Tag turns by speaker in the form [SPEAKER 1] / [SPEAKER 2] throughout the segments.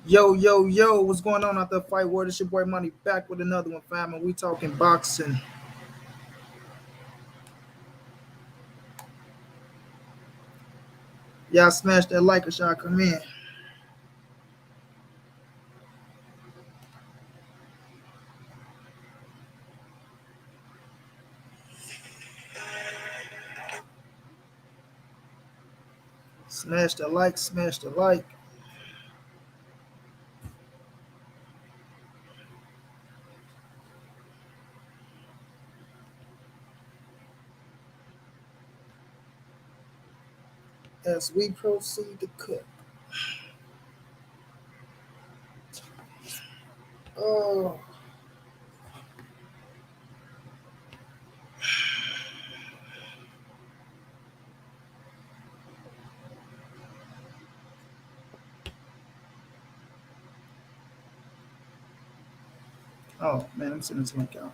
[SPEAKER 1] Yo, yo, yo, what's going on out there, Fight World? It's your boy Money back with another one, fam, and we talking boxing. Y'all smash that like as y'all come in. Smash the like, smash the like. As we proceed to cook. Oh, oh man, I'm sending this link out.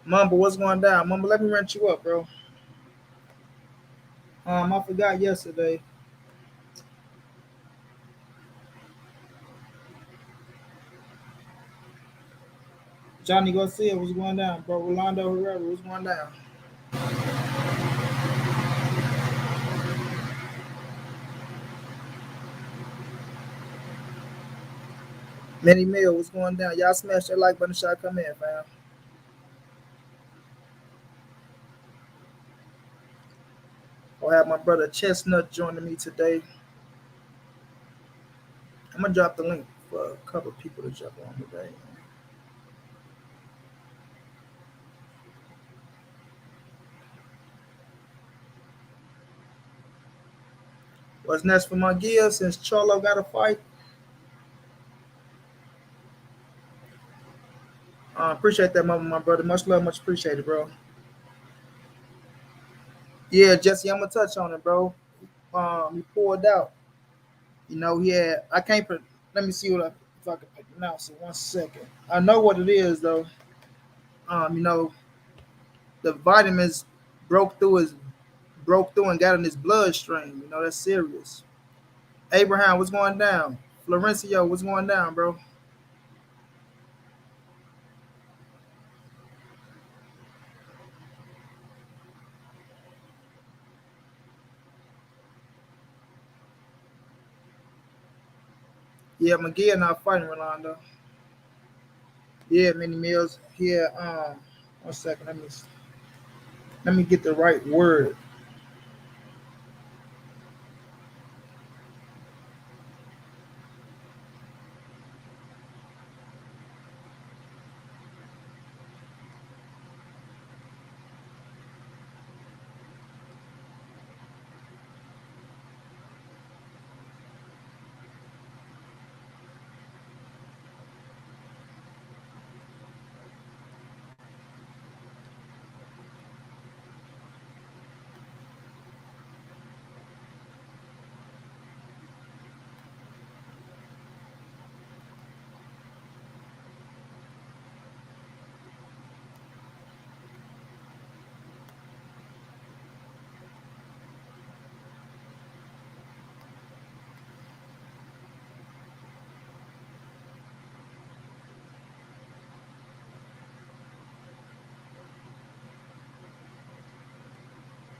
[SPEAKER 1] Mamba, what's going down? Mamba, let me rent you up, bro. I forgot yesterday. Johnny Garcia, what's going down, bro? Rolando Herrera, what's going down? Manny Mill, what's going down? Y'all smash that like button, shot come in, fam. I'll have my brother Chestnut joining me today. I'm gonna drop the link for a couple of people to jump on today. What's next for my gear since Charlo got a fight? Appreciate that, my brother. Much love, much appreciated, bro. Yeah, Jesse, I'm gonna touch on it, bro. He pulled out. He had. I can't. Let me see if I can pronounce it. 1 second. I know what it is though. Um, you know, the vitamins broke through and got in his bloodstream. That's serious. Abraham, what's going down? Florencio, what's going down, bro? Yeah, McGee not fighting Rolando. Yeah, many meals. Yeah, 1 second. Let me get the right word.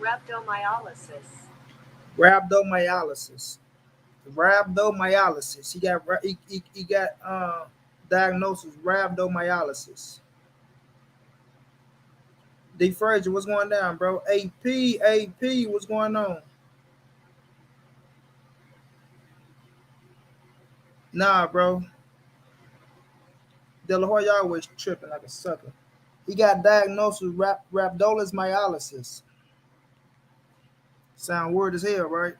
[SPEAKER 2] Rhabdomyolysis.
[SPEAKER 1] Rhabdomyolysis. Rhabdomyolysis. He got diagnosed with rhabdomyolysis. D Frazier, what's going down, bro? AP, what's going on? Nah, bro. De La Hoya always tripping like a sucker. He got diagnosed with rhabdomyolysis. Sound weird as hell, right?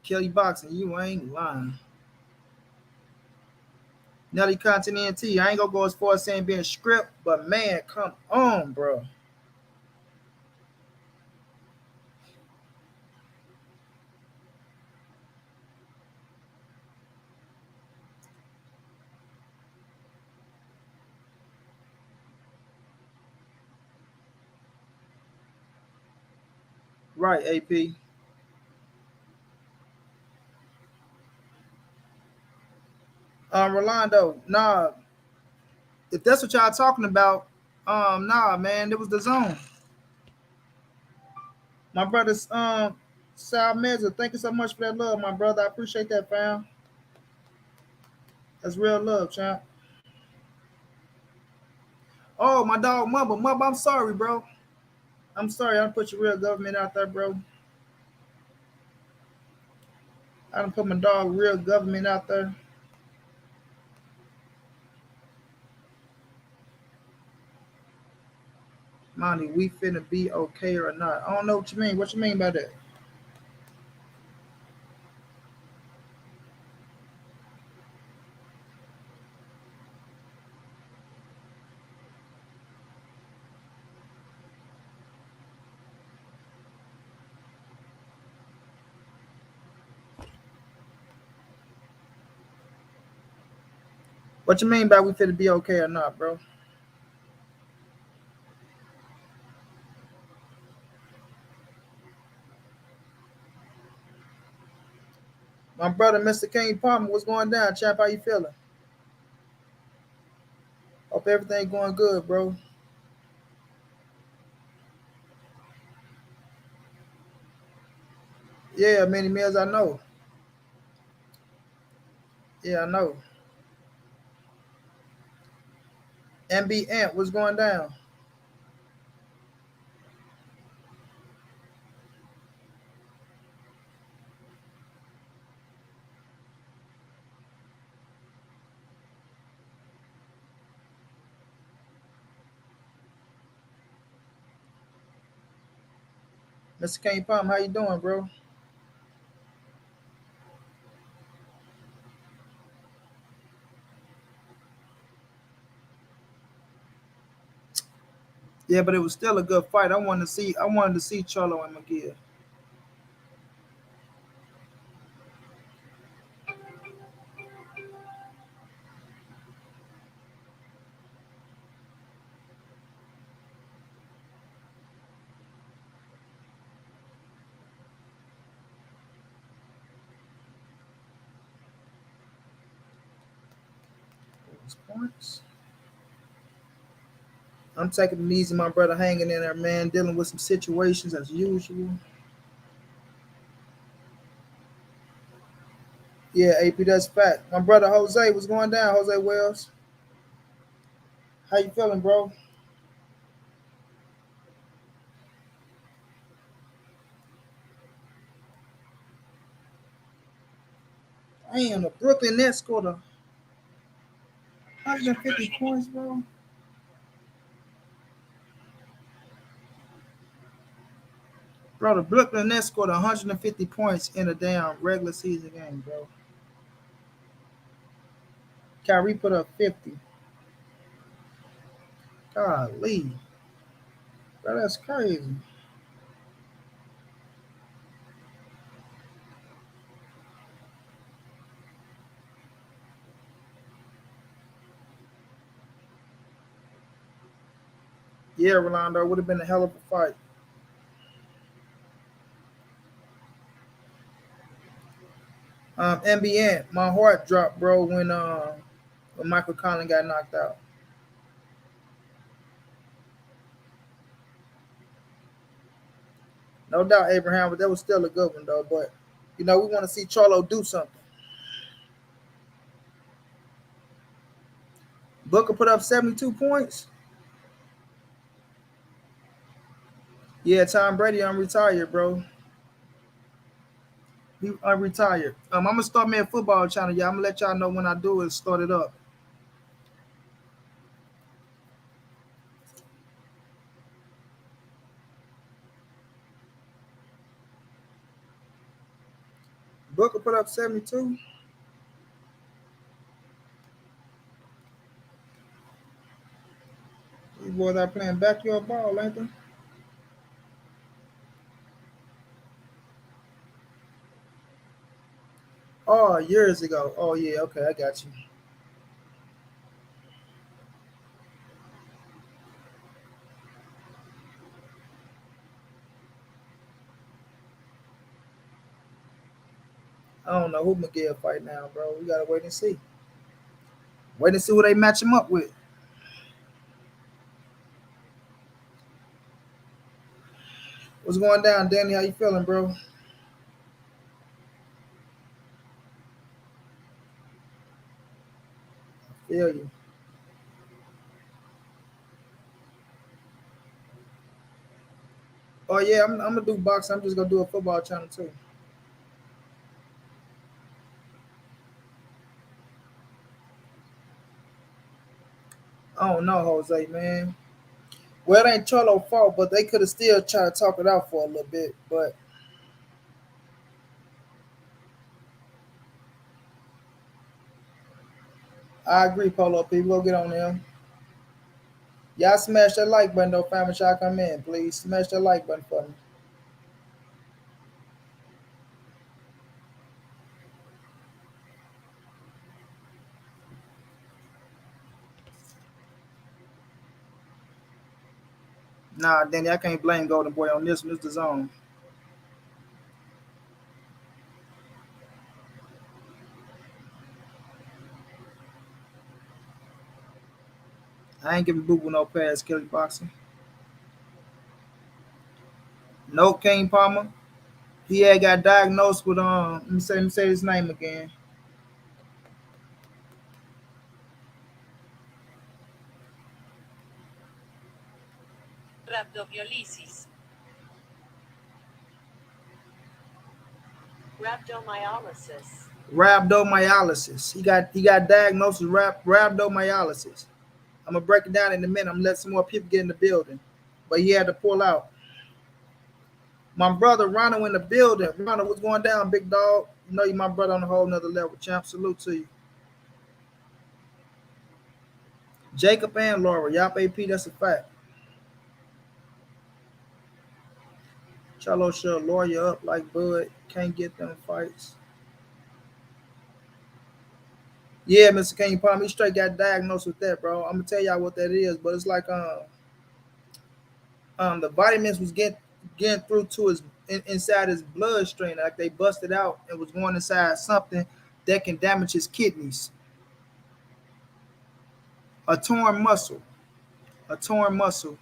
[SPEAKER 1] Kelly Boxing, you ain't lying. Nelly Continente, I ain't gonna go as far as saying being script, but man, come on, bro. Right, AP. Rolando, nah. If that's what y'all talking about, nah, man, it was the zone. My brother's Sal Meza, thank you so much for that love, my brother. I appreciate that, fam. That's real love, champ. Oh, my dog Mubba. Mubba, I'm sorry, bro. I'm sorry. I done put your real government out there, bro. I done put my dog real government out there. Monty, we finna be okay or not? I don't know what you mean. What you mean by that? What you mean by we finna be okay or not, bro? My brother, Mr. King Palmer, what's going down, champ? How you feeling? Hope everything going good, bro. Yeah, many meals I know. Yeah, I know. MB Ant, what's going down? Mr. King Palmer, how you doing, bro? Yeah, but it was still a good fight. I wanted to see Charlo and McGill. Points. I'm taking it easy, my brother, hanging in there, man, dealing with some situations as usual. Yeah, AP, that's fact. My brother Jose, what's going down? Jose Wells, how you feeling, bro? Damn, the Brooklyn Nets scored 150 points, bro. Bro, the Brooklyn Nets scored 150 points in a damn regular season game, bro. Kyrie put up 50. Golly, bro, that's crazy. Yeah, Rolando, would have been a hell of a fight. NBN, my heart dropped, bro, when when Michael Conlon got knocked out. No doubt, Abraham, but that was still a good one though. But we want to see Charlo do something. Booker put up 72 points. Yeah, Tom Brady unretired, bro. He unretired. I'm gonna start me a football channel, y'all. I'm gonna let y'all know when I do it. Start it up. Booker put up 72. These boys are playing backyard ball, ain't they? Oh, years ago. Oh yeah, okay, I got you. I don't know who Miguel fight now, bro. We gotta wait and see. Wait and see who they match him up with. What's going down, Danny? How you feeling, bro? Feel you. Oh yeah, I'm gonna do boxing. I'm just gonna do a football channel too. I don't know, Jose, man. Well, it ain't Charlo's fault, but they could have still tried to talk it out for a little bit. But I agree, Polo. People go get on there. Y'all smash that like button though, family. Y'all come in, please. Smash that like button for me. Nah, Danny, I can't blame Golden Boy on this one. It's the zone. I ain't giving Boo Boo no pass, Kelly Boxing. No King Palmer. He had got diagnosed with let me say his name again.
[SPEAKER 2] Rhabdomyolysis. Rhabdomyolysis.
[SPEAKER 1] Rhabdomyolysis. He got diagnosed with rhabdomyolysis. I'm gonna break it down in a minute. I'm gonna let some more people get in the building. But he had to pull out. My brother Ronald in the building. Ronald, what's going down, big dog? You know you my brother on a whole nother level, champ. Salute to you. Jacob and Laura. Y'all AP, that's a fact. Charlo should lawyer up like Bud. Can't get them fights. Yeah, Mr. King Palm, he straight got diagnosed with that, bro. I'm gonna tell y'all what that is, but it's like the vitamins was getting through to his inside his bloodstream, like they busted out and was going inside something that can damage his kidneys. A torn muscle. A torn muscle.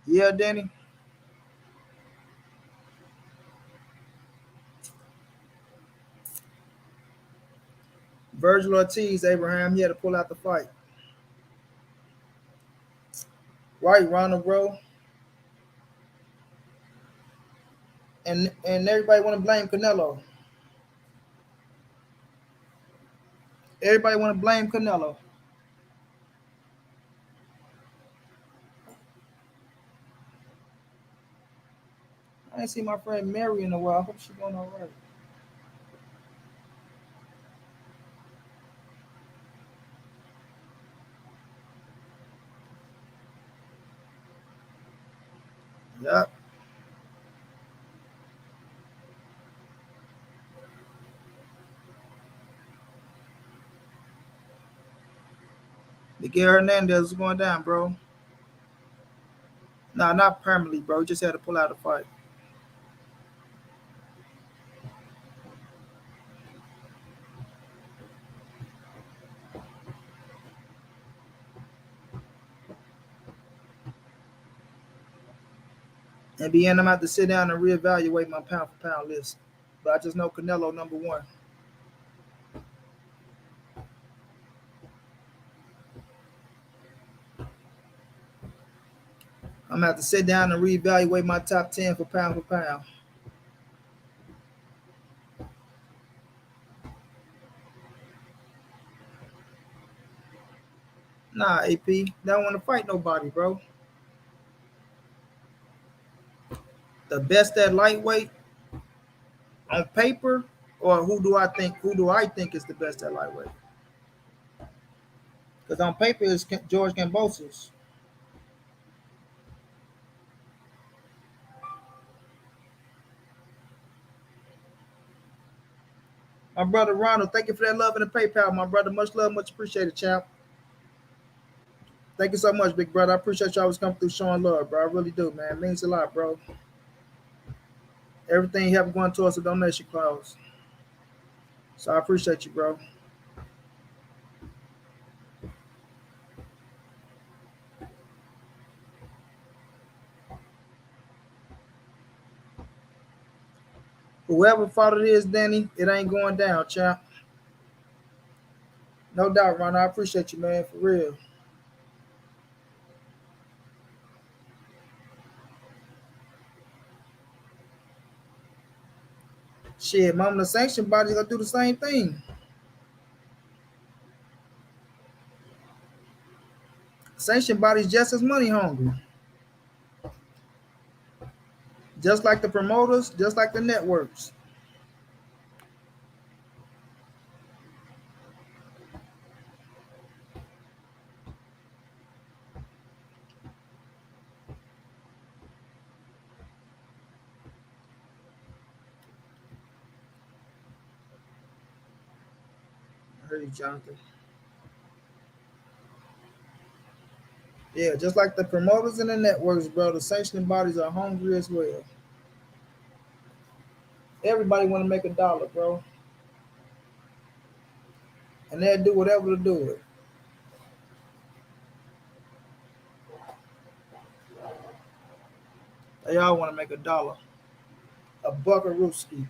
[SPEAKER 1] Yeah, Danny. Vergil Ortiz, Abraham, he had to pull out the fight. Right, Ronald, bro. And everybody want to blame Canelo. Everybody want to blame Canelo. I ain't see my friend Mary in a while. I hope she's doing all right. Yep. Miguel Hernandez is going down, bro. Nah, not permanently, bro. He just had to pull out a fight. And be I'm gonna have to sit down and reevaluate my pound for pound list. But I just know Canelo number one. I'm gonna have to sit down and reevaluate my top 10 for pound for pound. Nah, AP, don't want to fight nobody, bro. The best at lightweight on paper, or who do I think? Who do I think is the best at lightweight? Because on paper is George Kambosos. My brother Ronald, thank you for that love in the PayPal, my brother. Much love, much appreciated, champ. Thank you so much, big brother. I appreciate you always coming through showing love, bro. I really do, man. It means a lot, bro. Everything you have going towards a donation cause. So I appreciate you, bro. Whoever fought it is, Danny, it ain't going down, champ. No doubt, Ron. I appreciate you, man, for real. Shit, mama, the sanction body's gonna do the same thing. Sanction body's just as money hungry. Just like the promoters, just like the networks. I heard you, Jonathan. Yeah, just like the promoters and the networks, bro, the sanctioning bodies are hungry as well. Everybody want to make a dollar, bro. And they'll do whatever to do it. They all want to make a dollar. A buck a rooski.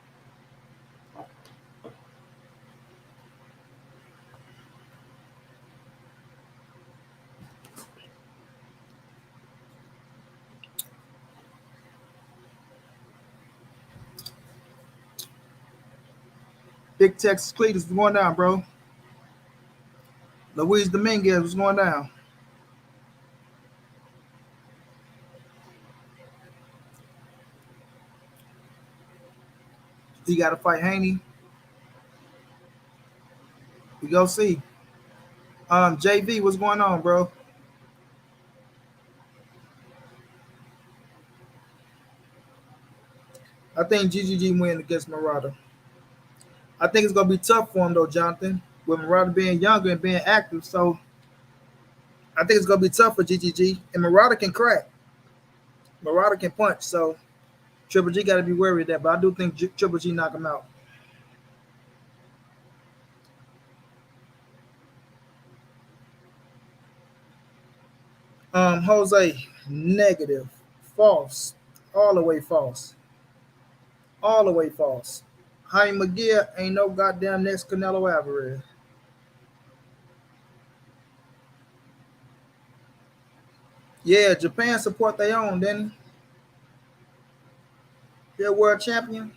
[SPEAKER 1] Big Texas Cletus, what's going down, bro? Luis Dominguez, what's going down? He got to fight Haney. We go see. JV, what's going on, bro? I think GGG win against Murata. I think it's gonna be tough for him though, Jonathan. With Murata being younger and being active, so I think it's gonna be tough for GGG. And Murata can crack. Murata can punch, so Triple G got to be worried of that. But I do think Triple G knock him out. Jose, negative, false, all the way false, all the way false. Jaime McGill ain't no goddamn next Canelo Alvarez. Yeah, Japan support their own, didn't he? They're world champion.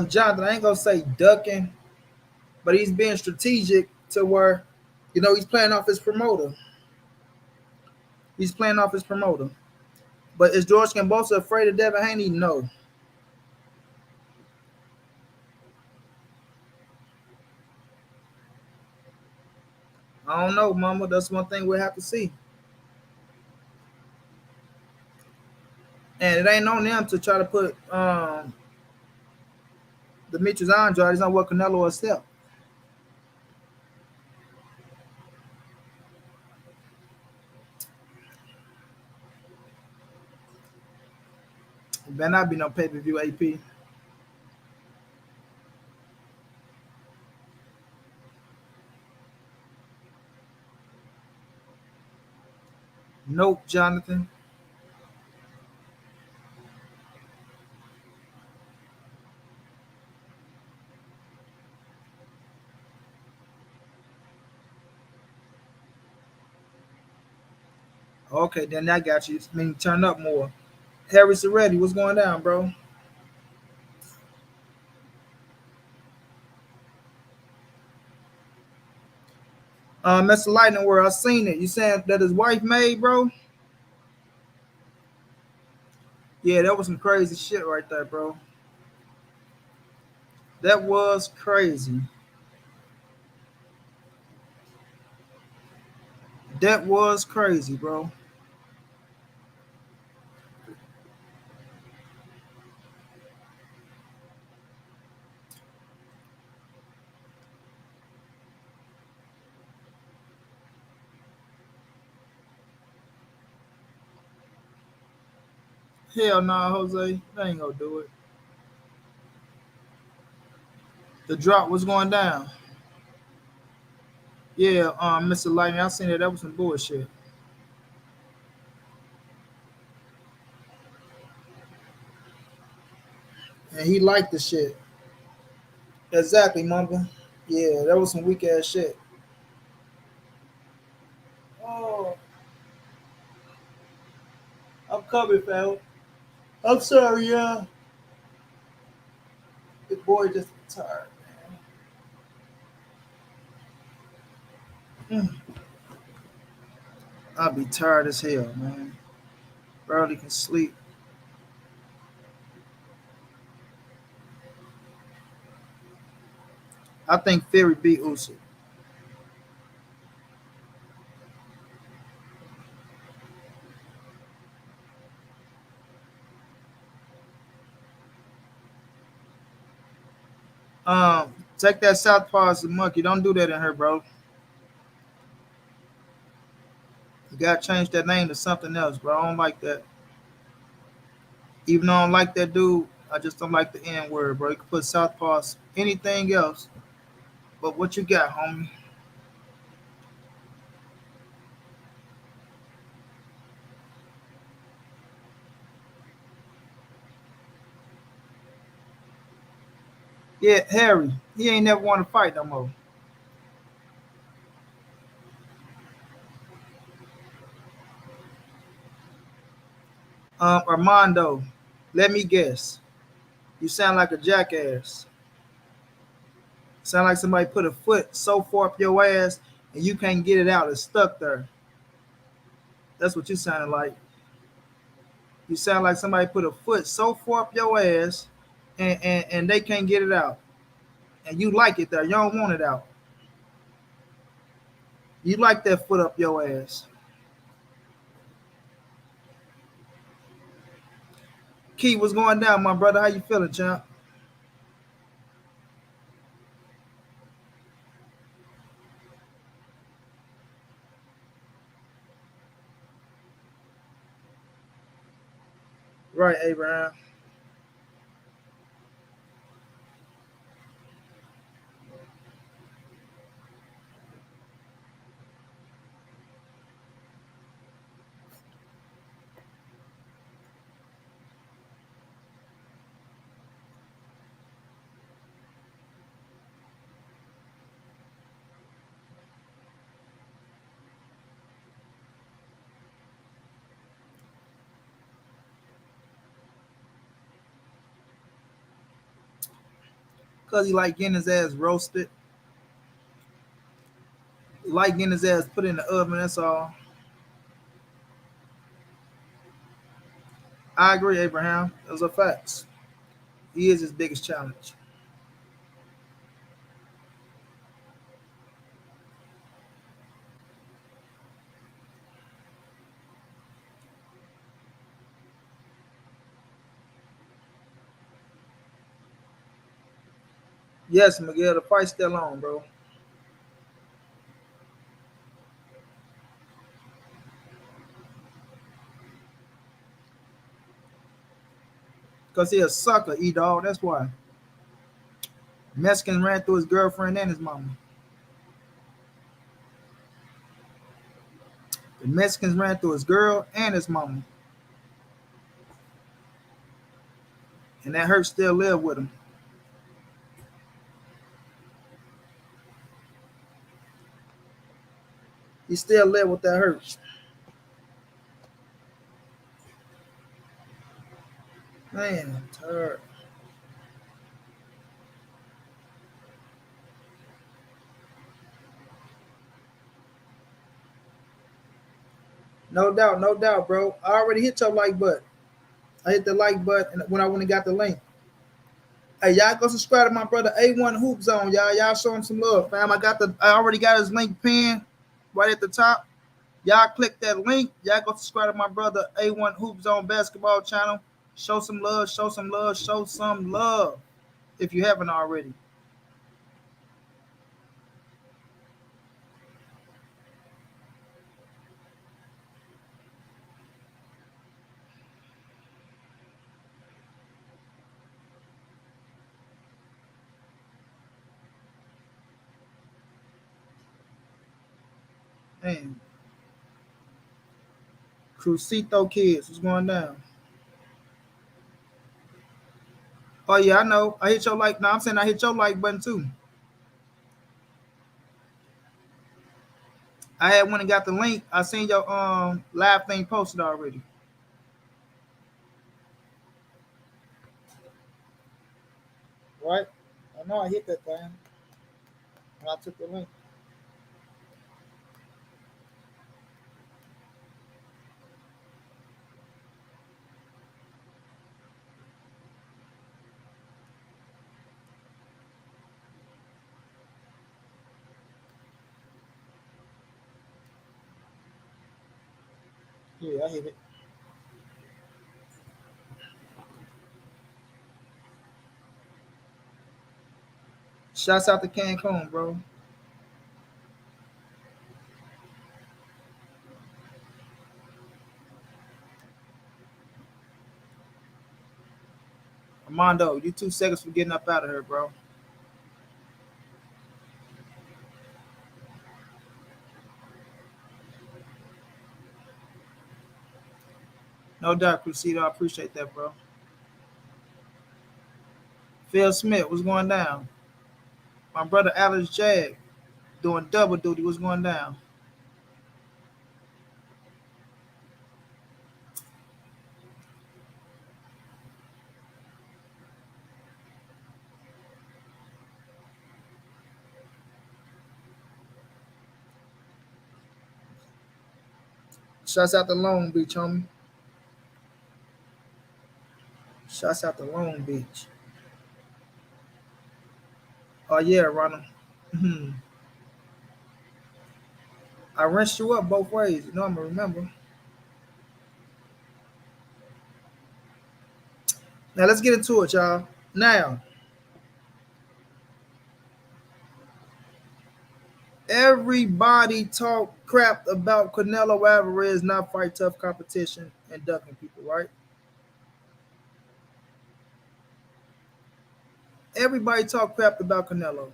[SPEAKER 1] Jonathan, I ain't gonna say ducking, but he's being strategic to where, he's playing off his promoter. He's playing off his promoter. But is George Kambosos afraid of Devin Haney? No. I don't know, Mama. That's one thing we'll have to see. And it ain't on them to try to put Demetrius Andrade. It's not what Canelo accept. It better not be no pay-per-view AP. Nope, Jonathan. Okay, then I got you. I mean, turn up more. Harris already. What's going down, bro? That's the lightning word. I seen it. You saying that his wife made, bro? Yeah, that was some crazy shit right there, bro. That was crazy. That was crazy, bro. Hell nah, Jose. That ain't gonna do it. The drop was going down. Yeah, Mr. Lightning, I seen that. That was some bullshit. And he liked the shit. Exactly, Mamba. Yeah, that was some weak ass shit. Oh, I'm coming, fam. I'm sorry, yeah. The boy just tired, man. I'll be tired as hell, man. Barely can sleep. I think Fury beat Usyk. Take that southpaw as a monkey. Don't do that in her, bro. You gotta change that name to something else, bro. I don't like that. Even though I don't like that dude, I just don't like the N word, bro. You can put southpaws anything else, but what you got, homie? Yeah, Harry. He ain't never want to fight no more. Armando, let me guess. You sound like a jackass. Sound like somebody put a foot so far up your ass and you can't get it out. It's stuck there. That's what you sounded like. You sound like somebody put a foot so far up your ass and they can't get it out. And you like it there. You don't want it out. You like that foot up your ass. Key, what's going down, my brother? How you feeling, champ? Right, Abraham. Cause he like getting his ass roasted, like getting his ass put in the oven. That's all. I agree, Abraham. Those are facts. He is his biggest challenge. Yes, Miguel, the fight's still on, bro. Because he a sucker, E-Dog. That's why. Mexican ran through his girlfriend and his mama. The Mexicans ran through his girl and his mama. And that hurt still live with him. He still live with that hurt. Man, turd. No doubt, bro. I already hit your like button. I hit the like button when I went and got the link. Hey, y'all go subscribe to my brother A1 Hoop Zone, y'all. Y'all show him some love, fam. I already got his link pinned right at the top. Y'all click that link. Y'all go subscribe to my brother A1 Hoop Zone basketball channel. Show some love, show some love, show some love if you haven't already. Man, Crucito kids, what's going down? Oh yeah, I know. I hit your like. No, I'm saying I hit your like button too. I had went and got the link. I seen your live thing posted already. Right? I know I hit that thing. I took the link. Yeah, I hit it. Shouts out to Cancun, bro. Armando, you 2 seconds for getting up out of here, bro. No doubt, Crucito. I appreciate that, bro. Phil Smith, what's going down? My brother Alex Jag doing double duty. What's going down? Shouts out to Long Beach, homie. Shouts out to Long Beach. Oh yeah, Ronald. Hmm. I rinsed you up both ways. You know I'm gonna remember. Now let's get into it, y'all. Now, everybody talk crap about Canelo Alvarez not fight tough competition and ducking people, right? Everybody talk crap about Canelo.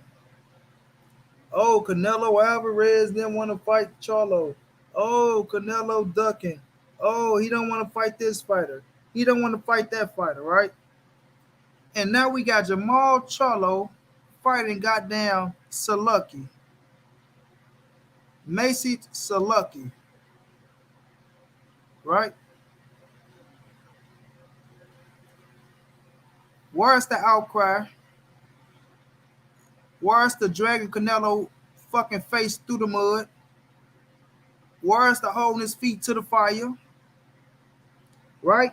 [SPEAKER 1] Oh, Canelo Alvarez didn't want to fight Charlo. Oh, Canelo ducking. Oh, he don't want to fight this fighter. He don't want to fight that fighter, right? And now we got Jermall Charlo fighting goddamn Salucky. Macy Salucky, right? Where's the outcry? Where's the dragging Canelo fucking face through the mud? Where's the holding his feet to the fire? Right?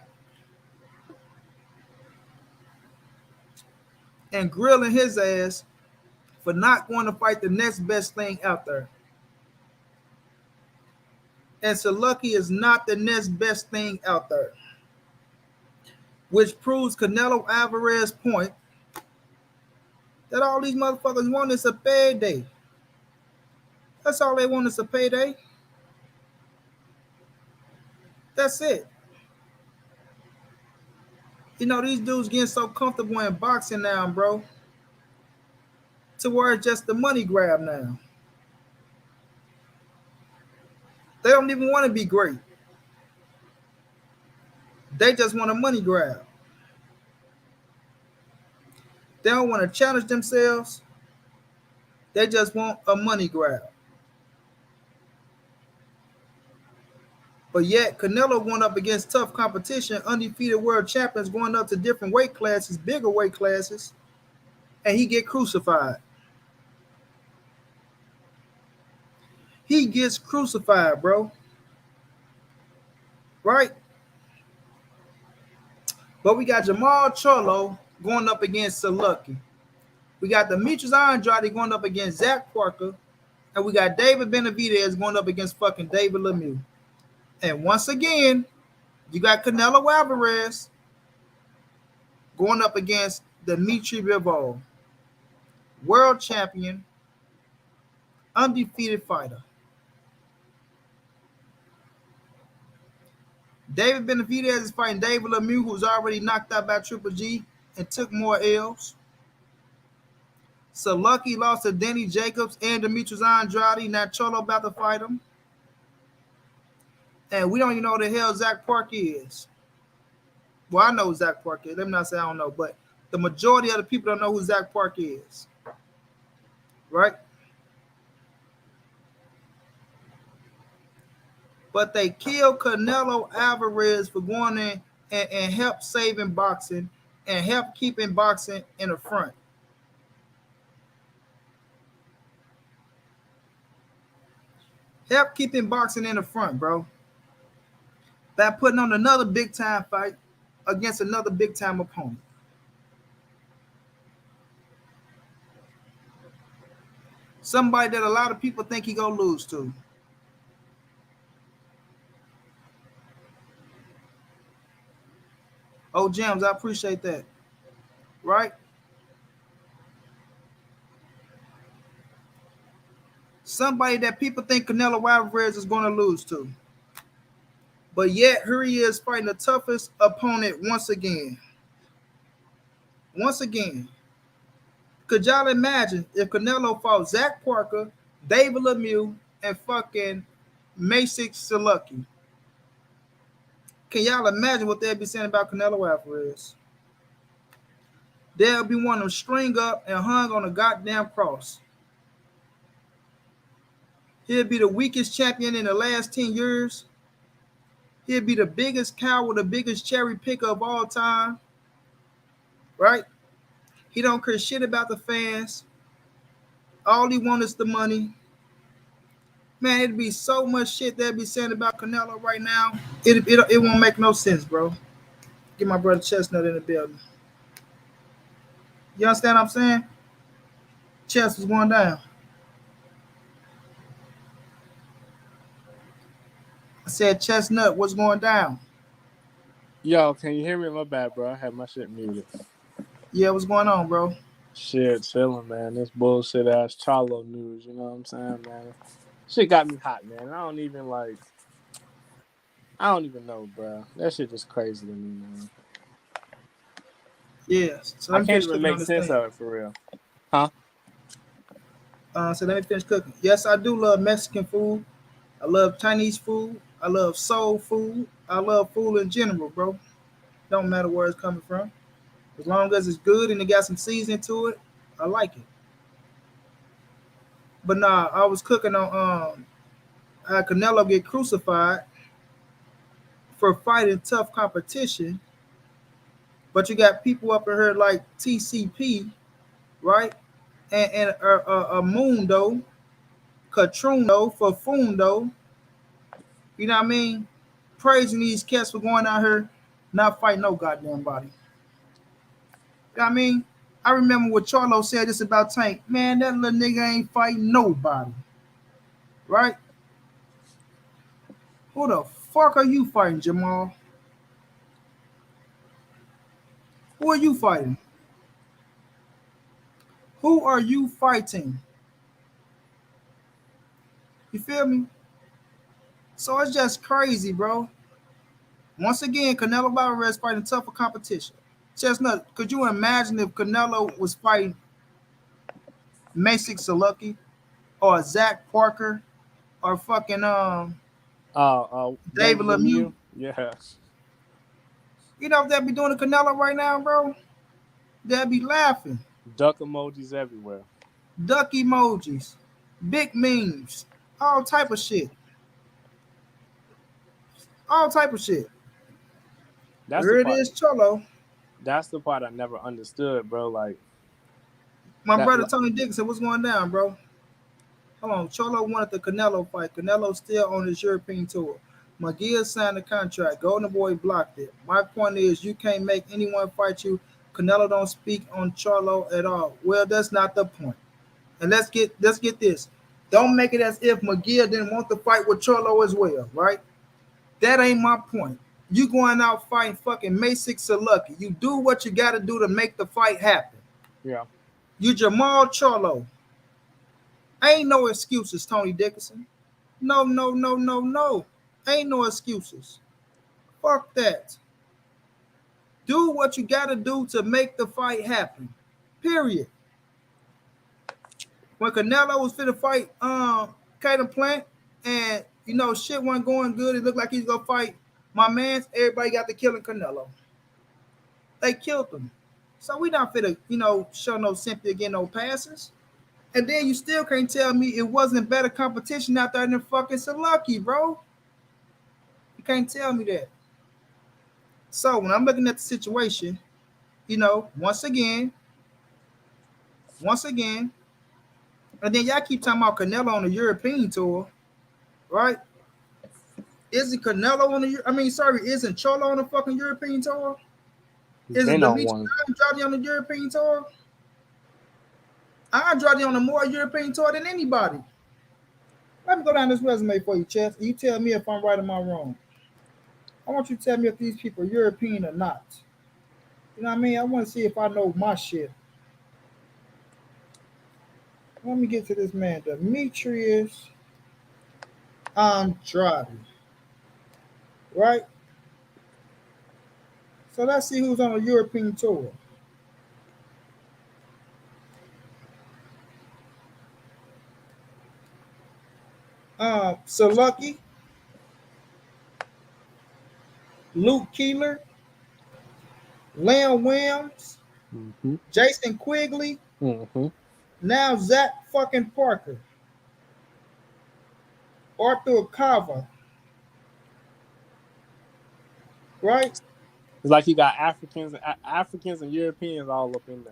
[SPEAKER 1] And grilling his ass for not going to fight the next best thing out there. And Salucky is not the next best thing out there. Which proves Canelo Alvarez's point That all these motherfuckers want is a payday. That's all they want is a payday. That's it. You know, these dudes getting so comfortable in boxing now, bro, to where it's just the money grab now. They don't even want to be great. They just want a money grab. They don't want to challenge themselves. They just want a money grab. But yet, Canelo going up against tough competition, undefeated world champions going up to different weight classes, bigger weight classes, and he get crucified. He gets crucified, bro. Right? But we got Jermall Charlo going up against Saluki. We got Demetrius Andrade going up against Zach Parker. And we got David Benavidez going up against fucking David Lemieux. And once again, you got Canelo Alvarez going up against Dimitri Bivol, world champion, undefeated fighter. David Benavidez is fighting David Lemieux, who's already knocked out by Triple G and took more L's. Saluki lost to Denny Jacobs and Demetrius Andrade. Now Charlo about to fight him. And we don't even know who the hell Zach Park is. Well, I know who Zach Park is. Let me not say I don't know, but the majority of the people don't know who Zach Park is. Right? But they killed Canelo Alvarez for going in and help saving boxing and help keeping boxing in the front. Help keeping boxing in the front, bro. By putting on another big time fight against another big time opponent. Somebody that a lot of people think he gonna lose to. Oh, James, I appreciate that. Right? Somebody that people think Canelo Alvarez is going to lose to. But yet, here he is fighting the toughest opponent once again. Once again. Could y'all imagine if Canelo fought Zach Parker, David Lemieux, and fucking Masik Saluki? Can y'all imagine what they'd be saying about Canelo Alvarez? They'll be wanting to string up and hung on a goddamn cross. He'll be the weakest champion in the last 10 years. He'll be the biggest coward, the biggest cherry picker of all time. Right? He don't care shit about the fans. All he wants is the money. Man, it'd be so much shit they'd be saying about Canelo right now. It won't make no sense, bro. Get my brother Chestnut in the building. You understand what I'm saying? Chest was going down. I said, Chestnut, what's going down?
[SPEAKER 3] Yo, can you hear me? My bad, bro. I had my shit muted.
[SPEAKER 1] Yeah, what's going on, bro?
[SPEAKER 3] Shit, chilling, man. This bullshit ass Charlo news, you know what I'm saying, man? Shit got me hot, man. I don't even know, bro. That shit just crazy to me, man.
[SPEAKER 1] Yeah. So
[SPEAKER 3] I can't even make sense of it, for real. Huh?
[SPEAKER 1] So let me finish cooking. Yes, I do love Mexican food. I love Chinese food. I love soul food. I love food in general, bro. Don't matter where it's coming from. As long as it's good and it got some seasoning to it, I like it. But nah, I was cooking on how Canelo get crucified for fighting tough competition. But you got people up in here like TCP, right? And Mundo, Catruno, Fafundo, you know what I mean? Praising these cats for going out here not fighting no goddamn body. You know what I mean? I remember what Charlo said this about Tank. Man, that little nigga ain't fighting nobody. Right? Who the fuck are you fighting, Jermall? Who are you fighting? Who are you fighting? You feel me? So it's just crazy, bro. Once again, Canelo Alvarez fighting tougher competition. Chestnut, could you imagine if Canelo was fighting Masik Saluki or Zach Parker or fucking David
[SPEAKER 3] David
[SPEAKER 1] Lemieux?
[SPEAKER 3] Lemieux. Yeah.
[SPEAKER 1] You know what they'd be doing to Canelo right now, bro? They'd be laughing.
[SPEAKER 3] Duck emojis everywhere.
[SPEAKER 1] Duck emojis, big memes, all type of shit. All type of shit.
[SPEAKER 3] That's the
[SPEAKER 1] Here it
[SPEAKER 3] part.
[SPEAKER 1] is, Cholo.
[SPEAKER 3] That's the part I never understood, bro. Like
[SPEAKER 1] My
[SPEAKER 3] that.
[SPEAKER 1] brother Tony Dixon, what's going down, bro? Hold on. Cholo wanted the Canelo fight. Canelo still on his European tour. McGill signed the contract. Golden Boy blocked it. My point is, you can't make anyone fight you. Canelo don't speak on Charlo at all. Well, that's not the point. And let's get this. Don't make it as if McGill didn't want to fight with Charlo as well, right? That ain't my point. You going out fighting fucking Masik Saluki. You do what you got to do to make the fight happen.
[SPEAKER 3] Yeah.
[SPEAKER 1] You Jermall Charlo. Ain't no excuses, Tony Dickinson. No, no, no, no, no. Ain't no excuses. Fuck that. Do what you got to do to make the fight happen. Period. When Canelo was fit to fight Caden Plant and, you know, shit wasn't going good, it looked like he's going to fight my man, everybody got to killing Canelo. They killed him. So we not fit to, you know, show no sympathy again, no passes. And then you still can't tell me it wasn't better competition out there than fucking Saluki, bro. You can't tell me that. So when I'm looking at the situation, you know, once again, and then y'all keep talking about Canelo on the European tour, right? Isn't Canelo on the? Isn't Cholo on the fucking European tour? Isn't Dimitri Andrade on the European tour? Andrade on a more European tour than anybody. Let me go down this resume for you, Chess. You tell me if I'm right or am I wrong. I want you to tell me if these people are European or not. You know what I mean? I want to see if I know my shit. Let me get to this man, Demetrius Andrade. Right? So let's see who's on a European tour. Saluki, Luke Keeler, Leon Williams, Jason Quigley, now Zach fucking Parker, Arthur Kava, right?
[SPEAKER 3] It's like you got Africans and Europeans all up in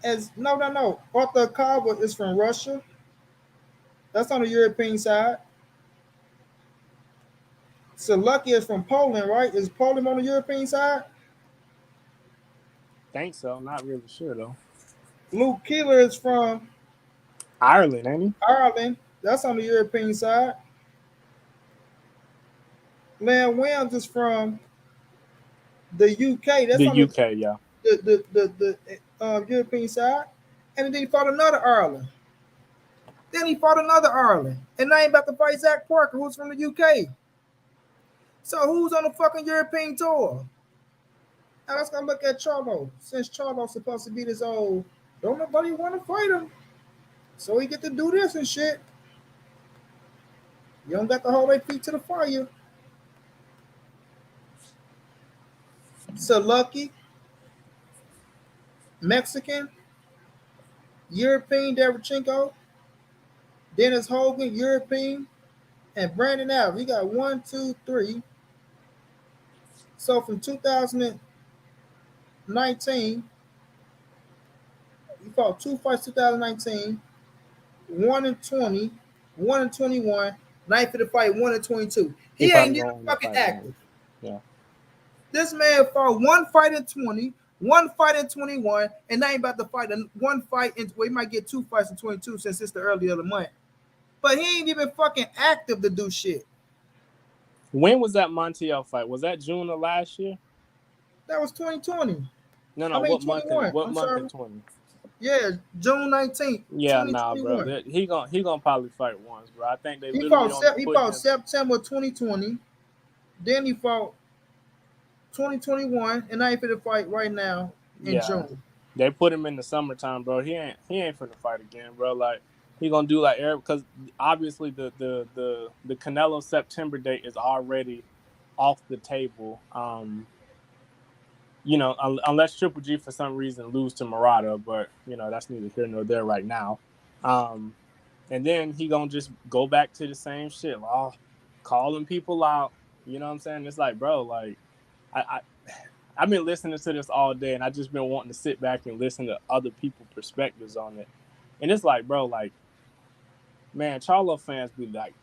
[SPEAKER 3] there.
[SPEAKER 1] No. Arthur Kava is from Russia. That's on the European side. Saluki is from Poland, right? Is Poland on the European side?
[SPEAKER 3] Think so. Not really sure though.
[SPEAKER 1] Luke Keeler is from
[SPEAKER 3] Ireland, ain't he?
[SPEAKER 1] Ireland. That's on the European side. Leon Williams is from the UK. That's
[SPEAKER 3] the
[SPEAKER 1] on
[SPEAKER 3] UK, yeah.
[SPEAKER 1] The European side. And then he fought another Ireland. And now he's about to fight Zach Parker, who's from the UK. So who's on the fucking European tour? Now let's go look at Charlo. Since Charlo's supposed to be this old, don't nobody want to fight him. So he get to do this and shit. You don't got to hold their feet to the fire. Saluki, Mexican, European Derevchenko, Dennis Hogan, European, and Brandon Allen. We got 1, 2, 3. So from 2019, he fought 2 fights 2019, 1 and 20, 1 and 21, 9th for the fight, 1 and 22. He ain't even fucking active.
[SPEAKER 3] Yeah.
[SPEAKER 1] This man fought 1 fight in 20, 1 fight in 21, and now he about to fight one fight in. Well, he might get 2 fights in 22 since it's the early of the month. But he ain't even fucking active to do shit.
[SPEAKER 3] When was that Montiel fight? Was that June of last year?
[SPEAKER 1] That was 2020.
[SPEAKER 3] No,
[SPEAKER 1] I
[SPEAKER 3] no.
[SPEAKER 1] mean
[SPEAKER 3] What month? In
[SPEAKER 1] 21.
[SPEAKER 3] what
[SPEAKER 1] I'm
[SPEAKER 3] month
[SPEAKER 1] sorry.
[SPEAKER 3] in 20?
[SPEAKER 1] Yeah, June 19th,
[SPEAKER 3] Yeah, nah, bro.
[SPEAKER 1] 2021.
[SPEAKER 3] He gonna probably fight once, bro. I think they
[SPEAKER 1] He
[SPEAKER 3] literally
[SPEAKER 1] fought
[SPEAKER 3] only
[SPEAKER 1] he
[SPEAKER 3] put
[SPEAKER 1] fought
[SPEAKER 3] him.
[SPEAKER 1] September 2020. Then he fought 2021, and now he finna fight right now in
[SPEAKER 3] Yeah,
[SPEAKER 1] June.
[SPEAKER 3] they put him in the summertime, bro. He ain't finna fight again, bro. Like he gonna do like Eric because obviously the Canelo September date is already off the table. Unless Triple G for some reason lose to Murata, but that's neither here nor there right now. Um, and then he gonna just go back to the same shit, calling people out. You know what I'm saying? It's like, bro, like I I've been listening to this all day, and I just been wanting to sit back and listen to other people's perspectives on it. And it's like, bro, like, man, Charlo fans be like,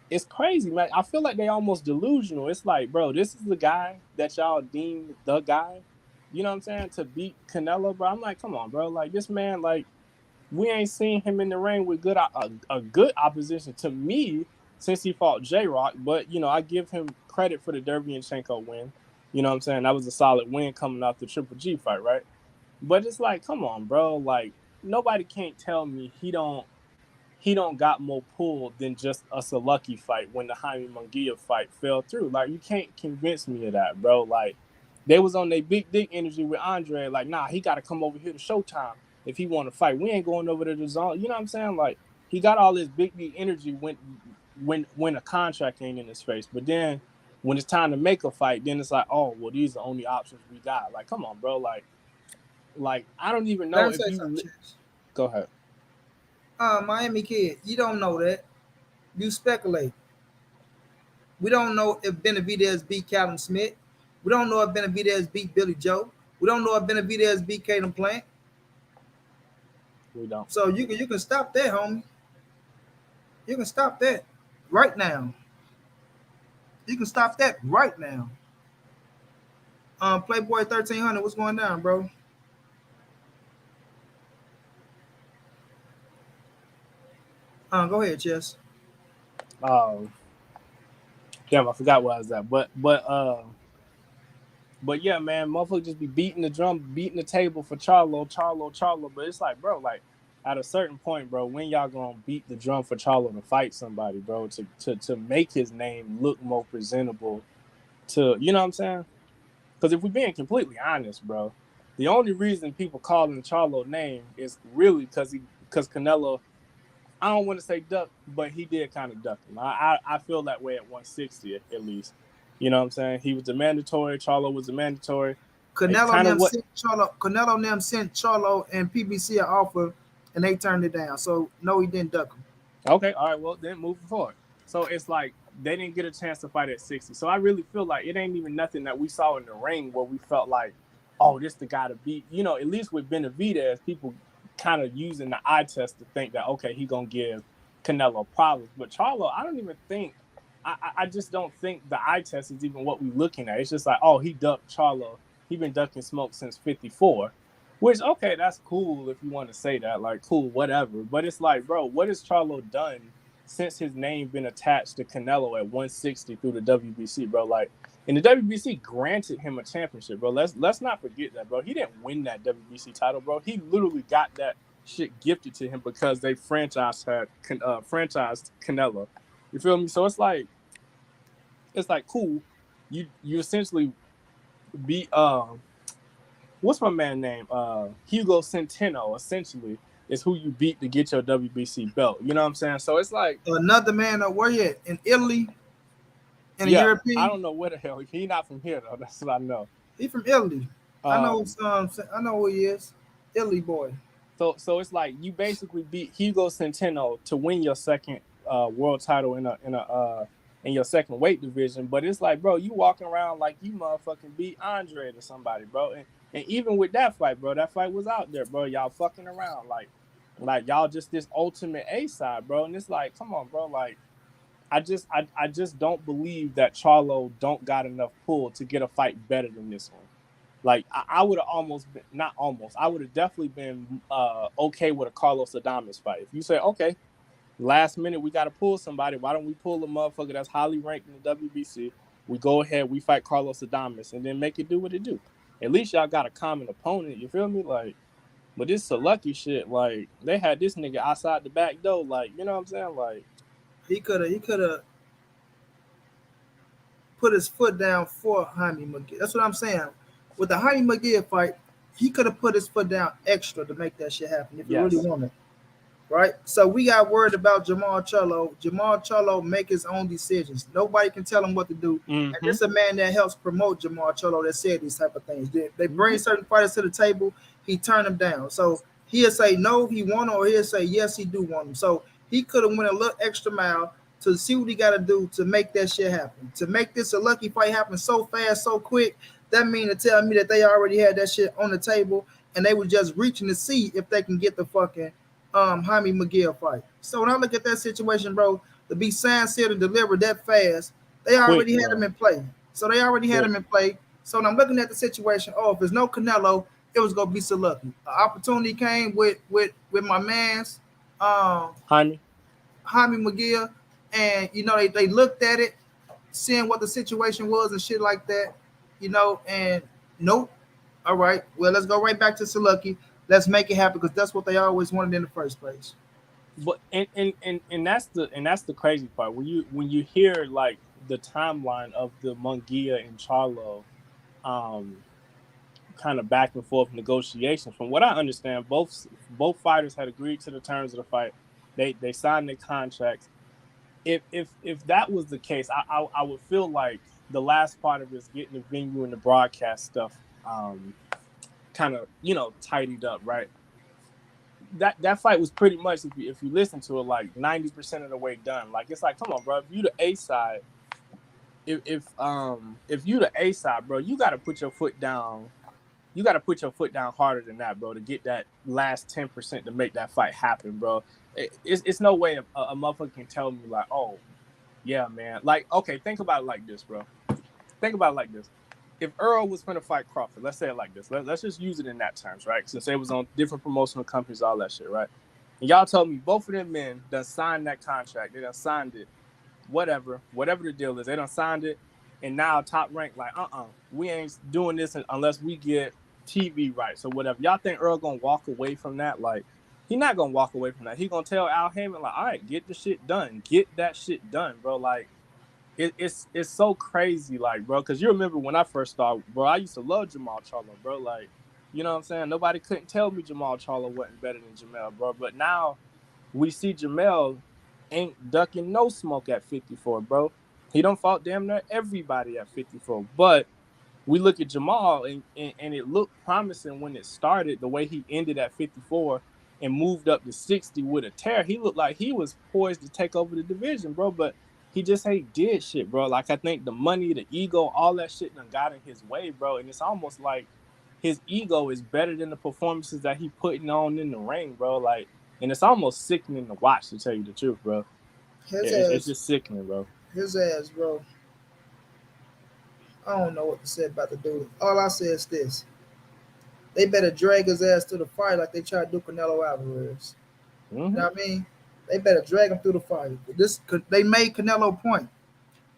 [SPEAKER 3] it's crazy, man. I feel like they almost delusional. It's like, bro, this is the guy that y'all deem the guy. You know what I'm saying? To beat Canelo, bro. I'm like, come on, bro. Like this man, like we ain't seen him in the ring with a good opposition to me since he fought J Rock. But I give him credit for the Derevyanchenko win. You know what I'm saying? That was a solid win coming off the Triple G fight, right? But it's like, come on, bro. Like nobody can't tell me he don't got more pull than just a lucky fight when the Jaime Munguia fight fell through. Like you can't convince me of that, bro. Like they was on their big dick energy with Andre. Like, nah, he got to come over here to Showtime if he want to fight. We ain't going over to the zone. You know what I'm saying? Like he got all this big dick energy when a contract ain't in his face. But then when it's time to make a fight, then it's like, oh well, these are the only options we got. Like, come on, bro. Like I don't even
[SPEAKER 1] Let
[SPEAKER 3] know
[SPEAKER 1] me
[SPEAKER 3] if
[SPEAKER 1] say
[SPEAKER 3] you
[SPEAKER 1] something, Chance.
[SPEAKER 3] go ahead.
[SPEAKER 1] Miami kid, you don't know that. You speculate. We don't know if Benavidez beat Callum Smith. We don't know if Benavidez beat Billy Joe. We don't know if Benavidez beat Caden Plant.
[SPEAKER 3] We don't.
[SPEAKER 1] So you can stop that, homie. You can stop that right now. You can stop that right now. Playboy 1300, what's going down, bro? Go ahead, Chess.
[SPEAKER 3] Um, Damn, I forgot where I was at. But yeah, man, motherfucker just be beating the drum, beating the table for Charlo. But it's like, bro, like at a certain point, bro, when y'all gonna beat the drum for Charlo to fight somebody, bro, to make his name look more presentable to, you know what I'm saying? Because if we're being completely honest, bro, the only reason people calling Charlo name is really because Canelo, I don't want to say duck, but he did kind of duck him. I feel that way at 160 at least. You know what I'm saying? He was a mandatory. Charlo was a mandatory. And
[SPEAKER 1] Canelo
[SPEAKER 3] kind of
[SPEAKER 1] them
[SPEAKER 3] what?
[SPEAKER 1] sent Charlo. Canelo them sent Charlo and PBC an offer, and they turned it down. So no, he didn't duck him.
[SPEAKER 3] Okay, all right. Well, then moving forward. So it's like they didn't get a chance to fight at 60. So I really feel like it ain't even nothing that we saw in the ring where we felt like, oh, this the guy to beat. At least with Benavidez, people kind of using the eye test to think that okay, he gonna give Canelo problems. But Charlo, I don't even think. I just don't think the eye test is even what we're looking at. It's just like, oh, he ducked Charlo. He been ducking smoke since '54. Which, okay, that's cool if you want to say that, like, cool, whatever. But it's like, bro, what has Charlo done since his name been attached to Canelo at 160 through the WBC, bro? Like, and the WBC granted him a championship, bro. Let's not forget that, bro. He didn't win that WBC title, bro. He literally got that shit gifted to him because they franchised Canelo. You feel me? So it's like cool. You essentially beat what's my man name? Hugo Centeno, essentially, is who you beat to get your WBC belt. You know what I'm saying? So it's like,
[SPEAKER 1] Another man, where he at? In Italy, in the
[SPEAKER 3] yeah, I
[SPEAKER 1] European.
[SPEAKER 3] don't know where the hell he not from here though. That's what I know.
[SPEAKER 1] He from Italy. I know.
[SPEAKER 3] Um,
[SPEAKER 1] I know who he is. Italy boy.
[SPEAKER 3] so it's like you basically beat Hugo Centeno to win your second world title in your second weight division. But it's like, bro, you walking around like you motherfucking beat Andre to somebody, bro. And even with that fight, bro, that fight was out there, bro. Y'all fucking around like y'all just this ultimate A side, bro. And it's like, come on, bro. Like I just don't believe that Charlo don't got enough pull to get a fight better than this one. Like I would have almost been, not almost, I would have definitely been okay with a Carlos Adames fight. If you say, okay, last minute we got to pull somebody, why don't we pull a motherfucker that's highly ranked in the WBC? We go ahead, we fight Carlos Adames, and then make it do what it do. at least y'all got a common opponent. You feel me? Like, but this Selucky shit, like they had this nigga outside the back door. Like, you know what I'm saying? Like,
[SPEAKER 1] he could have put his foot down for Jaime McGill. That's what I'm saying. With the Jaime McGill fight, he could have put his foot down extra to make that shit happen if he really wanted. Right? So we got worried about Jermall Charlo. Jermall Charlo make his own decisions. Nobody can tell him what to do. And this is a man that helps promote Jermall Charlo that said these type of things. They bring certain fighters to the table, he turned them down. So he'll say no, he want them, or he'll say yes, he do want them. So he could have went a little extra mile to see what he got to do to make that shit happen. To make this a lucky fight happen so fast, so quick, that mean to tell me that they already had that shit on the table and they were just reaching to see if they can get the fucking Jaime McGill fight. So when I look at that situation, bro, to be signed, sealed, and delivered that fast, they already had him in play. So they already had him in play. So when I'm looking at the situation, if there's no Canelo, it was gonna be so lucky. An opportunity came with my man's
[SPEAKER 3] Jaime
[SPEAKER 1] McGill, and you know they looked at it, seeing what the situation was and shit like that, you know, and nope. All right, well, let's go right back to Selucky. Let's make it happen because that's what they always wanted in the first place.
[SPEAKER 3] But and that's the crazy part when you hear like the timeline of the Munguia and Charlo kind of back and forth negotiation. From what I understand, both fighters had agreed to the terms of the fight. They signed their contracts. If that was the case, I would feel like the last part of it is getting the venue and the broadcast stuff kind of, you know, tidied up, right? That fight was pretty much, if you listen to it, like 90% of the way done. Like, it's like, come on, bro, if you the A side, if you the A side, bro, you got to put your foot down. You got to put your foot down harder than that, bro, to get that last 10% to make that fight happen, bro. It's no way a motherfucker can tell me like, oh, yeah, man. Like, okay, think about it like this, bro. Think about it like this. If Earl was going to fight Crawford, let's say it like this. Let's just use it in that terms, right? Since they was on different promotional companies, all that shit, right? And y'all told me both of them men done signed that contract. They done signed it. Whatever the deal is, they done signed it. And now top rank like, we ain't doing this unless we get TV rights or whatever. Y'all think Earl going to walk away from that? Like, he not going to walk away from that. He going to tell Al Heyman, like, all right, get the shit done. Get that shit done, bro. Like, it's so crazy, like, bro, because you remember when I first started, bro, I used to love Jermall Charlo, bro. Like, you know what I'm saying? Nobody couldn't tell me Jermall Charlo wasn't better than Jermall, bro. But now we see Jermall ain't ducking no smoke at 54, bro. He done fought damn near everybody at 54. But we look at Jermall, and it looked promising when it started, the way he ended at 54 and moved up to 60 with a tear. He looked like he was poised to take over the division, bro. But he just ain't did shit, bro. Like, I think the money, the ego, all that shit done got in his way, bro. And it's almost like his ego is better than the performances that he putting on in the ring, bro. Like, and it's almost sickening to watch, to tell you the truth, bro. It's just sickening, bro.
[SPEAKER 1] His ass, bro. I don't know what to say about the dude. All I say is this. They better drag his ass to the fight like they tried to do Canelo Alvarez. You know what I mean? They better drag him through the fight. They made Canelo point.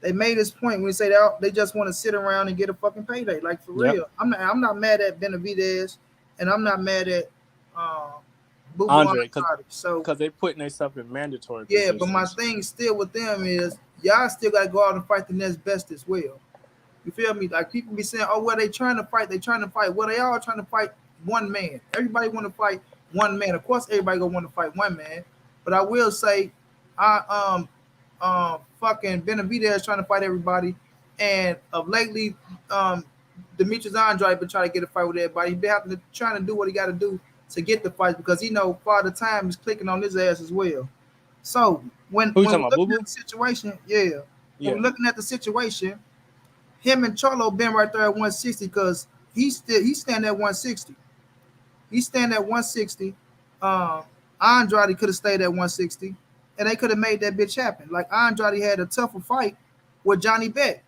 [SPEAKER 1] They made his point when they say they just want to sit around and get a fucking payday. Like, for real. I'm not mad at Benavidez, and I'm not mad at
[SPEAKER 3] Andre, because they putting themselves in mandatory positions.
[SPEAKER 1] Yeah, but my thing still with them is y'all still got to go out and fight the next best as well. You feel me? Like, people be saying, oh, well, they trying to fight. Well, they all trying to fight one man. Everybody want to fight one man. Of course, everybody gonna want to fight one man. But I will say, fucking Benavidez trying to fight everybody, and of lately, Demetrius Andrade been trying to get a fight with everybody. He been trying to do what he got to do to get the fight because he know Father Time is clicking on his ass as well. So when we're looking at the situation, when looking at the situation, him and Charlo been right there at 160 because he's standing at 160. He's standing at 160. Andrade could have stayed at 160, and they could have made that bitch happen. Like, Andrade had a tougher fight with Johnny Beck.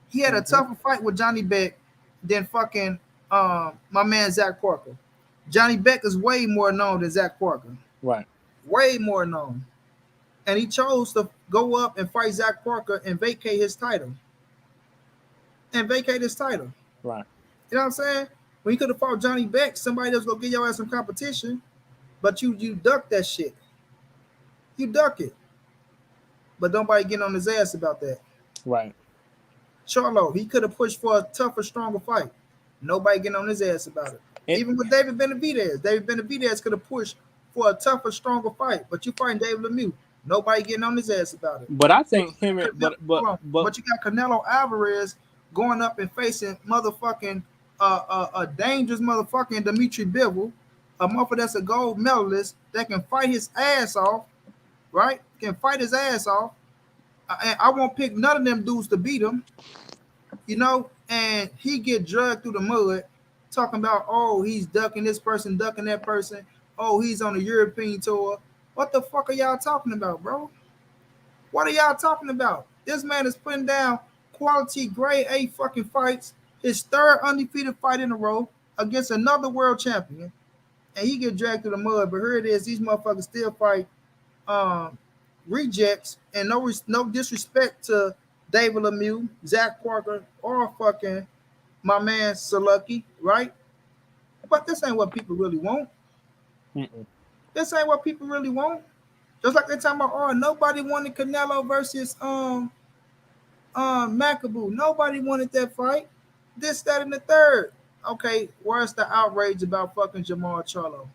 [SPEAKER 1] He had a tougher fight with Johnny Beck than fucking my man Zach Parker. Johnny Beck is way more known than Zach Parker.
[SPEAKER 3] Right.
[SPEAKER 1] Way more known. And he chose to go up and fight Zach Parker and vacate his title.
[SPEAKER 3] Right.
[SPEAKER 1] You know what I'm saying? When you could have fought Johnny Beck, somebody that's gonna give your ass some competition, but you duck that shit. You duck it. But nobody getting on his ass about that.
[SPEAKER 3] Right.
[SPEAKER 1] Charlo, he could have pushed for a tougher, stronger fight. Nobody getting on his ass about it. Even with David Benavidez could have pushed for a tougher, stronger fight. But you fighting David Lemieux, nobody getting on his ass about it.
[SPEAKER 3] But I think him and
[SPEAKER 1] but you got Canelo Alvarez going up and facing motherfucking a dangerous motherfucking Dimitri Bivol, a motherfucker that's a gold medalist that can fight his ass off, right? Can fight his ass off. I won't pick none of them dudes to beat him, you know, and he get dragged through the mud talking about, oh, he's ducking this person, ducking that person. Oh, he's on a European tour. What the fuck are y'all talking about, bro? What are y'all talking about? This man is putting down quality grade A fucking fights, his third undefeated fight in a row against another world champion, and he get dragged through the mud. But here it is, these motherfuckers still fight rejects, and no disrespect to David Lemieux, Zach Parker, or fucking my man Salucky, right? But this ain't what people really want. This ain't what people really want. Just like they're talking about, oh, nobody wanted Canelo versus Macaboo. Nobody wanted that fight. This, that, and the third. Okay, where's the outrage about fucking Jermall Charlo?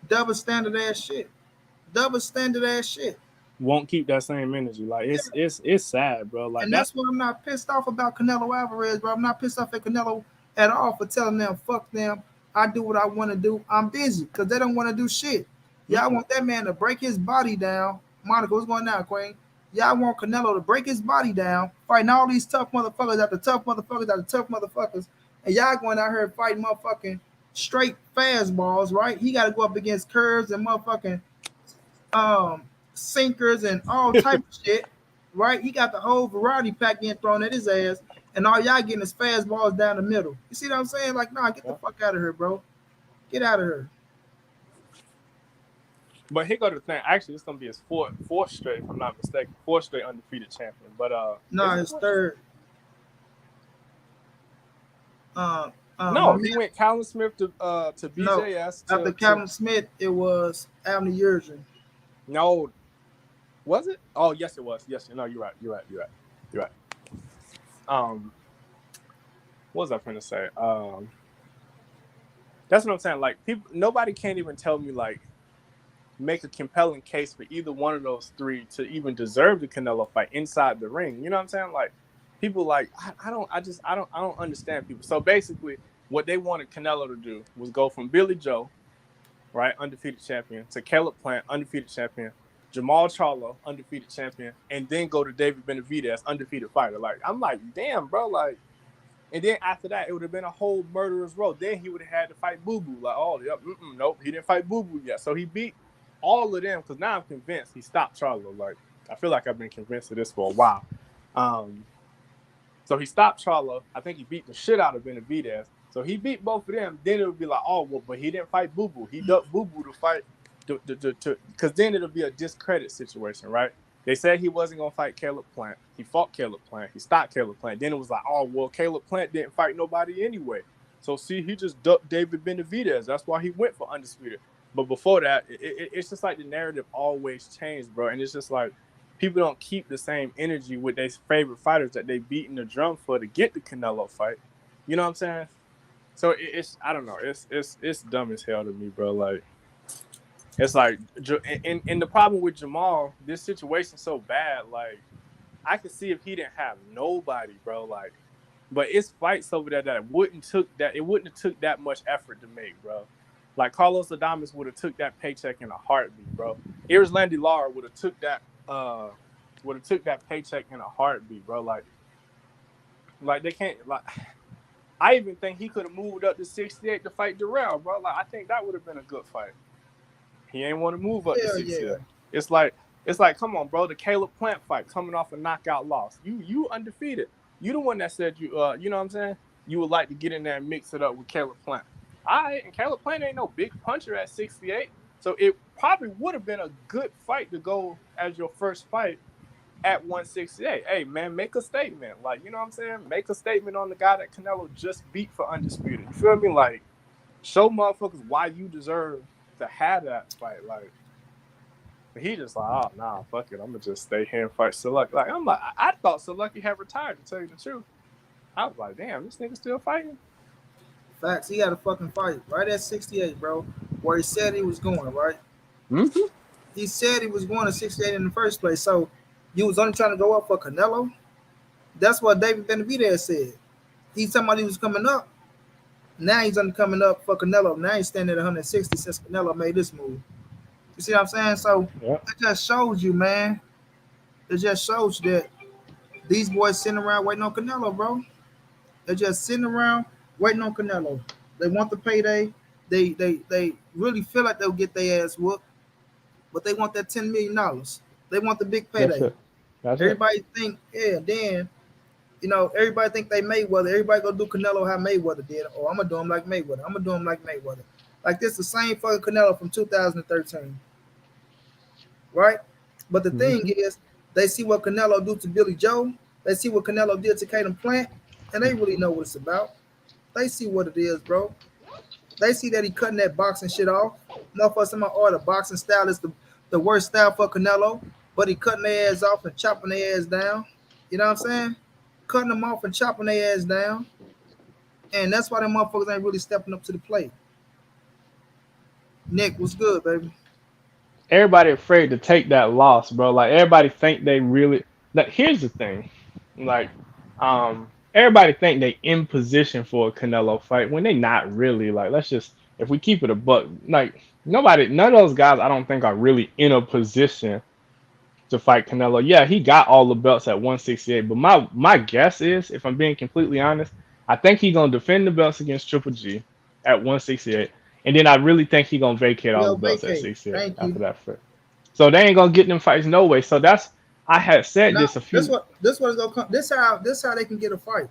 [SPEAKER 1] Double standard ass shit. Double standard ass shit.
[SPEAKER 3] Won't keep that same energy. Like it's sad, bro. Like,
[SPEAKER 1] and that's why I'm not pissed off about Canelo Alvarez, bro. I'm not pissed off at Canelo at all for telling them, fuck them. I do what I want to do. I'm busy because they don't want to do shit. Y'all want that man to break his body down. Monica, what's going on, Queen? Y'all want Canelo to break his body down, fighting all these tough motherfuckers after tough motherfuckers after tough motherfuckers, and y'all going out here fighting motherfucking straight fastballs, right? He got to go up against curves and motherfucking sinkers and all type of shit, right? He got the whole variety pack getting thrown at his ass, and all y'all getting is fastballs down the middle. You see what I'm saying? Like, nah, get the fuck out of here, bro. Get out of here.
[SPEAKER 3] But here go the thing. Actually, it's gonna be his fourth straight, if I'm not mistaken. Fourth straight undefeated champion. But
[SPEAKER 1] no, his third.
[SPEAKER 3] No, he went Calvin Smith to BJS.
[SPEAKER 1] No, after Calvin Smith, it was Abner Yurgen.
[SPEAKER 3] No, was it? Oh, yes, it was. Yes, no, you're right. What was I trying to say? That's what I'm saying. Like, nobody can't even tell me, like, make a compelling case for either one of those three to even deserve the Canelo fight inside the ring. You know what I'm saying? Like, people like, I don't understand people. So basically what they wanted Canelo to do was go from Billy Joe, right, undefeated champion, to Caleb Plant, undefeated champion, Jermall Charlo, undefeated champion, and then go to David Benavidez, undefeated fighter. Like, I'm like, damn, bro, like, and then after that, it would have been a whole murderer's row. Then he would have had to fight Boo Boo. Like, oh, yep, nope, he didn't fight Boo Boo yet. So he beat all of them, because now I'm convinced he stopped Charlo. Like, I feel like I've been convinced of this for a while. So he stopped Charlo. I think he beat the shit out of Benavidez. So he beat both of them. Then it would be like, oh, well, but he didn't fight Boo Boo. He ducked Boo Boo to fight, because then it'll be a discredit situation, right? They said he wasn't going to fight Caleb Plant. He fought Caleb Plant. He stopped Caleb Plant. Then it was like, oh, well, Caleb Plant didn't fight nobody anyway. So, see, he just ducked David Benavidez. That's why he went for undisputed. But before that, it's just like the narrative always changed, bro. And it's just like people don't keep the same energy with their favorite fighters that they beating the drum for to get the Canelo fight. You know what I'm saying? So it's I don't know. It's dumb as hell to me, bro. Like, it's like, and the problem with Jermall, this situation's so bad. Like, I could see if he didn't have nobody, bro. Like, but it's fights over there that it wouldn't have took that much effort to make, bro. Like, Carlos Adames would have took that paycheck in a heartbeat, bro. Here's Landy Lara would have took that paycheck in a heartbeat, bro. Like they can't, like, I even think he could have moved up to 68 to fight Darrell, bro. Like, I think that would have been a good fight. He ain't want to move up to 68. Yeah. It's like, come on, bro. The Caleb Plant fight coming off a knockout loss. You undefeated. You the one that said you know what I'm saying? You would like to get in there and mix it up with Caleb Plant. All right, and Caleb Plant ain't no big puncher at 68. So it probably would have been a good fight to go as your first fight at 168. Hey, man, make a statement. Like, you know what I'm saying? Make a statement on the guy that Canelo just beat for undisputed. You feel me? Like, show motherfuckers why you deserve to have that fight. Like, he just like, oh, nah, fuck it. I'm going to just stay here and fight Selucky. Like, I'm like, I thought Selucky had retired, to tell you the truth. I was like, damn, this nigga still fighting?
[SPEAKER 1] Facts. He had a fucking fight right at 68, bro, where he said he was going, right?
[SPEAKER 3] Mm-hmm.
[SPEAKER 1] He said he was going to 68 in the first place. So you was only trying to go up for Canelo? That's what David Benavidez said. He's talking about he was coming up. Now he's only coming up for Canelo. Now he's standing at 160 since Canelo made this move. You see what I'm saying? So It just shows you, man. It just shows you that these boys sitting around waiting on Canelo, bro. They're just sitting around waiting on Canelo. They want the payday. They really feel like they'll get their ass whooped, but they want that $10 million. They want the big payday.
[SPEAKER 3] That's
[SPEAKER 1] everybody think, yeah, then, you know, everybody think they Mayweather. Everybody gonna do Canelo how Mayweather did. Oh, I'm gonna do him like Mayweather. I'm gonna do him like Mayweather. Like this, the same fucking Canelo from 2013, right? But the thing is, they see what Canelo do to Billy Joe. They see what Canelo did to Caden Plant, and they really know what it's about. They see what it is, bro. They see that he cutting that boxing shit off. Motherfuckers in my order, boxing style is the worst style for Canelo, but he cutting their ass off and chopping their ass down. You know what I'm saying? Cutting them off and chopping their ass down. And that's why them motherfuckers ain't really stepping up to the plate. Nick, what's good, baby?
[SPEAKER 4] Everybody afraid to take that loss, bro. Like everybody think they really. Like here's the thing, like, everybody think they in position for a Canelo fight when they not really. Like let's just, if we keep it a buck, like none of those guys I don't think are really in a position to fight Canelo. Yeah, he got all the belts at 168, but my guess is, if I'm being completely honest, I think he's gonna defend the belts against Triple G at 168. And then I really think he's gonna vacate all the belts at 68 after that fight. So they ain't gonna get them fights no way. So that's, I had said
[SPEAKER 1] now,
[SPEAKER 4] this a few.
[SPEAKER 1] This what is gonna come. This how they can get a fight.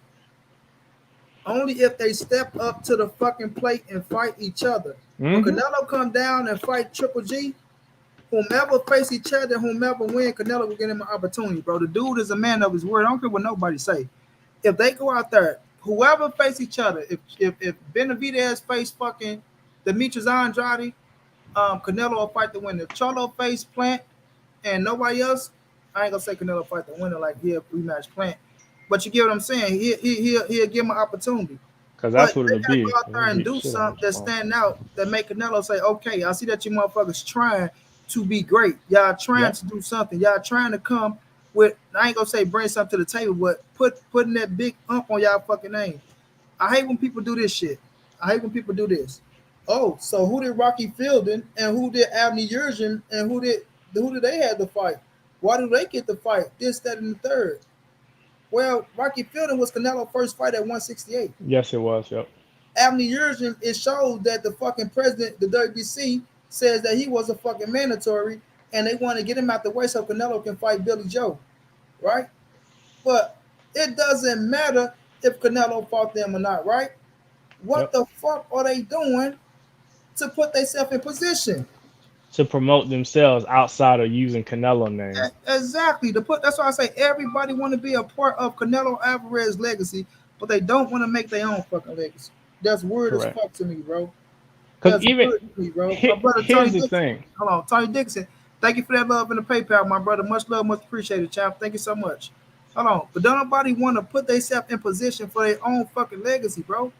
[SPEAKER 1] Only if they step up to the fucking plate and fight each other. When Canelo come down and fight Triple G, whomever face each other, whomever win, Canelo will get him an opportunity, bro. The dude is a man of his word. I don't care what nobody say. If they go out there, whoever face each other, if Benavidez face fucking Demetrius Andrade, Canelo will fight the winner. If Charlo face Plant and nobody else, I ain't gonna say Canelo fight the winner like he'll rematch Plant, but you get what I'm saying. He'll give him an opportunity.
[SPEAKER 4] Because that's what it'll be.
[SPEAKER 1] Go out there and do something that stand out, that make Canelo say, "Okay, I see that you motherfuckers trying to be great. Y'all trying to do something. Y'all trying to come with. I ain't gonna say bring something to the table, but putting that big ump on y'all fucking name. I hate when people do this shit. I hate when people do this. Oh, so who did Rocky Fielding and who did Abney Yurgen and who did they have the fight? Why do they get the fight? This, that, and the third. Well, Rocky Fielding was Canelo's first fight at 168.
[SPEAKER 4] Yes, it was. Yep.
[SPEAKER 1] Abney Yurgen, it showed that the fucking president, the WBC, says that he was a fucking mandatory, and they want to get him out the way so Canelo can fight Billy Joe, right? But it doesn't matter if Canelo fought them or not, right? What the fuck are they doing to put themselves in position?
[SPEAKER 4] To promote themselves outside of using Canelo name.
[SPEAKER 1] Exactly. That's why I say everybody want to be a part of Canelo Alvarez's legacy, but they don't want to make their own fucking legacy. That's weird as fuck to me, bro.
[SPEAKER 4] Because even
[SPEAKER 1] my brother,
[SPEAKER 4] here's the thing.
[SPEAKER 1] Hold on, Tony Dixon. Thank you for that love in the PayPal, my brother. Much love, much appreciated, champ. Thank you so much. Hold on, but don't nobody want to put themselves in position for their own fucking legacy, bro.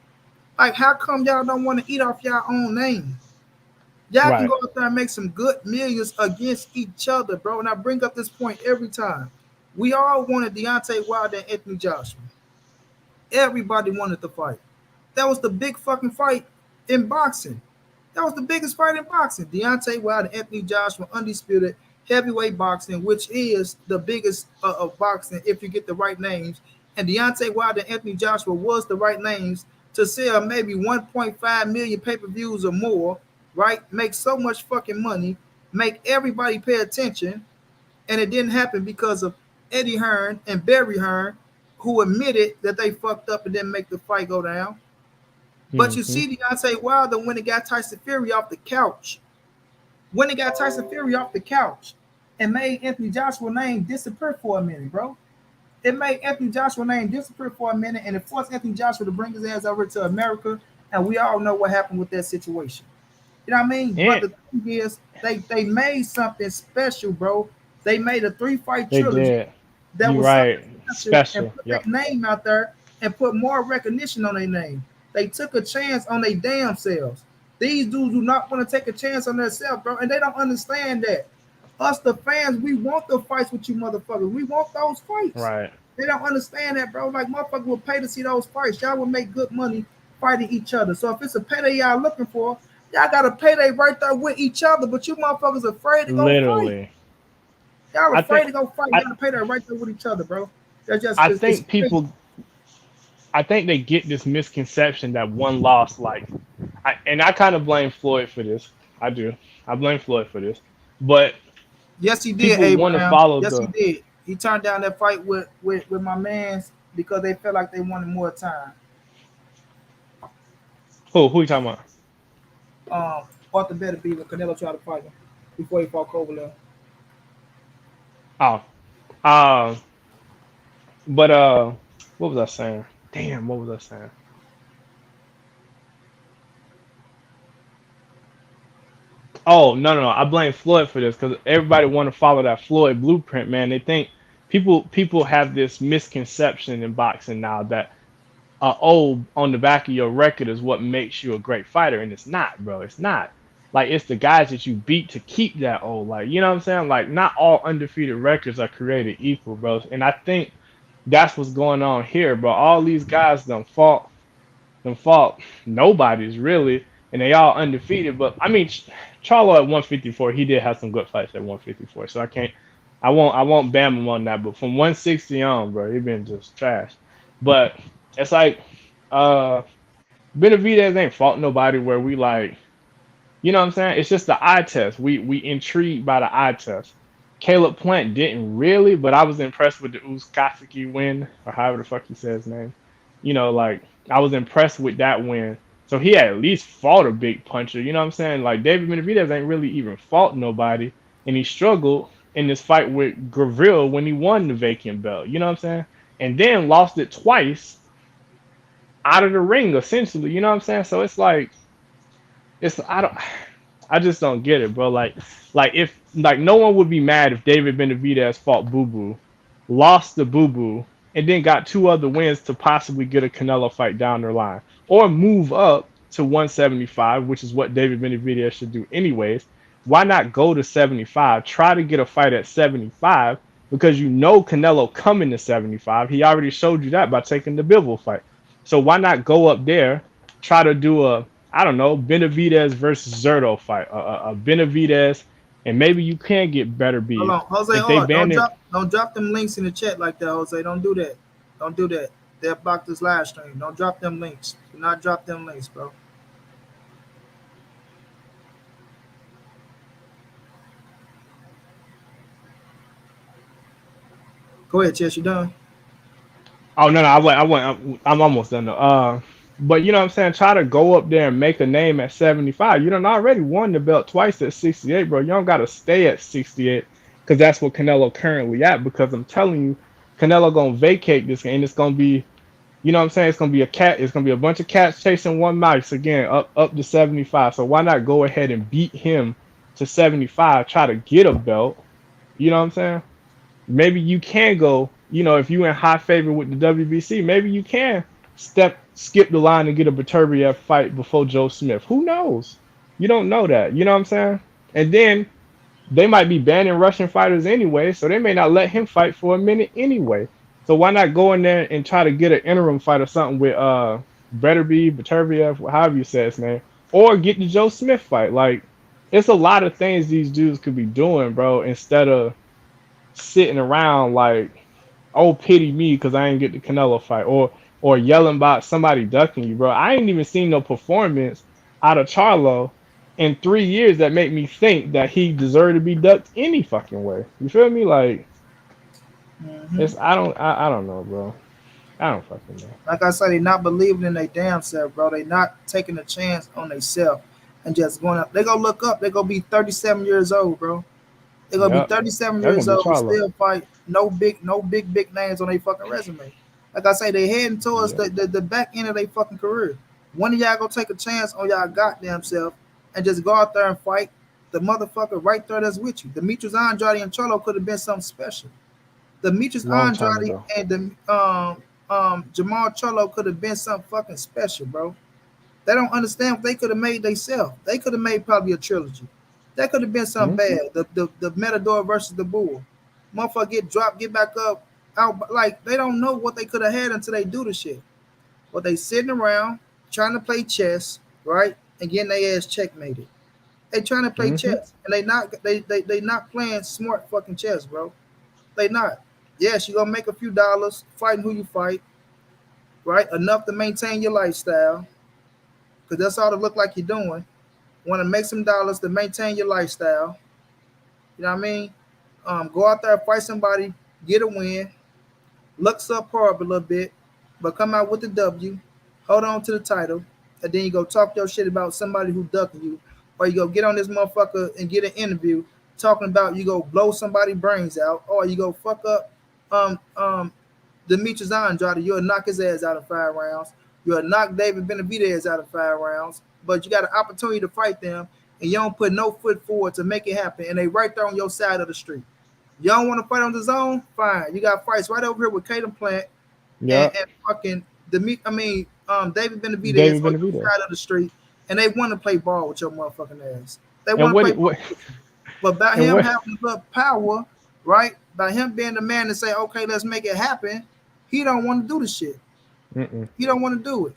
[SPEAKER 1] Like, how come y'all don't want to eat off y'all own name? Y'all can go out there and make some good millions against each other, bro. And I bring up this point every time. We all wanted Deontay Wilder and Anthony Joshua. Everybody wanted the fight. That was the big fucking fight in boxing. That was the biggest fight in boxing. Deontay Wilder and Anthony Joshua, undisputed heavyweight boxing, which is the biggest of boxing if you get the right names. And Deontay Wilder and Anthony Joshua was the right names to sell maybe 1.5 million pay-per-views or more, right? Make so much fucking money, make everybody pay attention, and it didn't happen because of Eddie Hearn and Barry Hearn, who admitted that they fucked up and didn't make the fight go down. But you see Deontay Wilder when it got Tyson Fury off the couch. and made Anthony Joshua's name disappear for a minute, bro. It made Anthony Joshua's name disappear for a minute, and it forced Anthony Joshua to bring his ass over to America. And we all know what happened with that situation. You know what I mean?
[SPEAKER 4] Yeah,
[SPEAKER 1] But the thing is, they made something special, bro. They made a 3-fight
[SPEAKER 4] they
[SPEAKER 1] trilogy
[SPEAKER 4] did.
[SPEAKER 1] that
[SPEAKER 4] You
[SPEAKER 1] was something
[SPEAKER 4] right.
[SPEAKER 1] special and
[SPEAKER 4] Special.
[SPEAKER 1] put their
[SPEAKER 4] Yep.
[SPEAKER 1] name out there and put more recognition on their name. They took a chance on their damn selves. These dudes do not want to take a chance on themselves, bro, and they don't understand that. Us, the fans, we want the fights with you, motherfuckers. We want those fights.
[SPEAKER 4] Right.
[SPEAKER 1] They don't understand that, bro. Like, motherfuckers will pay to see those fights. Y'all will make good money fighting each other. So if it's a payday y'all looking for, y'all got a payday right there with each other, but you motherfuckers afraid to go fight.
[SPEAKER 4] Literally.
[SPEAKER 1] Y'all
[SPEAKER 4] I
[SPEAKER 1] afraid
[SPEAKER 4] think
[SPEAKER 1] to go fight.
[SPEAKER 4] I,
[SPEAKER 1] Y'all pay that right there with each other, bro. That's just
[SPEAKER 4] I
[SPEAKER 1] it's
[SPEAKER 4] think
[SPEAKER 1] crazy.
[SPEAKER 4] people I think they get this misconception that one loss, like, and I kind of blame Floyd for this. I do. I blame Floyd for this. But
[SPEAKER 1] Yes, he did,
[SPEAKER 4] people want to
[SPEAKER 1] Abraham.
[SPEAKER 4] follow
[SPEAKER 1] Yes, he
[SPEAKER 4] the
[SPEAKER 1] did. He turned down that fight with my mans because they felt like they wanted more time.
[SPEAKER 4] who you talking about?
[SPEAKER 1] Arthur better be when Canelo tried to fight him before he fought Kovalev.
[SPEAKER 4] Oh, um, but what was I saying? Damn, what was I saying? Oh, no. I blame Floyd for this because everybody want to follow that Floyd blueprint, man. They think people have this misconception in boxing now that O on the back of your record is what makes you a great fighter, and it's not, bro. It's not. Like, it's the guys that you beat to keep that O. Like, you know what I'm saying? Like, not all undefeated records are created equal, bro. And I think that's what's going on here, bro. All these guys them fought nobody's really, and they all undefeated. But I mean, Charlo at 154, he did have some good fights at 154. So I won't bam him on that. But from 160 on, bro, he been just trash. But it's like, Benavidez ain't fought nobody where we like, you know what I'm saying? It's just the eye test. We intrigued by the eye test. Caleb Plant didn't really, but I was impressed with the Uzkasaki win, or however the fuck he says his name. Like, I was impressed with that win. So he at least fought a big puncher. You know what I'm saying? Like, David Benavidez ain't really even fought nobody, and he struggled in this fight with Graville when he won the vacant belt. You know what I'm saying? And then lost it twice out of the ring, essentially. You know what I'm saying? So it's like, I just don't get it, bro. Like if no one would be mad if David Benavidez fought Boo Boo, lost to Boo Boo, and then got 2 other wins to possibly get a Canelo fight down the line, or move up to 175, which is what David Benavidez should do anyways. Why not go to 75? Try to get a fight at 75 because you know Canelo coming to 75. He already showed you that by taking the Bivol fight. So why not go up there, try to do I don't know, Benavidez versus Zerto fight, a Benavidez, and maybe you can get better
[SPEAKER 1] Hold
[SPEAKER 4] beef.
[SPEAKER 1] on, Jose.
[SPEAKER 4] If they
[SPEAKER 1] Hold on.
[SPEAKER 4] ban it,
[SPEAKER 1] Don't drop them links in the chat like that, Jose. Don't do that. Don't do that. They'll block this live stream. Don't drop them links. Do not drop them links, bro. Go ahead, Chess. You done?
[SPEAKER 4] oh no, I'm almost done though. But you know what I'm saying? Try to go up there and make a name at 75. You done already won the belt twice at 68, bro. You don't gotta stay at 68 because that's what Canelo currently at. Because I'm telling you, Canelo gonna vacate this game. It's gonna be, you know what I'm saying? It's gonna be It's gonna be a bunch of cats chasing one mouse again, up to 75. So why not go ahead and beat him to 75? Try to get a belt. You know what I'm saying? Maybe you can go. If you in high favor with the WBC, maybe you can skip the line and get a Beterbiev fight before Joe Smith. Who knows? You don't know that. You know what I'm saying? And then they might be banning Russian fighters anyway, so they may not let him fight for a minute anyway. So why not go in there and try to get an interim fight or something with Beterbiev, however you say his name, or get the Joe Smith fight? Like, it's a lot of things these dudes could be doing, bro, instead of sitting around like, oh, pity me because I ain't get the Canelo fight, or yelling about somebody ducking you, bro. I ain't even seen no performance out of Charlo in 3 years that make me think that he deserved to be ducked any fucking way. You feel me? Like,
[SPEAKER 1] Mm-hmm.
[SPEAKER 4] I don't know, bro. I don't fucking know.
[SPEAKER 1] Like I said, they not believing in their damn self, bro. They not taking a chance on themselves and just going up. They gonna look up. They gonna be 37 years old, bro. They're gonna be
[SPEAKER 4] Yep.
[SPEAKER 1] 37
[SPEAKER 4] That's
[SPEAKER 1] years
[SPEAKER 4] gonna be
[SPEAKER 1] old and
[SPEAKER 4] Charlo.
[SPEAKER 1] still fight no big names on their fucking resume. Like I say, they heading towards
[SPEAKER 4] Yep.
[SPEAKER 1] the back end of their fucking career. One of y'all gonna take a chance on y'all goddamn self and just go out there and fight the motherfucker right there that's with you. Demetrius Andrade and Charlo could have been something special. Demetrius
[SPEAKER 4] Long time
[SPEAKER 1] Andrade
[SPEAKER 4] ago.
[SPEAKER 1] and the Jermall Charlo could have been something fucking special, bro. They don't understand what they could have made themselves. They could have made probably a trilogy. That could have been something
[SPEAKER 4] Mm-hmm.
[SPEAKER 1] bad. The Matador versus the Bull. Motherfucker get dropped, get back up. Out, like they don't know what they could have had until they do the shit. But they sitting around trying to play chess, right? And getting their ass checkmated. They trying to play
[SPEAKER 4] Mm-hmm.
[SPEAKER 1] chess. And they not playing smart fucking chess, bro. They not. Yes, you're gonna make a few dollars fighting who you fight, right? Enough to maintain your lifestyle. Because that's all it look like you're doing. Want to make some dollars to maintain your lifestyle. You know what I mean? Go out there, fight somebody, get a win, looks up hard a little bit, but come out with the W, hold on to the title, and then you go talk your shit about somebody who ducking you, or you go get on this motherfucker and get an interview talking about you go blow somebody's brains out, or you go fuck up Demetrius Andrade, you'll knock his ass out of 5 rounds. You'll knock David Benavidez out of 5 rounds, but you got an opportunity to fight them, and you don't put no foot forward to make it happen, and they right there on your side of the street. You don't want to fight on the zone? Fine. You got fights right over here with Caden Plant
[SPEAKER 4] Yep.
[SPEAKER 1] and fucking David Benavidez
[SPEAKER 4] David
[SPEAKER 1] on your
[SPEAKER 4] Benavidez.
[SPEAKER 1] side of the street, and they want to play ball with your motherfucking ass. They
[SPEAKER 4] And
[SPEAKER 1] want to
[SPEAKER 4] what
[SPEAKER 1] play
[SPEAKER 4] it-
[SPEAKER 1] ball.
[SPEAKER 4] what
[SPEAKER 1] But by
[SPEAKER 4] and
[SPEAKER 1] him
[SPEAKER 4] what
[SPEAKER 1] having the power, right? By him being the man to say, okay, let's make it happen, he don't want to do the shit.
[SPEAKER 4] Mm-mm.
[SPEAKER 1] He don't want to do it.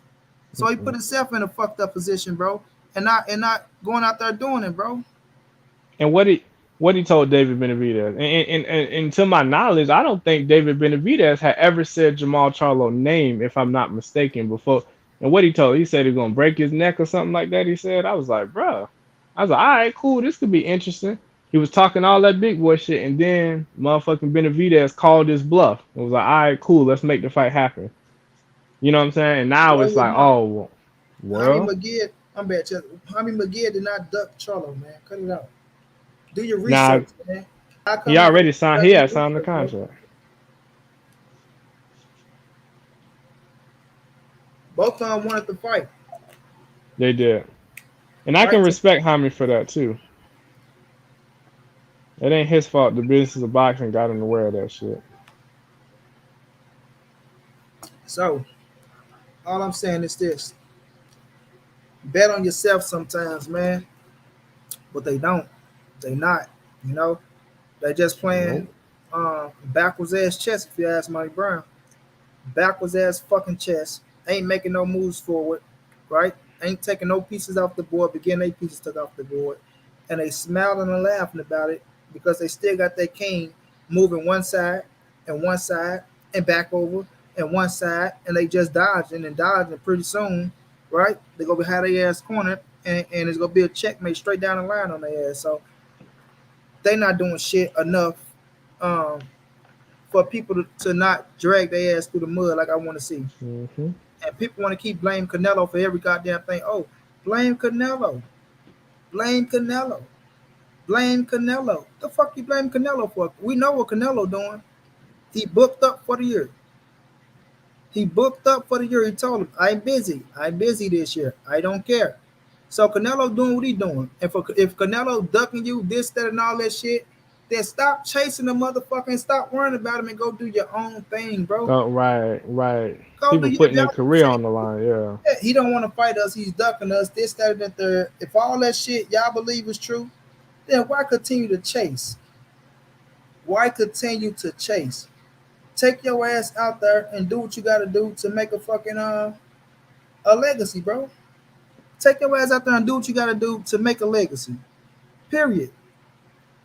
[SPEAKER 1] So he put
[SPEAKER 4] Mm-mm.
[SPEAKER 1] himself in a fucked up position, bro, and not going out there doing it, bro.
[SPEAKER 4] And what he told David Benavidez, and to my knowledge, I don't think David Benavidez had ever said Jermall Charlo name, if I'm not mistaken, before. And what he said he's gonna break his neck or something like that. He said, I was like, bro, I was like, all right, cool, this could be interesting. He was talking all that big boy shit, and then motherfucking Benavidez called his bluff. It was like, all right, cool, let's make the fight happen. You know what I'm saying? And now
[SPEAKER 1] No,
[SPEAKER 4] it's
[SPEAKER 1] he was
[SPEAKER 4] like,
[SPEAKER 1] not.
[SPEAKER 4] oh,
[SPEAKER 1] Jaime
[SPEAKER 4] well,
[SPEAKER 1] McGee, I'm bad. Jaime McGee did not duck Charlo, man. Cut it out. Do your
[SPEAKER 4] nah,
[SPEAKER 1] research, man. How
[SPEAKER 4] he
[SPEAKER 1] come
[SPEAKER 4] already signed. He
[SPEAKER 1] do your
[SPEAKER 4] had signed the
[SPEAKER 1] research, bro?
[SPEAKER 4] contract.
[SPEAKER 1] Both of them wanted to fight,
[SPEAKER 4] They did, and I can
[SPEAKER 1] right?
[SPEAKER 4] respect Jaime for that too. It ain't his fault. The business of boxing got him to wear that shit.
[SPEAKER 1] So all I'm saying is this: bet on yourself sometimes, man. But they don't. They not. You know, they just playing
[SPEAKER 4] Nope.
[SPEAKER 1] backwards ass chess. If you ask Mike Brown, backwards ass fucking chess. Ain't making no moves forward, right? Ain't taking no pieces off the board. But getting they pieces took off the board, and they smiling and laughing about it because they still got their king moving one side and back over and one side, and they just dodging and dodging. Pretty soon, right? They gonna have their ass cornered, and it's gonna be a checkmate straight down the line on their ass. So they not doing shit enough um, for people to not drag their ass through the mud like I want to see.
[SPEAKER 4] Mm-hmm.
[SPEAKER 1] And people want to keep blaming Canelo for every goddamn thing. Oh, blame Canelo. Blame Canelo. Blame Canelo. The fuck you blame Canelo for? We know what Canelo doing. He booked up for the year. He booked up for the year. He told him, I'm busy. I'm busy this year. I don't care. So Canelo doing what he doing. And if Canelo ducking you, this, that, and all that shit, then stop chasing the motherfucker and stop worrying about him and go do your own thing, bro.
[SPEAKER 4] Oh, right, right.
[SPEAKER 1] Go do
[SPEAKER 4] People
[SPEAKER 1] your
[SPEAKER 4] putting their
[SPEAKER 1] job.
[SPEAKER 4] career on the line. Yeah.
[SPEAKER 1] He don't want to fight us. He's ducking us. This, that, and the third. If all that shit y'all believe is true, then why continue to chase? Why continue to chase? Take your ass out there and do what you got to do to make a fucking a legacy, bro. Take your ass out there and do what you got to do to make a legacy. Period.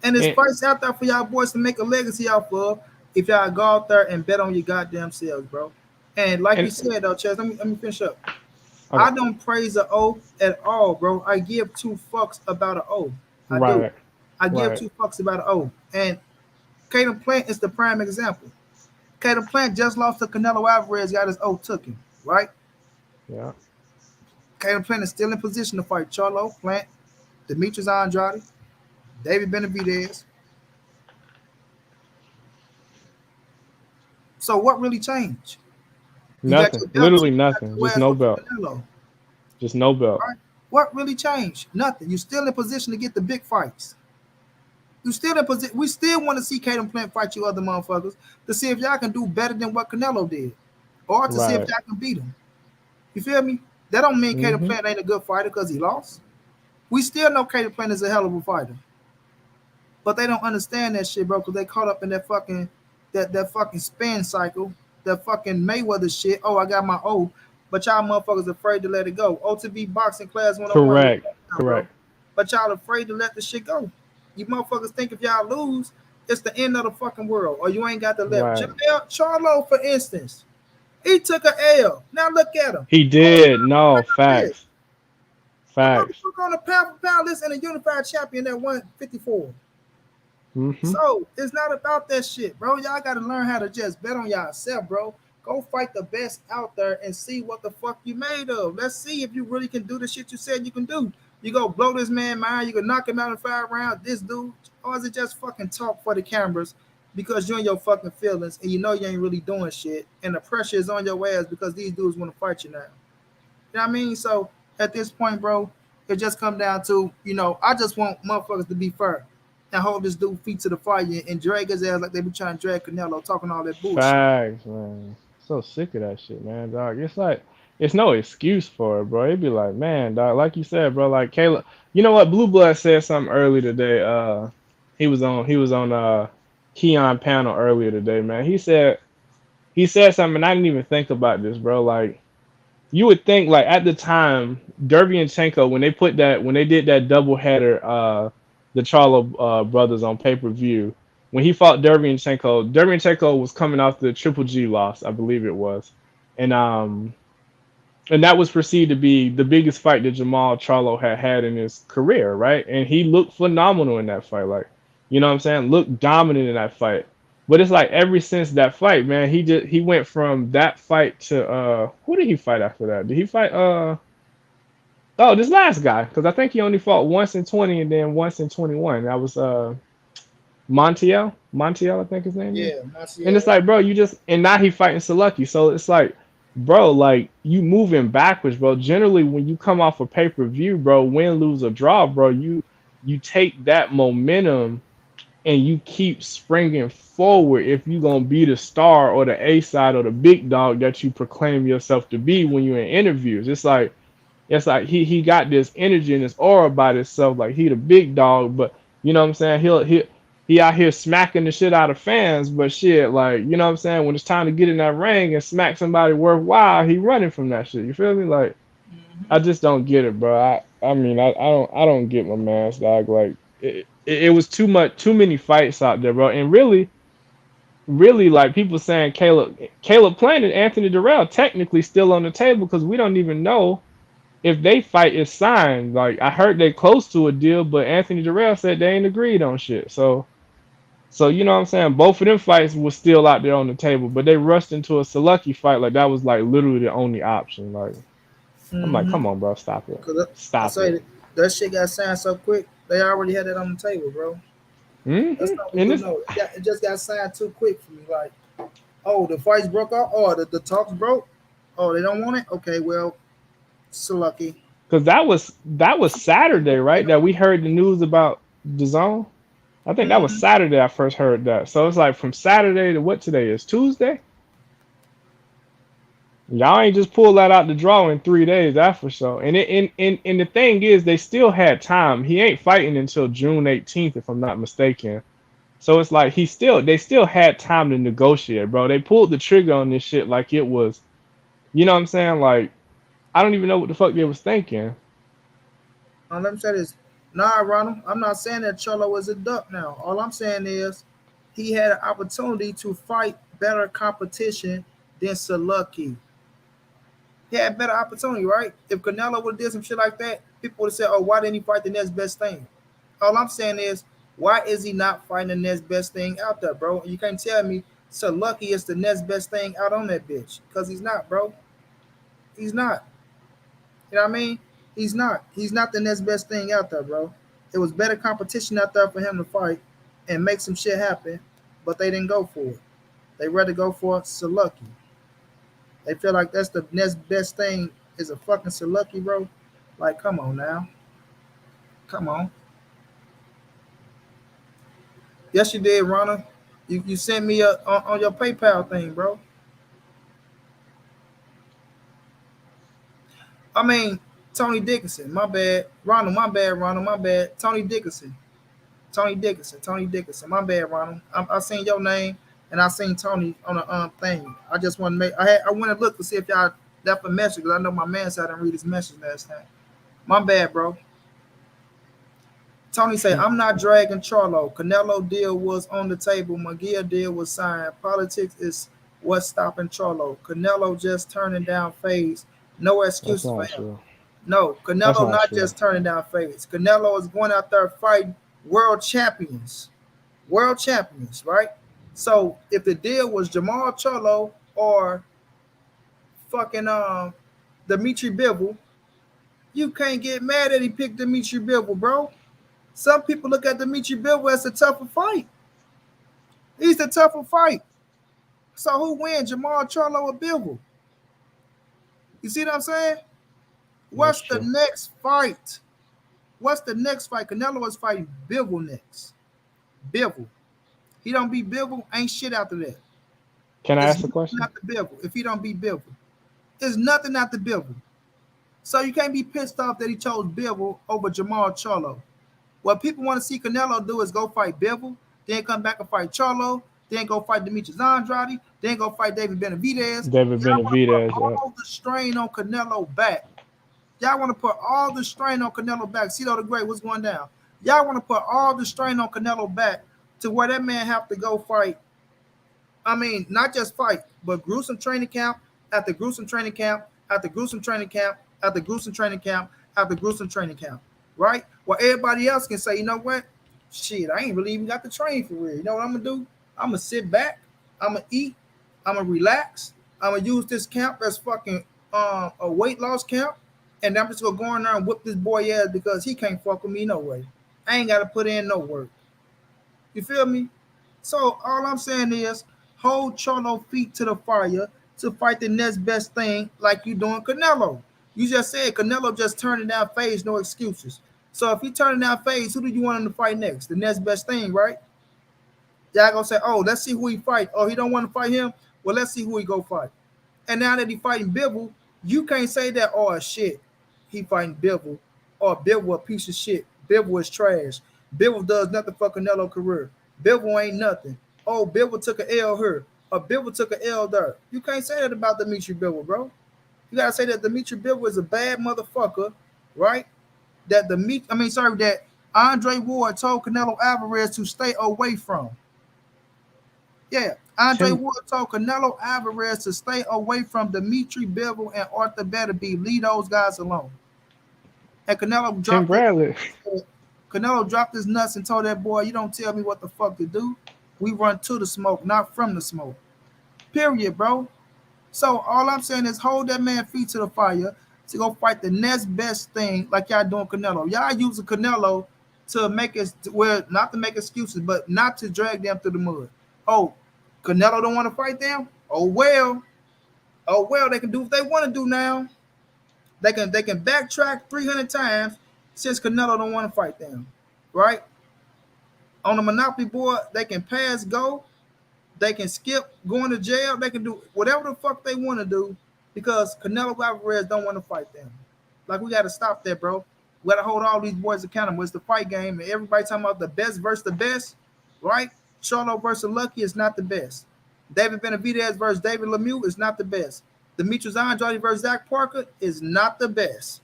[SPEAKER 1] And there's
[SPEAKER 4] And
[SPEAKER 1] fights out there for y'all boys to make a legacy off of if y'all go out there and bet on your goddamn selves, bro. And like you
[SPEAKER 4] and
[SPEAKER 1] said, though, Chess, let me finish up. I
[SPEAKER 4] okay.
[SPEAKER 1] don't praise an O at all, bro. I give two fucks about an O. I do.
[SPEAKER 4] Right,
[SPEAKER 1] I give
[SPEAKER 4] right.
[SPEAKER 1] two fucks about an O. And Caden Plant is the prime example. Caden Plant just lost to Canelo Alvarez, got his O took him, right?
[SPEAKER 4] Yeah.
[SPEAKER 1] Caden Plant is still in position to fight Charlo, Plant, Demetrius Andrade, David Benavidez, So what really changed? You got
[SPEAKER 4] Nothing.
[SPEAKER 1] your belt,
[SPEAKER 4] Literally
[SPEAKER 1] you got
[SPEAKER 4] nothing.
[SPEAKER 1] your
[SPEAKER 4] Just
[SPEAKER 1] ass
[SPEAKER 4] no
[SPEAKER 1] whooped
[SPEAKER 4] belt.
[SPEAKER 1] Canelo.
[SPEAKER 4] Just no belt.
[SPEAKER 1] Right? What really changed? Nothing. You still in position to get the big fights. You still in position. We still want to see Caden Plant fight you other motherfuckers to see if y'all can do better than what Canelo did, or to see if
[SPEAKER 4] Right.
[SPEAKER 1] y'all can beat him. You feel me? That don't mean Caden
[SPEAKER 4] Mm-hmm.
[SPEAKER 1] Plant ain't a good fighter because he lost. We still know Caden Plant is a hell of a fighter, but they don't understand that shit, bro, because they caught up in that fucking that fucking spin cycle, that fucking Mayweather shit. Oh, I got my O, but y'all motherfuckers afraid to let it go. OTB boxing class 101 right
[SPEAKER 4] Correct.
[SPEAKER 1] now, bro.
[SPEAKER 4] Correct.
[SPEAKER 1] But y'all afraid to let the shit go. You motherfuckers think if y'all lose, it's the end of the fucking world, or you ain't got the left.
[SPEAKER 4] Right.
[SPEAKER 1] Charlo, for instance, he took a L. Now look at him.
[SPEAKER 4] He did. No,
[SPEAKER 1] Shit.
[SPEAKER 4] facts.
[SPEAKER 1] The
[SPEAKER 4] Facts.
[SPEAKER 1] motherfucker on the pound for pound list and a unified champion at 154.
[SPEAKER 4] Mm-hmm.
[SPEAKER 1] So it's not about that shit, bro. Y'all gotta learn how to just bet on yourself, bro. Go fight the best out there and see what the fuck you made of. Let's see if you really can do the shit you said you can do. You go blow this man mind, you can knock him out in 5 rounds, this dude, or is it just fucking talk for the cameras because you're in your fucking feelings and you know you ain't really doing shit and the pressure is on your ass because these dudes want to fight you now. You know what I mean? So at this point, bro, it just come down to, I just want motherfuckers to be fair and hold this dude feet to the fire and drag his ass like they be trying to drag Canelo, talking all that bullshit.
[SPEAKER 4] Facts, man. So sick of that shit, man, dog. It's like it's no excuse for it, bro. It'd be like, man, dog, like you said, bro, like Caleb. You know what? Blue Blood said something early today. He was on Keon panel earlier today, man. He said something, and I didn't even think about this, bro. Like you would think, like at the time, Derevyanchenko, when they did that double header, the Charlo brothers on pay-per-view, when he fought Derevyanchenko was coming off the Triple G loss, I believe it was, and and that was perceived to be the biggest fight that Jermall Charlo had in his career, right? And he looked phenomenal in that fight, like, you know what I'm saying? Looked dominant in that fight. But it's like ever since that fight, man, he went from that fight to who did he fight after that? Did he fight oh, this last guy? Because I think he only fought once in 20 and then once in 21. That was Montiel, I think his name is.
[SPEAKER 1] Yeah,
[SPEAKER 4] And it's
[SPEAKER 1] Martial.
[SPEAKER 4] like, bro, and now he fighting Selucky. So it's like, bro, like you moving backwards, bro. Generally, when you come off a pay-per-view, bro, win, lose, or draw, bro, you take that momentum and you keep springing forward if you're gonna be the star or the A side or the big dog that you proclaim yourself to be when you're in interviews. It's like he got this energy and this aura about himself, like he the big dog, but you know what I'm saying? He out here smacking the shit out of fans, but shit, like, you know what I'm saying? When it's time to get in that ring and smack somebody worthwhile, he running from that shit. You feel me? Like, I just don't get it, bro. I don't get my man's dog. Like it was too many fights out there, bro. And really, like people saying Caleb Plant and Anthony Durrell technically still on the table because we don't even know if they fight is signed. Like I heard they close to a deal, but Anthony Durrell said they ain't agreed on shit. So you know what I'm saying? Both of them fights were still out there on the table, but they rushed into a Selucky fight like that was like literally the only option. Like I'm like,
[SPEAKER 1] Mm-hmm.
[SPEAKER 4] come on, bro, stop it,
[SPEAKER 1] Cause I
[SPEAKER 4] stop
[SPEAKER 1] say
[SPEAKER 4] it.
[SPEAKER 1] that shit got signed so quick. They already had it on the table, bro. That's not what
[SPEAKER 4] And
[SPEAKER 1] you
[SPEAKER 4] this
[SPEAKER 1] know. It just got signed too quick for me. Like, oh, the fights broke off. Oh, the talks broke. Oh, they don't want it. Okay, well, so lucky.
[SPEAKER 4] because that was Saturday, right? That we heard the news about the zone. I think that was
[SPEAKER 1] Mm-hmm.
[SPEAKER 4] Saturday I first heard that. So it's like from Saturday to what today is Tuesday. Y'all ain't just pull that out the draw in 3 days, that's for sure. And the thing is, they still had time. He ain't fighting until June 18th, if I'm not mistaken. So it's like they still had time to negotiate, bro. They pulled the trigger on this shit like it was, you know what I'm saying? Like I don't even know what the fuck they was thinking.
[SPEAKER 1] Let me say this. Nah, Ronald, I'm not saying that Cholo is a duck now. All I'm saying is he had an opportunity to fight better competition than Salucky. He had better opportunity, right? If Canelo would have did some shit like that, people would have said, "Oh, why didn't he fight the next best thing?" All I'm saying is, why is he not fighting the next best thing out there, bro? You can't tell me so lucky is the next best thing out on that bitch because he's not, bro. He's not. You know what I mean? He's not. He's not the next best thing out there, bro. It was better competition out there for him to fight and make some shit happen, but they didn't go for it. They rather go for Saluki. They feel like that's the next best thing is a fucking Saluki, bro. Like, come on now. Come on. Yes, you did, Ronald. You sent me on your PayPal thing, bro. I mean, Tony Dickinson, my bad. Ronald, my bad. Ronald, my bad. Tony Dickinson. Tony Dickinson. Tony Dickinson. My bad, Ronald. I seen your name and I seen Tony on the thing. I just want to make. I went to look to see if y'all left a message because I know my man said I didn't read his message last time. My bad, bro. Tony said, I'm not dragging Charlo. Canelo deal was on the table. McGill deal was signed. Politics is what's stopping Charlo. Canelo just turning down phase. No excuses for him.
[SPEAKER 4] True.
[SPEAKER 1] No, Canelo not just turning down phase. Canelo is going out there fighting world champions. World champions, right? So if the deal was Jermall Charlo or fucking Dimitri Bivol, you can't get mad that he picked Dimitri Bivol, bro. Some people look at Dimitri Bivol as a tougher fight. He's the tougher fight. So who wins, Jermall Charlo or Bivol? You see what I'm saying? What's the next fight? What's the next fight? Canelo is fighting Bivol next. Bivol. He don't beat Bivol, ain't shit after that.
[SPEAKER 4] Can I ask a question?
[SPEAKER 1] After Bivol, if he don't beat Bivol, there's nothing after Bivol. So you can't be pissed off that he chose Bivol over Jermall Charlo. What people want to see Canelo do is go fight Bivol, then come back and fight Charlo, then go fight Demetrius Andrade, then go fight David Benavidez. All the strain on Canelo back. Y'all want to put all the strain on Canelo back. Cito the Great, what's going down? Y'all want to put all the strain on Canelo back to where that man have to go fight. I mean, not just fight, but gruesome training camp after gruesome training camp after gruesome training camp after gruesome training camp after gruesome training camp. Right? Well, everybody else can say, you know what? Shit, I ain't really even got the train for real. You know what I'm gonna do? I'm gonna sit back, I'm gonna eat, I'm gonna relax, I'm gonna use this camp as fucking a weight loss camp, and I'm just gonna go in there and whip this boy ass because he can't fuck with me no way. I ain't gotta put in no work. You feel me? So all I'm saying is hold Charlo feet to the fire to fight the next best thing like you doing Canelo. You just said Canelo just turning down phase, no excuses. So if he turning down phase, who do you want him to fight next? The next best thing, right? Y'all gonna say, oh, let's see who he fight. Oh, he don't want to fight him? Well, let's see who he go fight. And now that he fighting Bivol, you can't say that, oh, shit, he fighting Bivol. Or Bivol a piece of shit. Bivol is trash. Bivol does nothing for Canelo career. Bivol ain't nothing. Oh, Bivol took an L here. Or Bivol took an L there. You can't say that about Dimitri Bivol, bro. You gotta say that Dimitri Bivol is a bad motherfucker, right? That Andre Ward told Canelo Alvarez to stay away from. Yeah, Andre Ward told Canelo Alvarez to stay away from Dimitri Bivol and Arthur Beterbiev. Leave those guys alone. And Canelo dropped his nuts and told that boy, you don't tell me what the fuck to do. We run to the smoke, not from the smoke. Period, bro. So all I'm saying is hold that man feet to the fire to go fight the next best thing like y'all doing Canelo. Y'all using Canelo to make it not to make excuses, but not to drag them through the mud. Oh, Canelo don't want to fight them? Oh well, they can do what they want to do now. They can backtrack 300 times since Canelo don't want to fight them, right? On the Monopoly board, they can pass go. They can skip going to jail. They can do whatever the fuck they want to do because Canelo Alvarez don't want to fight them. Like, we got to stop that, bro. We got to hold all these boys accountable. It's the fight game, and everybody talking about the best versus the best, right? Charlo versus Lucky is not the best. David Benavidez versus David Lemieux is not the best. Demetrius Andrade versus Zach Parker is not the best.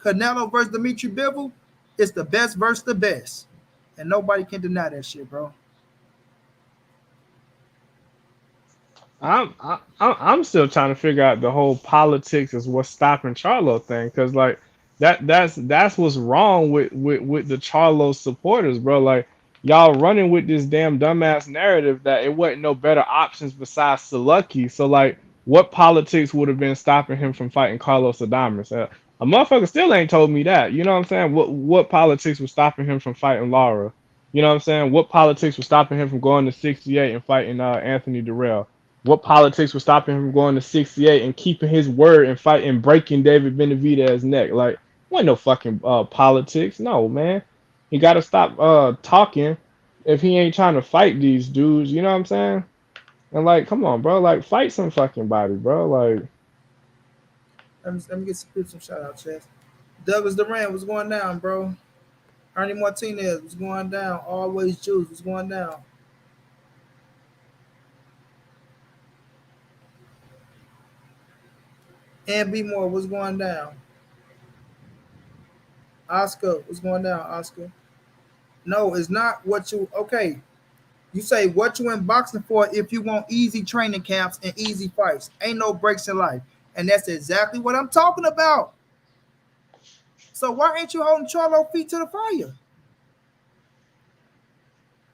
[SPEAKER 1] Canelo versus Dimitri Bivol is the best versus the best. And nobody can deny that shit, bro.
[SPEAKER 4] I'm still trying to figure out the whole politics is what's stopping Charlo thing, because like that's what's wrong with the Charlo supporters, bro. Like, y'all running with this damn dumbass narrative that it wasn't no better options besides Saluki. So like, what politics would have been stopping him from fighting Carlos Adames? A motherfucker still ain't told me that. You know what I'm saying? What politics was stopping him from fighting Lara? You You know what I'm saying? What politics was stopping him from going to 68 and fighting Anthony Durrell? What politics was stopping him from going to 68 and keeping his word and fighting breaking David Benavidez's neck? Like, wasn't no fucking politics. No, man. He got to stop talking if he ain't trying to fight these dudes. You know what I'm saying? And like, come on, bro. Like, fight some fucking body, bro. Like,
[SPEAKER 1] let me get some shout out, Chess. Douglas Durant was going down, bro. Ernie Martinez was going down. Always Juice was going down. And B Moore was going down. Oscar was going down. Oscar. No, it's not what you. Okay, you say what you in boxing for if you want easy training camps and easy fights. Ain't no breaks in life, and that's exactly what I'm talking about. So why ain't you holding Charlo feet to the fire?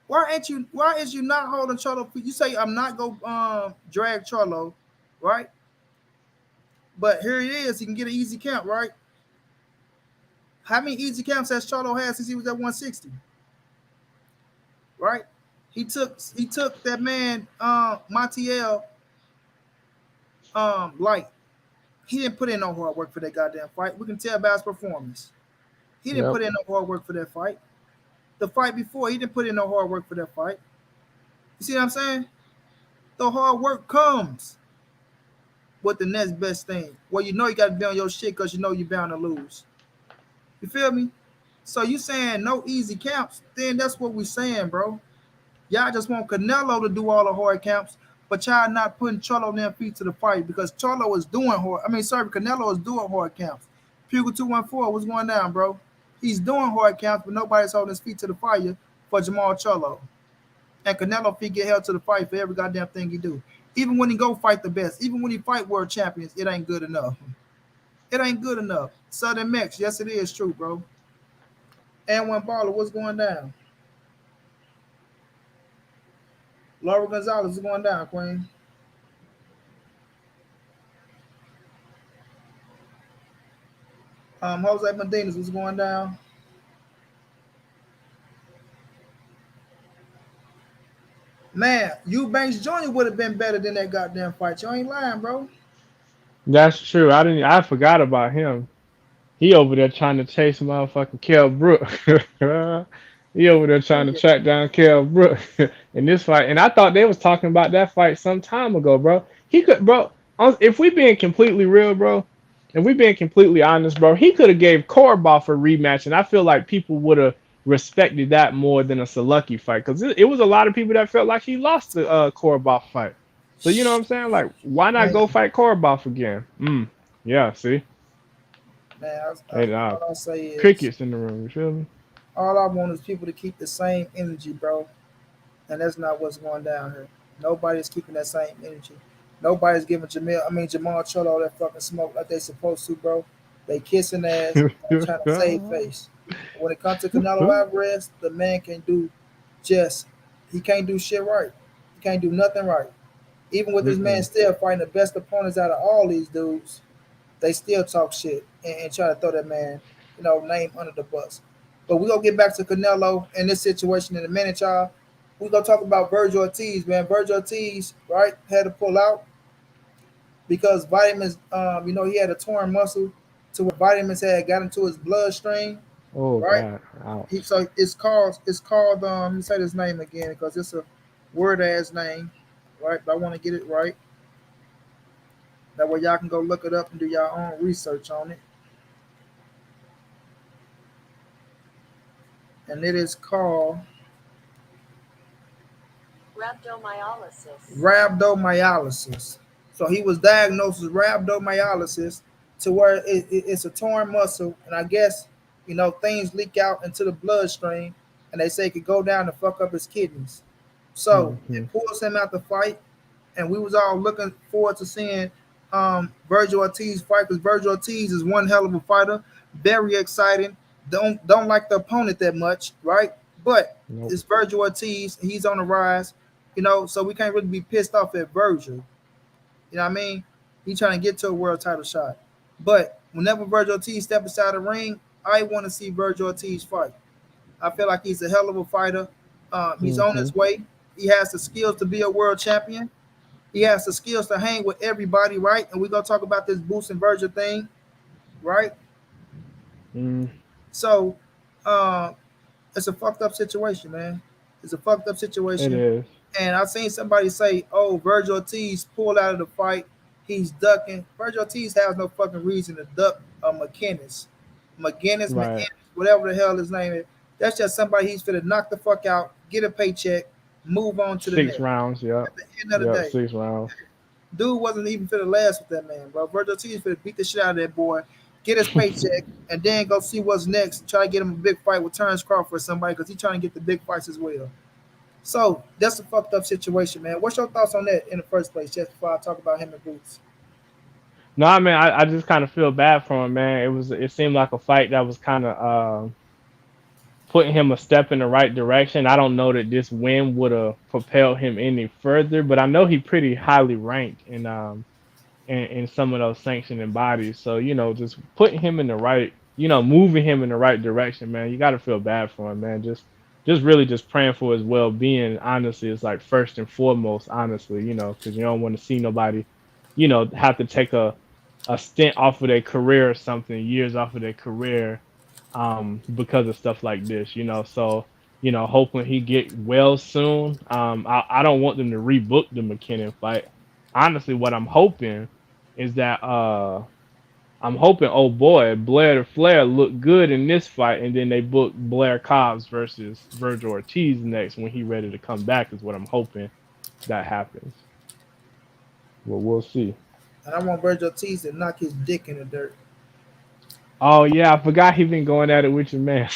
[SPEAKER 1] Why is you not holding Charlo feet? You say I'm not gonna drag Charlo, right? But here he is. He can get an easy count, right? How many easy counts has Charlo had since he was at 160? Right? He took that man Montiel light. He didn't put in no hard work for that goddamn fight. We can tell by his performance. He didn't put in no hard work for that fight. The fight before, he didn't put in no hard work for that fight. You see what I'm saying? The hard work comes with the next best thing. Well, you know you got to be on your shit because you know you're bound to lose. You feel me? So you saying no easy counts, then that's what we saying, bro. Y'all just want Canelo to do all the hard counts, but y'all not putting Charlo on their feet to the fight because Charlo is doing hard. Canelo is doing hard counts. Puga 214 was going down, bro. He's doing hard counts, but nobody's holding his feet to the fire for Jermall Charlo. And Canelo feet get held to the fight for every goddamn thing he do. Even when he go fight the best, even when he fight world champions, it ain't good enough. It ain't good enough. Southern Mex, yes, it is true, bro. And when Baller, what's going down? Laura Gonzalez is going down, Queen. Jose Martinez was going down. Man, Eubanks Jr. would have been better than that goddamn fight. You ain't lying, bro.
[SPEAKER 4] that's true. I forgot about him. He over there trying to chase motherfucking Kell Brook. He over there trying to track down Kell Brook in this fight. And I thought they was talking about that fight some time ago, bro. He could, bro. If we being completely real, bro, and we being completely honest, bro, he could have gave Korobov a rematch, and I feel like people would have respected that more than a Saluki fight because it was a lot of people that felt like he lost the Korobov fight. So you know what I'm saying? Like, why not go fight Korobov again? Yeah, see.
[SPEAKER 1] Man, all I say is
[SPEAKER 4] crickets in the room. You feel me?
[SPEAKER 1] All I want is people to keep the same energy, bro. And that's not what's going down here. Nobody's keeping that same energy. Nobody's giving Jermall Charlo that fucking smoke like they supposed to, bro. They kissing ass and trying to save face. When it comes to Canelo Alvarez, the man can do he can't do shit right. He can't do nothing right. Even with this man still fighting the best opponents out of all these dudes, they still talk shit and try to throw that man, name under the bus. But we're going to get back to Canelo and this situation in a minute, y'all. We're going to talk about Vergil Ortiz, man. Vergil Ortiz, right, had to pull out because vitamins, he had a torn muscle to where vitamins had got into his bloodstream.
[SPEAKER 4] Oh,
[SPEAKER 1] right? So it's called, let me say this name again because it's a word-ass name, right? But I want to get it right. That way y'all can go look it up and do your own research on it. And it is called rhabdomyolysis. So he was diagnosed with rhabdomyolysis to where it's a torn muscle. And I guess, things leak out into the bloodstream. And they say it could go down and fuck up his kidneys. So it pulls him out the fight. And we was all looking forward to seeing Vergil Ortiz fight because Vergil Ortiz is one hell of a fighter. Very exciting. Don't like the opponent that much, right? But it's Vergil Ortiz. He's on the rise, so we can't really be pissed off at Vergil. You know what I mean? He's trying to get to a world title shot. But whenever Vergil Ortiz steps inside the ring, I want to see Vergil Ortiz fight. I feel like he's a hell of a fighter. He's on his way. He has the skills to be a world champion. He has the skills to hang with everybody, right? And we're gonna talk about this Boots and Vergil thing, right? So, it's a fucked up situation, man. It's a fucked up situation.
[SPEAKER 4] It is.
[SPEAKER 1] And I've seen somebody say, "Oh, Vergil Ortiz pulled out of the fight. He's ducking." Vergil Ortiz has no fucking reason to duck McInnes,
[SPEAKER 4] Right.
[SPEAKER 1] whatever the hell his name is. That's just somebody he's finna knock the fuck out, get a paycheck, move on to the
[SPEAKER 4] 6
[SPEAKER 1] next.
[SPEAKER 4] rounds, yeah.
[SPEAKER 1] At the end of the day,
[SPEAKER 4] 6 rounds.
[SPEAKER 1] dude wasn't even finna last with that man, bro. Vergil Ortiz finna beat the shit out of that boy, get his paycheck, and then go see what's next. Try to get him a big fight with Terrence Crawford or somebody because he's trying to get the big fights as well. So that's a fucked up situation, man. What's your thoughts on that in the first place, just before I talk about him and Boots?
[SPEAKER 4] No, I mean, I just kind of feel bad for him, man. It seemed like a fight that was kind of putting him a step in the right direction. I don't know that this win would have propelled him any further, but I know he's pretty highly ranked in some of those sanctioning bodies. So, just putting him in the right, moving him in the right direction, man. You got to feel bad for him, man. Just really just praying for his well-being, honestly, is like first and foremost, honestly, because you don't want to see nobody, have to take a stint off of their career or something, years off of their career, because of stuff like this, So, hoping he get well soon. I don't want them to rebook the McKinnon fight. Honestly, what I'm hoping is that oh boy, Blair the Flair looked good in this fight, and then they book Blair Cobbs versus Vergil Ortiz next when he's ready to come back, is what I'm hoping that happens. Well, we'll see.
[SPEAKER 1] And I want Vergil Ortiz to knock his dick in the dirt.
[SPEAKER 4] Oh yeah, I forgot he been going at it with your man.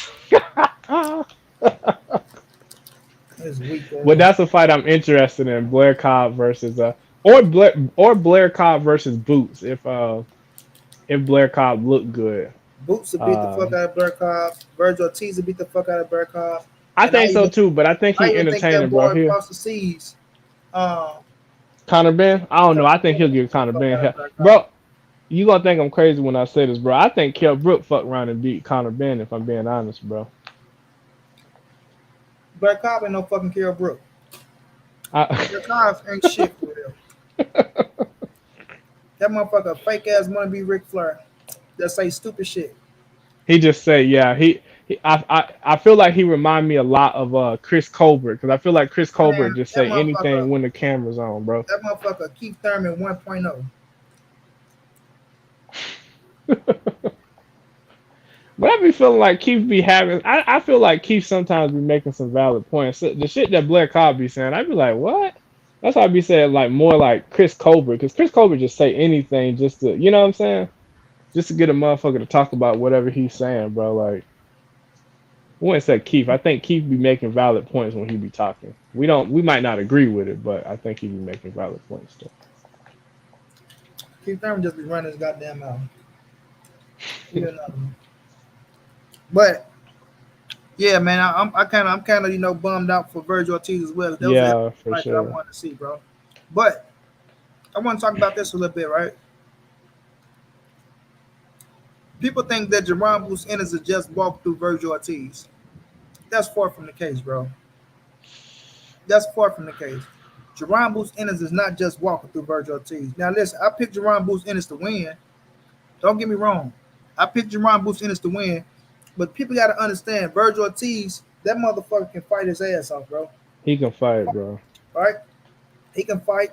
[SPEAKER 1] It's weak.
[SPEAKER 4] Well, that's a fight I'm interested in. Blair Cobb versus or Blair Cobb versus Boots if Blair Cobb looked good.
[SPEAKER 1] Boots will beat the fuck out of Blair Cobb. Vergil Ortiz will beat the fuck out of Blair Cobb.
[SPEAKER 4] I think so too, but I think he entertaining, bro. Here,
[SPEAKER 1] across the seas.
[SPEAKER 4] Conor Ben? I don't know. I think he'll give Conor Ben hell. Bro, you gonna think I'm crazy when I say this, bro. I think Kell Brook fucked around and beat Conor Ben, if I'm being honest, bro.
[SPEAKER 1] Blair Cobb ain't no fucking Kell Brook. Blair Cobb ain't shit for real. That motherfucker fake ass wanna be Ric Flair. That say stupid shit.
[SPEAKER 4] He just say, yeah. I feel like he remind me a lot of Chris Colbert, because I feel like Chris Colbert just say anything when the camera's on, bro.
[SPEAKER 1] That motherfucker Keith Thurman 1.0.
[SPEAKER 4] But I be feeling like Keith be having. I feel like Keith sometimes be making some valid points. The shit that Blair Cobb be saying, I be like, what? That's why I be saying like more like Chris Colbert, because Chris Colbert just say anything just to, you know what I'm saying? Just to get a motherfucker to talk about whatever he's saying, bro. Like, I wouldn't say Keith. I think Keith be making valid points when he be talking. We might not agree with it, but I think he be making valid points still.
[SPEAKER 1] Keith Thurman just be running his goddamn mouth. But yeah, man, I'm kind of bummed out for Vergil Ortiz as well.
[SPEAKER 4] Yeah, for sure.
[SPEAKER 1] I wanted to see, bro. But I want to talk about this a little bit, right? People think that Jermall Bruce Ennis has just walked through Vergil Ortiz. That's far from the case, bro. That's far from the case. Jermall Bruce Ennis is not just walking through Vergil Ortiz. Now, listen, I picked Jermall Bruce Ennis to win. Don't get me wrong. I picked Jermall Bruce Ennis to win. But people got to understand, Vergil Ortiz, that motherfucker can fight his ass off, bro.
[SPEAKER 4] He can fight, bro.
[SPEAKER 1] Right? He can fight.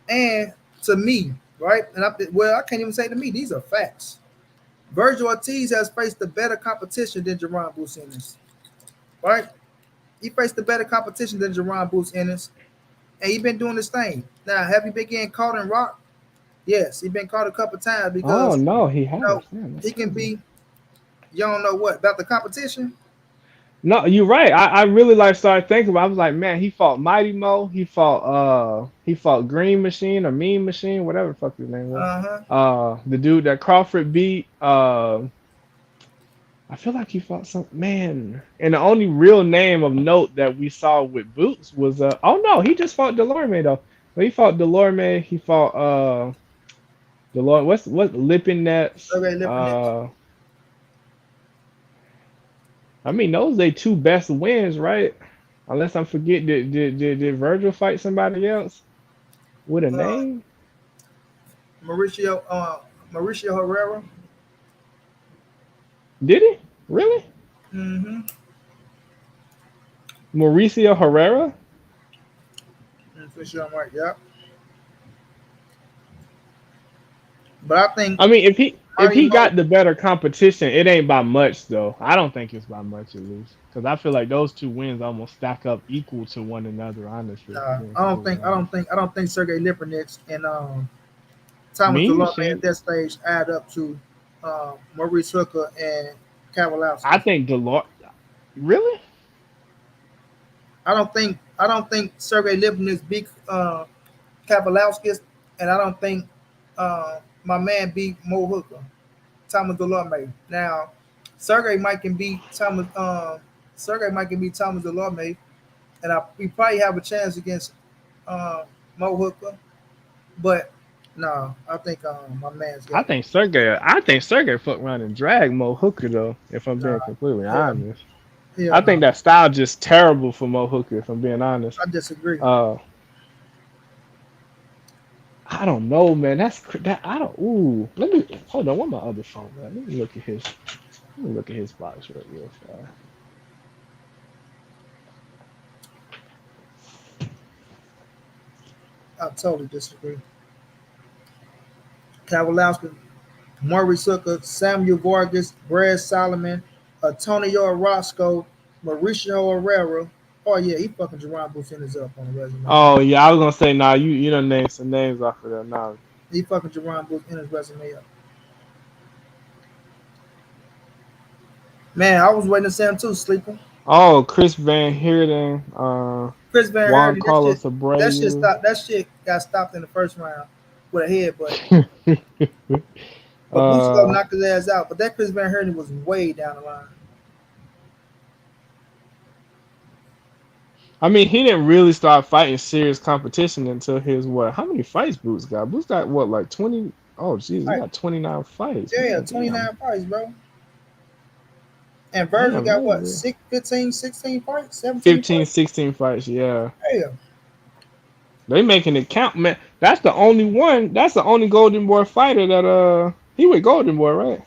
[SPEAKER 1] And to me, right? And I can't even say to me. These are facts. Vergil Ortiz has faced a better competition than Jermall Bruce Ennis. Right? He faced a better competition than Jermall Bruce Ennis. And he been doing this thing. Now, have you been getting caught in rock? Yes, he been caught a couple times because
[SPEAKER 4] no, he has.
[SPEAKER 1] He can be. You don't know what about the competition?
[SPEAKER 4] No, you're right. I really started thinking about it. I was like, man, he fought Mighty Mo. He fought Green Machine or Mean Machine, whatever the fuck his name was. The dude that Crawford beat. I feel like he fought some man. And the only real name of note that we saw with Boots was he just fought Delorme though. So he fought Delorme. He fought Delorme. What's Lipinets?
[SPEAKER 1] Okay, Lipinets.
[SPEAKER 4] I mean, those are their two best wins, right? Unless I'm forgetting, did Virgil fight somebody else with a
[SPEAKER 1] Uh,
[SPEAKER 4] name?
[SPEAKER 1] Mauricio Mauricio Herrera.
[SPEAKER 4] Did he? Really?
[SPEAKER 1] Mm-hmm.
[SPEAKER 4] Mauricio Herrera?
[SPEAKER 1] For sure, I'm right. Yep. But I think
[SPEAKER 4] I mean, if
[SPEAKER 1] Marty
[SPEAKER 4] he
[SPEAKER 1] Mo.
[SPEAKER 4] got the better competition, it ain't by much though. I don't think it's by much at least, because I feel like those two wins almost stack up equal to one another. Honestly, if I'm being completely honest.
[SPEAKER 1] I don't think Sergey Lipinets and Thomas
[SPEAKER 4] Me,
[SPEAKER 1] Delorme at
[SPEAKER 4] shit.
[SPEAKER 1] that stage add up to Maurice Hooker and
[SPEAKER 4] I
[SPEAKER 1] Kowalowski.
[SPEAKER 4] think Delort. Really?
[SPEAKER 1] I don't think Sergey Lipinets beat Kowalowski, and I don't think my man beat Mo Hooker, Thomas Delorme. Now, Sergey might can beat Thomas. Sergey might can beat Thomas Delorme, and we probably have a chance against Mo Hooker. But no, I think my man's got
[SPEAKER 4] I think Sergey fucked around and dragged Mo Hooker though. If I'm
[SPEAKER 1] nah,
[SPEAKER 4] being completely
[SPEAKER 1] hell,
[SPEAKER 4] honest,
[SPEAKER 1] hell
[SPEAKER 4] I think
[SPEAKER 1] no.
[SPEAKER 4] that style just terrible for Mo Hooker. If I'm being honest.
[SPEAKER 1] I disagree.
[SPEAKER 4] Uh, I don't know, man. That I don't. Ooh, let me hold on. Where's my other phone, man? Let me look at his. Let me look at his box real fast.
[SPEAKER 1] I totally disagree. Kowalowski, Maurice Hooker, Samuel Vargas, Brad Solomon, Antonio Orozco, Mauricio Herrera. Oh yeah, he fucking Jerron Buchanan up on the resume.
[SPEAKER 4] Oh yeah, I was gonna say nah. You done named some names off of that. Nah.
[SPEAKER 1] He fucking Jerron Buchanan's resume up. Man, I was waiting to see him too, sleeper.
[SPEAKER 4] Oh, Chris Van Heerden,
[SPEAKER 1] Chris Van
[SPEAKER 4] Juan
[SPEAKER 1] Herdy,
[SPEAKER 4] Carlos
[SPEAKER 1] that shit
[SPEAKER 4] Abreu.
[SPEAKER 1] stopped. That shit got stopped in the first round with a headbutt. But Busco
[SPEAKER 4] uh,
[SPEAKER 1] knocked his ass out. But that Chris Van Herdy was way down the line.
[SPEAKER 4] I mean, he didn't really start fighting serious competition until his what? How many fights Boots got? Boots got what, like 20? Oh, jeez, he
[SPEAKER 1] Right.
[SPEAKER 4] got 29 fights.
[SPEAKER 1] Yeah,
[SPEAKER 4] Man,
[SPEAKER 1] 29 fights, bro. And Vergil
[SPEAKER 4] damn,
[SPEAKER 1] got what,
[SPEAKER 4] man.
[SPEAKER 1] 15, 16 fights, 17
[SPEAKER 4] 15,
[SPEAKER 1] fights?
[SPEAKER 4] 16 fights. Yeah,
[SPEAKER 1] Damn.
[SPEAKER 4] they making it count, man. That's the only one. That's the only Golden Boy fighter that he with Golden Boy, right?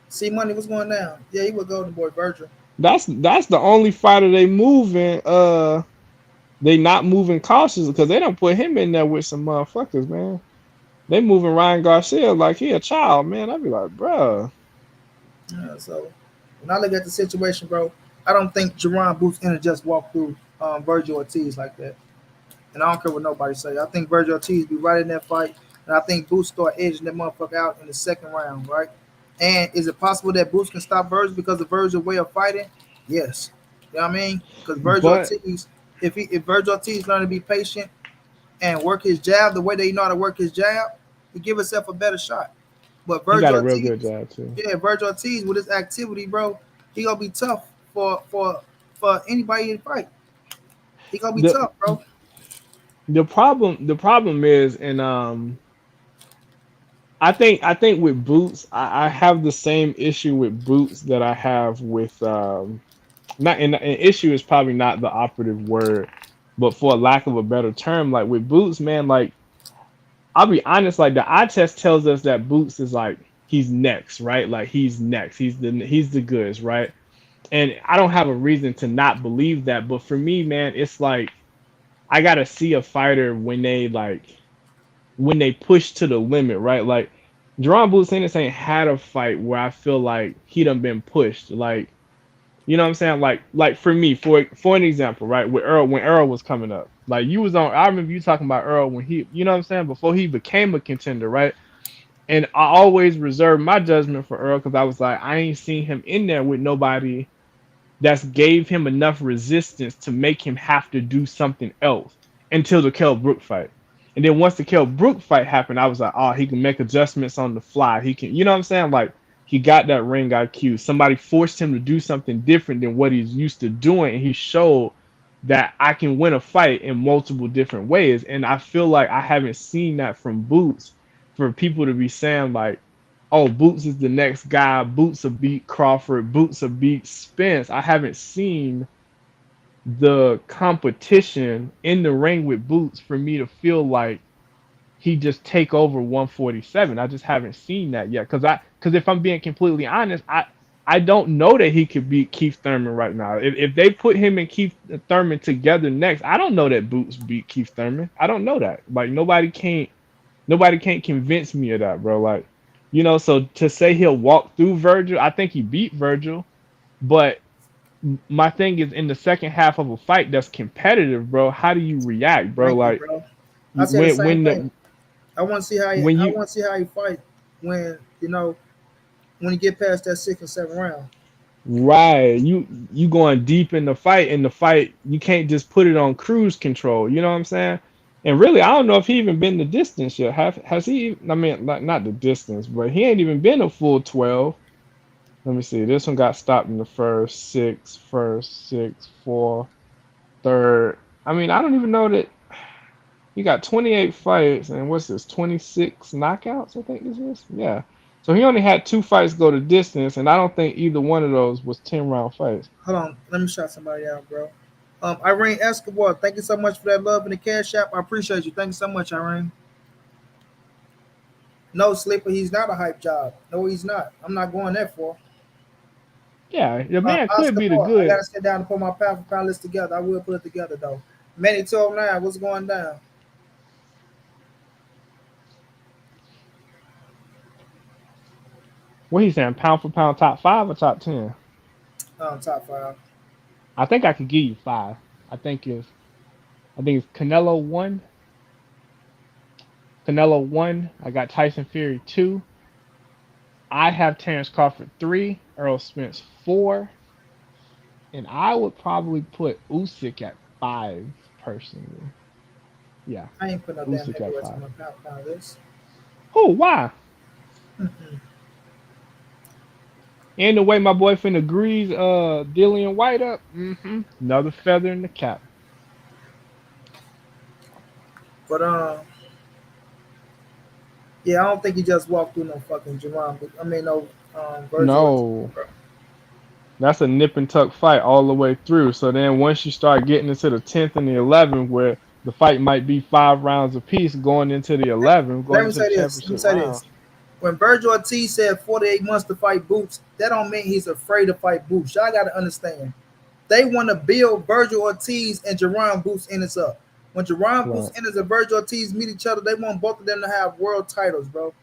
[SPEAKER 1] See money was going down. Yeah, he would go to boy Virgil.
[SPEAKER 4] That's the only fighter they moving. They not moving cautious because they don't put him in there with some motherfuckers, man. They moving Ryan Garcia like he a child, man. I'd be like, bruh.
[SPEAKER 1] Yeah, so when I look at the situation, bro, I don't think Jerron Boots in just walked through Vergil Ortiz like that. And I don't care what nobody say. I think Vergil Ortiz be right in that fight. And I think Boots start edging that motherfucker out in the second round, right? And is it possible that Boots can stop Vergil because of Vergil's way of fighting? Yes. You know what I mean? Because Vergil
[SPEAKER 4] But
[SPEAKER 1] Ortiz, if Vergil Ortiz learn to be patient and work his jab the way they know how to work his jab, he give himself a better shot. But
[SPEAKER 4] he got
[SPEAKER 1] Vergil
[SPEAKER 4] a real good
[SPEAKER 1] Ortiz,
[SPEAKER 4] job too.
[SPEAKER 1] yeah, Vergil Ortiz with his activity, bro, he gonna be tough for anybody in the fight. He gonna be
[SPEAKER 4] The
[SPEAKER 1] tough, bro.
[SPEAKER 4] the problem is, and I think with Boots, I have the same issue with Boots that I have with not and issue is probably not the operative word, but for lack of a better term, like with Boots, man, like I'll be honest, like the eye test tells us that Boots is like he's next, right? Like he's next. He's the goods, right? And I don't have a reason to not believe that, but for me, man, it's like I gotta see a fighter when they push to the limit, right? Like Jerron Boots Ennis ain't had a fight where I feel like he done been pushed. Like, you know what I'm saying? Like for me, for an example, right? With Earl when Earl was coming up. Like you was on I remember you talking about Earl when he you know what I'm saying, before he became a contender, right? And I always reserved my judgment for Earl because I was like, I ain't seen him in there with nobody that's gave him enough resistance to make him have to do something else until the Kell Brook fight. And then once the Kell Brook fight happened, I was like, oh, he can make adjustments on the fly. He can, you know what I'm saying? Like he got that ring IQ. Somebody forced him to do something different than what he's used to doing, and he showed that I can win a fight in multiple different ways. And I feel like I haven't seen that from Boots for people to be saying like, oh, Boots is the next guy. Boots will beat Crawford. Boots will beat Spence. I haven't seen the competition in the ring with Boots for me to feel like he just take over 147. I just haven't seen that yet. Because if I'm being completely honest, I don't know that he could beat Keith Thurman right now. If they put him and Keith Thurman together next, I don't know that Boots beat Keith Thurman. I don't know that. Like nobody can't convince me of that, bro. Like, so to say he'll walk through Vergil, I think he beat Vergil, but my thing is in the second half of a fight that's competitive, bro. How do you react, bro?
[SPEAKER 1] Thank you,
[SPEAKER 4] Like
[SPEAKER 1] bro. I said the same
[SPEAKER 4] when
[SPEAKER 1] thing. I want to see how
[SPEAKER 4] when
[SPEAKER 1] I
[SPEAKER 4] you
[SPEAKER 1] want to see how he fight when when you get past that 6th and 7th round.
[SPEAKER 4] right, you going deep in the fight. In the fight, you can't just put it on cruise control. You know what I'm saying? And really, I don't know if he even been the distance yet. Has he? I mean, not the distance, but he ain't even been a full 12. Let me see. This one got stopped in the first six, four, third. I mean, I don't even know that he got 28 fights and what's this? 26 knockouts, I think this is. Yeah. So he only had 2 fights go to distance, and I don't think either one of those was 10-round fights.
[SPEAKER 1] Hold on, let me shout somebody out, bro. Irene Escobar, thank you so much for that love in the cash app. I appreciate you. Thank you so much, Irene. No, Sleeper, he's not a hype job. No, he's not. I'm not going that far.
[SPEAKER 4] Yeah, the man could
[SPEAKER 1] Oscar
[SPEAKER 4] be the
[SPEAKER 1] Moore, I
[SPEAKER 4] good.
[SPEAKER 1] gotta sit down and put my pound for pound list together. I will put it together though. Manny 209, what's going down?
[SPEAKER 4] What he's saying, pound for pound, top 5 or top 10?
[SPEAKER 1] Top 5.
[SPEAKER 4] I think I could give you 5. I think it's Canelo 1. Canelo 1. I got Tyson Fury 2. I have Terrence Crawford 3. Earl Spence 4. And I would probably put Usyk at 5 personally. Yeah,
[SPEAKER 1] I ain't putting no damn
[SPEAKER 4] Usyk at
[SPEAKER 1] heavyweights on
[SPEAKER 4] 5.
[SPEAKER 1] my pound for pound list.
[SPEAKER 4] Oh, why?
[SPEAKER 1] Mhm.
[SPEAKER 4] And the way my boyfriend agrees, Dillian White up, another feather in the cap.
[SPEAKER 1] But yeah, I don't think he just walked through no fucking Jermall. I mean, no Vergil Ortiz,
[SPEAKER 4] No,
[SPEAKER 1] bro.
[SPEAKER 4] that's a nip and tuck fight all the way through. So then once you start getting into the 10th and the 11th, where the fight might be 5 rounds apiece going into the 11th,
[SPEAKER 1] Let
[SPEAKER 4] going
[SPEAKER 1] me
[SPEAKER 4] into the
[SPEAKER 1] say this. Let me
[SPEAKER 4] championship
[SPEAKER 1] say
[SPEAKER 4] round.
[SPEAKER 1] this. When Vergil Ortiz said 48 months to fight Boots, that don't mean he's afraid to fight Boots. Y'all got to understand. They want to build Vergil Ortiz and Jerron Boots Ennis up. When Jerron Boots
[SPEAKER 4] Right.
[SPEAKER 1] Ennis and Vergil Ortiz meet each other, they want both of them to have world titles, bro.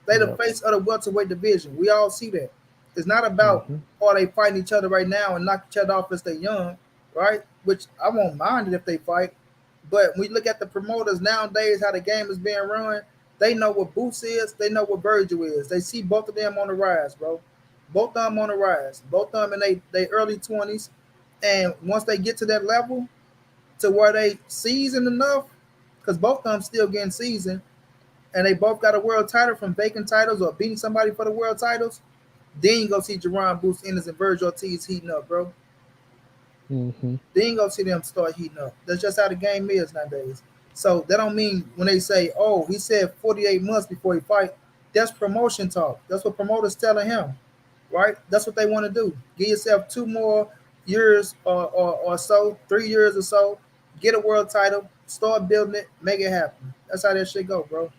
[SPEAKER 1] They the
[SPEAKER 4] Yep.
[SPEAKER 1] face of the welterweight division. We all see that. It's not about
[SPEAKER 4] hmm
[SPEAKER 1] are they fighting each other right now and knock each other off as they young, right? Which I won't mind it if they fight. But when we look at the promoters nowadays, how the game is being run, they know what Boots is, they know what Virgil is. They see both of them on the rise, bro. Both of them on the rise. Both of them in they early 20s. And once they get to that level to where they seasoned enough, because both of them still getting seasoned, and they both got a world title from vacant titles or beating somebody for the world titles, then you go see Jerron Boots Ennis and Vergil Ortiz heating up, bro.
[SPEAKER 4] hmm
[SPEAKER 1] Then you go see them start heating up. That's just how the game is nowadays. So that don't mean when they say, "Oh, he said 48 months before he fight." That's promotion talk. That's what promoters telling him, right? That's what they want to do. Give yourself 2 more years or so, 3 years or so. Get a world title. Start building it. Make it happen. That's how that shit go, bro.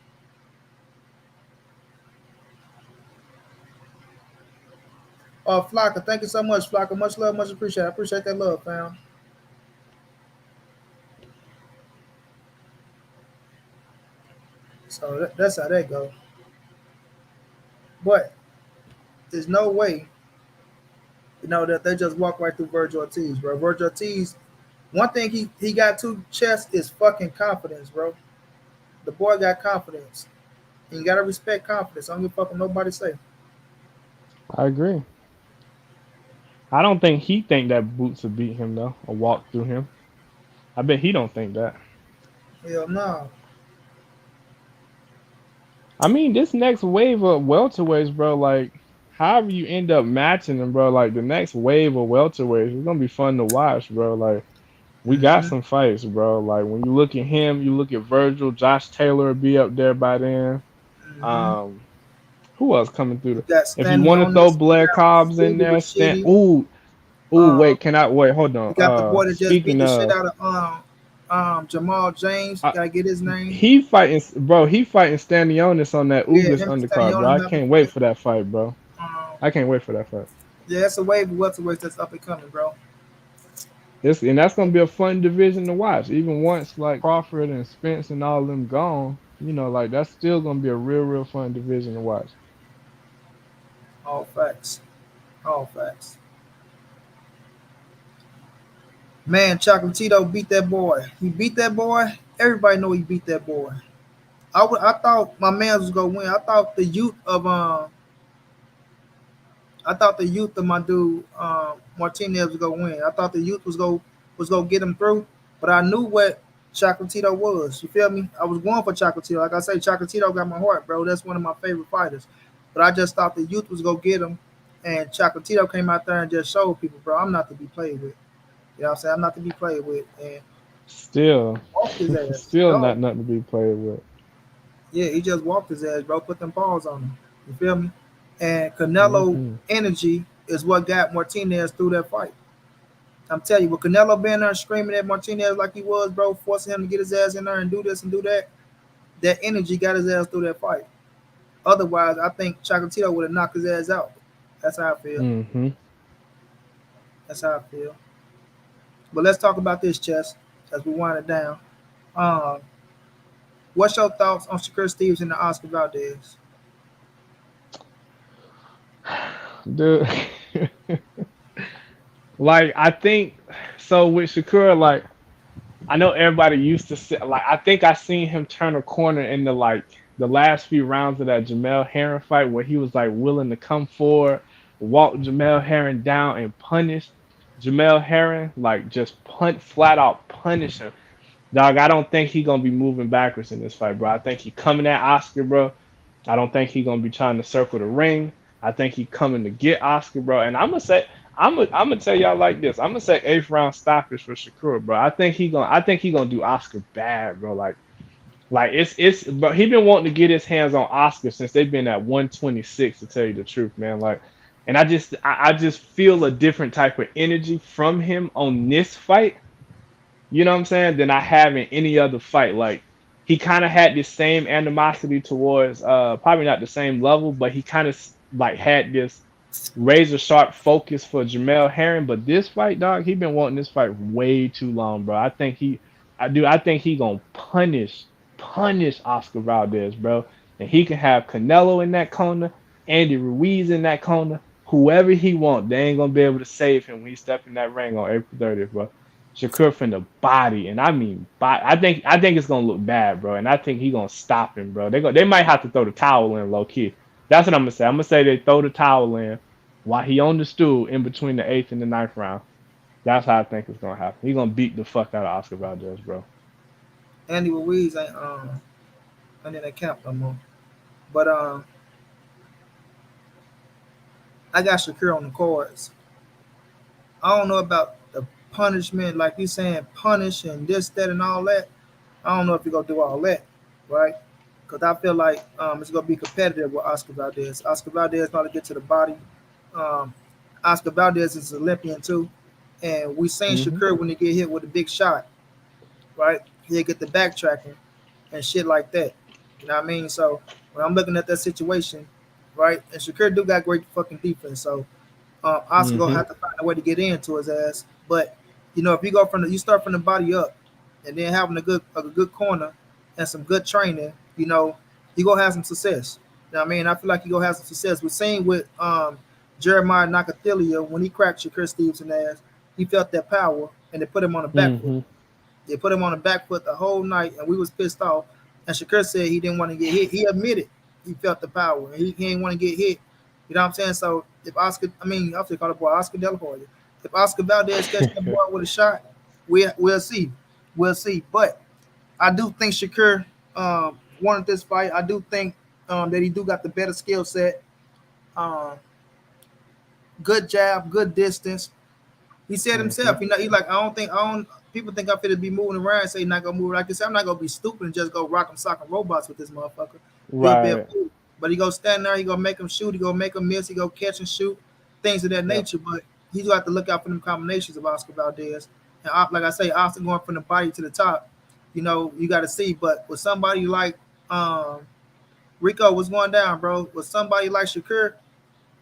[SPEAKER 1] Flocka, thank you so much, Flocka. Much love, much appreciated. I appreciate that love, fam. So that's how that go. But there's no way, that they just walk right through Vergil Ortiz, bro. Vergil Ortiz, one thing he got to chest is fucking confidence, bro. The boy got confidence. And you gotta respect confidence. I don't give a fuck what nobody say.
[SPEAKER 4] I agree. I don't think he think that Boots would beat him though, or walk through him. I bet he don't think that.
[SPEAKER 1] Hell no.
[SPEAKER 4] I mean, this next wave of welterweights, bro, like, however you end up matching them, bro, like, the next wave of welterweights, it's gonna be fun to watch, bro. Like, we got
[SPEAKER 1] Mm-hmm.
[SPEAKER 4] some fights, bro. Like, when you look at him, you look at Virgil, Josh Taylor will be up there by then.
[SPEAKER 1] Mm-hmm.
[SPEAKER 4] Um, who else coming through?
[SPEAKER 1] You got
[SPEAKER 4] If you
[SPEAKER 1] Stanley
[SPEAKER 4] want to
[SPEAKER 1] on
[SPEAKER 4] throw
[SPEAKER 1] this. You
[SPEAKER 4] Blair
[SPEAKER 1] got
[SPEAKER 4] Cobbs in
[SPEAKER 1] Uber
[SPEAKER 4] there,
[SPEAKER 1] Shitty.
[SPEAKER 4] Oh wait, can I wait? Hold
[SPEAKER 1] You got the
[SPEAKER 4] on.
[SPEAKER 1] boy that just beat
[SPEAKER 4] Speaking
[SPEAKER 1] the shit
[SPEAKER 4] of,
[SPEAKER 1] out of Jermall James.
[SPEAKER 4] I,
[SPEAKER 1] Gotta get his name.
[SPEAKER 4] he fighting, bro. He fighting Stanionis on that
[SPEAKER 1] Yeah,
[SPEAKER 4] Ugas
[SPEAKER 1] him and
[SPEAKER 4] undercard, bro.
[SPEAKER 1] Stanionis
[SPEAKER 4] I
[SPEAKER 1] about to
[SPEAKER 4] can't
[SPEAKER 1] fight.
[SPEAKER 4] wait for that fight, bro.
[SPEAKER 1] Um,
[SPEAKER 4] I can't wait for that fight.
[SPEAKER 1] yeah, it's a wave of welterweights that's up and coming, bro.
[SPEAKER 4] That's gonna be a fun division to watch. Even once like Crawford and Spence and all them gone, like that's still gonna be a real fun division to watch.
[SPEAKER 1] All facts. All facts. Man, Chocolatito beat that boy. He beat that boy. Everybody know he beat that boy. I thought my man was gonna win. I thought the youth of my dude Martinez was gonna win. I thought the youth was gonna get him through, but I knew what Chocolatito was. You feel me? I was going for Chocolatito. Like I say, Chocolatito got my heart, bro. That's one of my favorite fighters. But I just thought the youth was gonna get him, and Chocolatito came out there and just showed people, bro, I'm not to be played with. You know what I'm saying? I'm not to be played with, and
[SPEAKER 4] Still,
[SPEAKER 1] walked his ass.
[SPEAKER 4] still
[SPEAKER 1] Dog.
[SPEAKER 4] not nothing to be played with.
[SPEAKER 1] Yeah, he just walked his ass, bro. Put them paws on him. You feel me? And Canelo
[SPEAKER 4] Hmm.
[SPEAKER 1] energy is what got Martinez through that fight. I'm telling you, with Canelo being there screaming at Martinez like he was, bro, forcing him to get his ass in there and do this and do that, that energy got his ass through that fight. Otherwise, I think Chocolatito would have knocked his ass out. That's how I feel.
[SPEAKER 4] Hmm.
[SPEAKER 1] That's how I feel. But let's talk about this, Chess, as we wind it down. Um, what's your thoughts on Shakur Stevenson and Oscar Valdez?
[SPEAKER 4] Dude, like I think so with Shakur, like I know everybody used to say, like I think I seen him turn a corner in the last few rounds of that Jamel Herring fight where he was like willing to come forward, walk Jamel Herring down and punish Jamel Herring, like just flat out punish him. Dog, I don't think he gonna be moving backwards in this fight, bro. I think he coming at Oscar, bro. I don't think he gonna be trying to circle the ring. I think he coming to get Oscar, bro. And I'm gonna tell y'all like this. I'm gonna say eighth round stoppage for Shakur, bro. I think he gonna do Oscar bad, bro. Like but he been wanting to get his hands on Oscar since they've been at 126, to tell you the truth, man. Like, and I just feel a different type of energy from him on this fight, you know what I'm saying, than I have in any other fight. Like he kind of had this same animosity towards probably not the same level, but he kind of like had this razor sharp focus for Jamel Herring. But this fight, dog, he been wanting this fight way too long, bro. I think he gonna punish Oscar Valdez, bro. And he can have Canelo in that corner, Andy Ruiz in that corner, whoever he want. They ain't gonna be able to save him when he step in that ring on April 30th, bro. Shakur from the body, and I mean, I think it's gonna look bad, bro. And I think he gonna stop him, bro. They might have to throw the towel in low key. That's what I'm gonna say. I'm gonna say they throw the towel in while he on the stool in between the eighth and the ninth round. That's how I think it's gonna happen. He gonna beat the fuck out of Oscar Valdez, bro.
[SPEAKER 1] Andy Ruiz ain't in that camp no more. But I got Shakur on the cards. I don't know about the punishment, like you saying punish and this, that, and all that. I don't know if you're gonna do all that, right? Because I feel like it's gonna be competitive with Oscar Valdez. Oscar Valdez know to get to the body. Um, Oscar Valdez is Olympian too, and we seen
[SPEAKER 4] Hmm.
[SPEAKER 1] Shakur when he get hit with a big shot, right? He'll get the backtracking and shit like that. You know what I mean? So when I'm looking at that situation, right, and Shakur do got great fucking defense, so Oscar gonna
[SPEAKER 4] Hmm.
[SPEAKER 1] have to find a way to get into his ass. But if you go you start from the body up, and then having a good corner and some good training, you gonna have some success. You know what I mean? I feel like you gonna have some success. We're seeing with Jeremiah Nakathilia when he cracked Shakur Stevenson ass, he felt that power and they put him on the back foot.
[SPEAKER 4] Hmm.
[SPEAKER 1] They put him on the back foot the whole night, and we was pissed off. And Shakur said he didn't want to get hit. He admitted he felt the power, and he didn't want to get hit. You know what I'm saying? So if I still call the boy Oscar De La Hoya. If Oscar Valdez catch that boy with a shot, we'll see, we'll see. But I do think Shakur wanted this fight. I do think that he do got the better skill set. Um, good jab, good distance. He said himself,
[SPEAKER 4] Hmm.
[SPEAKER 1] he like, I don't. People think I'm finna be moving around and say not gonna move. Like I said, I'm not gonna be stupid and just go rock 'em, sock 'em robots with this motherfucker. He'll be a
[SPEAKER 4] Right.
[SPEAKER 1] fool. But he gonna stand there, he gonna make him shoot, he gonna make him miss, he gonna catch and shoot, things of that
[SPEAKER 4] Yep.
[SPEAKER 1] nature. But He's gonna have to look out for them combinations of Oscar Valdez. And like I say, Oscar going from the body to the top. You got to see. But with somebody like Rico, what's going down, bro? With somebody like Shakur,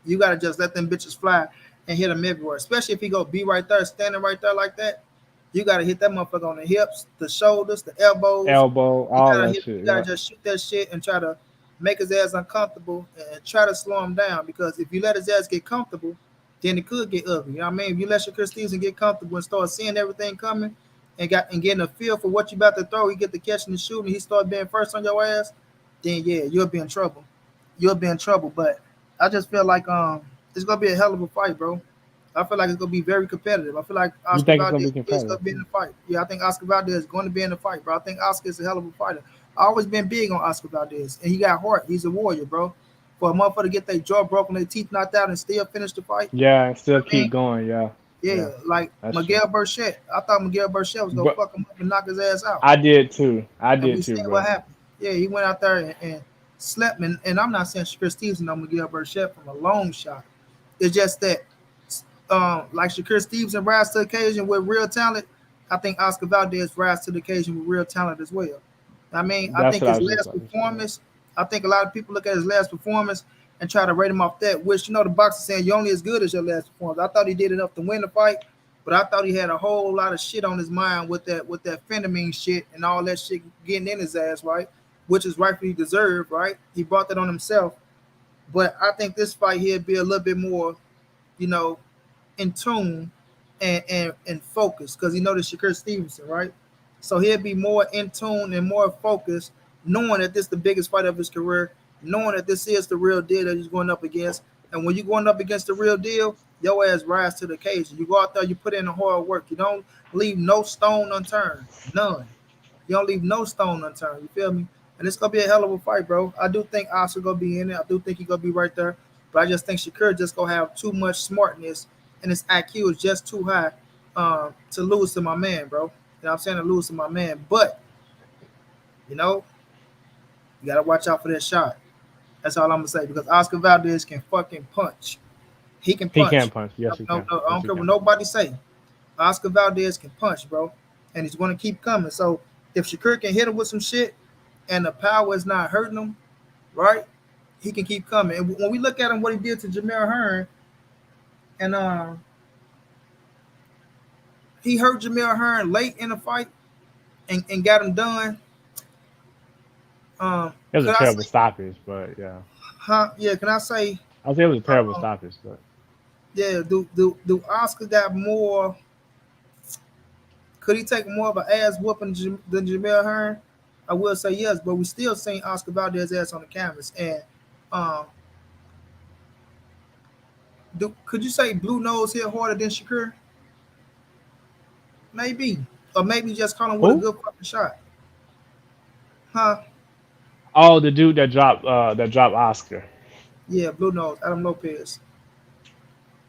[SPEAKER 1] you got to just let them bitches fly and hit them everywhere. Especially if he go be right there, standing right there like that. You got to hit that motherfucker on the hips, the shoulders, the elbows.
[SPEAKER 4] All that shit.
[SPEAKER 1] You got to just shoot that shit and try to make his ass uncomfortable and try to slow him down. Because if you let his ass get comfortable, then it could get ugly. You know what I mean? If you let Shakur Stevenson get comfortable and start seeing everything coming and getting a feel for what you about to throw, he get the catching and shooting, he start being first on your ass, then yeah, you'll be in trouble. You'll be in trouble. But I just feel like it's gonna be a hell of a fight, bro. I feel like it's gonna be very competitive. I feel like Oscar Valdez is gonna be in the fight. Yeah, I think Oscar Valdez is going to be in the fight, bro. I think Oscar is a hell of a fighter. I always been big on Oscar Valdez, and he got heart. He's a warrior, bro. For a motherfucker to get their jaw broken, their teeth knocked out, and still finish the fight.
[SPEAKER 4] Yeah, and still keep going.
[SPEAKER 1] Yeah, like Miguel Burchett. I thought Miguel Burchett was gonna fuck him up and knock his ass out.
[SPEAKER 4] I did too. Bro.
[SPEAKER 1] What happened? Yeah, he went out there and slept. And I'm not saying Shakur Stevenson on Miguel Burchett from a long shot. It's just that, like Shakur Stevenson rise to the occasion with real talent, I think Oscar Valdez rise to the occasion with real talent as well. I mean, I think his last performance. I think a lot of people look at his last performance and try to rate him off that, which, the boxer saying you're only as good as your last performance. I thought he did enough to win the fight, but I thought he had a whole lot of shit on his mind with that phenamine shit and all that shit getting in his ass, right? Which is rightfully deserved, right? He brought that on himself. But I think this fight here be a little bit more, in tune and focused, because this Shakur Stevenson, right? So he'll be more in tune and more focused, knowing that this is the biggest fight of his career, knowing that this is the real deal that he's going up against. And when you're going up against the real deal, your ass rise to the occasion. You go out there, you put in the hard work. You don't leave no stone unturned. None. You don't leave no stone unturned. You feel me? And it's going to be a hell of a fight, bro. I do think Oscar going to be in it. I do think he's going to be right there. But I just think Shakur just going to have too much smartness, and his IQ is just too high to lose to my man, bro. You know what I'm saying? To lose to my man. But, you got to watch out for that shot. That's all I'm going to say, because Oscar Valdez can fucking punch. He can punch.
[SPEAKER 4] He can punch. Yes, he can.
[SPEAKER 1] I don't care what nobody say. Oscar Valdez can punch, bro. And he's going to keep coming. So if Shakur can hit him with some shit and the power is not hurting him, right, he can keep coming. And when we look at him, what he did to Jermall Hearn, and he hurt Jermall Hearn late in the fight and got him done.
[SPEAKER 4] It was a terrible stoppage, but yeah.
[SPEAKER 1] Yeah, can I say?
[SPEAKER 4] I think it was a terrible stoppage, but
[SPEAKER 1] yeah. Do Oscar got more? Could he take more of an ass whooping than Jermall Hearn? I will say yes, but we still seen Oscar Valdez ass on the canvas. And could you say Blue Nose hit harder than Shakur? Maybe, or maybe just call him with a good fucking shot. Huh?
[SPEAKER 4] Oh, the dude that dropped Oscar.
[SPEAKER 1] Yeah, Blue Nose, Adam Lopez.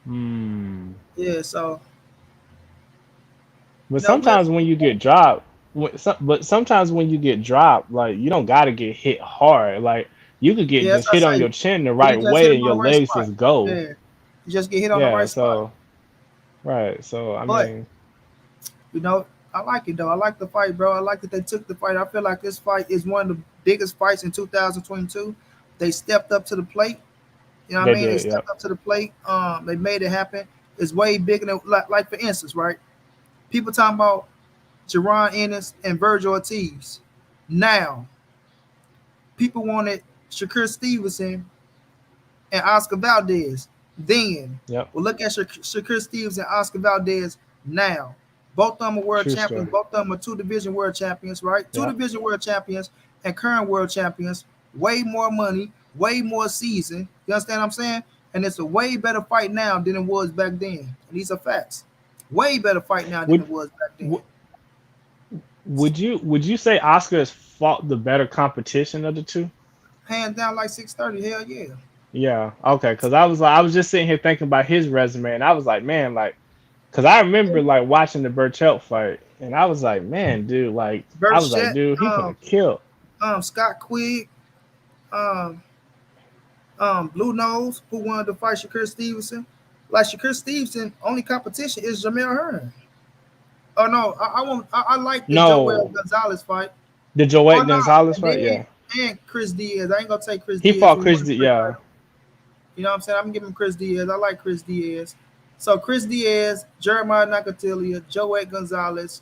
[SPEAKER 1] Yeah, so.
[SPEAKER 4] But sometimes when you get dropped, like, you don't gotta get hit hard. Like, you could get just hit on your chin the right way, and your legs just go.
[SPEAKER 1] Yeah. You just get hit on the right spot.
[SPEAKER 4] Right. So I mean,
[SPEAKER 1] I like it though. I like the fight, bro. I like that they took the fight. I feel like this fight is one of the biggest fights in 2022. They stepped up to the plate. You know what I mean? They stepped up to the plate. They made it happen. It's way bigger than, like for instance, right? People talking about Jerron Ennis and Vergil Ortiz. Now, people wanted Shakur Stevenson and Oscar Valdez. Then, well, look at Shakur Stevenson and Oscar Valdez now. Both of them are world champions. Both of them are 2-division world champions, right? 2-division world champions and current world champions. Way more money, way more season. You understand what I'm saying? And it's a way better fight now than it was back then. And these are facts. Way better fight now than it was back then.
[SPEAKER 4] Would you say Oscar has fought the better competition of the two?
[SPEAKER 1] Hands down, like 630. Hell yeah.
[SPEAKER 4] Yeah. Okay. Because I was just sitting here thinking about his resume, and I was like, man, like, because I remember like watching the Burchell fight, and I was like, man, dude, like, I was like, dude, he's gonna kill.
[SPEAKER 1] Scott Quigg, Blue Nose, who wanted to fight Shakur Stevenson. Like Shakur Stevenson, only competition is Jermall Hearn. Oh no, I won't. I like the Joel
[SPEAKER 4] No,
[SPEAKER 1] Gonzalez fight.
[SPEAKER 4] the
[SPEAKER 1] Oh
[SPEAKER 4] Joey
[SPEAKER 1] no,
[SPEAKER 4] Gonzalez
[SPEAKER 1] and
[SPEAKER 4] fight.
[SPEAKER 1] then
[SPEAKER 4] Yeah,
[SPEAKER 1] and Chris Diaz. I ain't gonna take Chris
[SPEAKER 4] he
[SPEAKER 1] Diaz
[SPEAKER 4] fought
[SPEAKER 1] who won
[SPEAKER 4] Chris.
[SPEAKER 1] the first
[SPEAKER 4] Yeah,
[SPEAKER 1] title. You know what I'm saying? I'm giving Chris Diaz. I like Chris Diaz. So Chris Diaz, Jeremiah Nakatilia, Joey Gonzalez,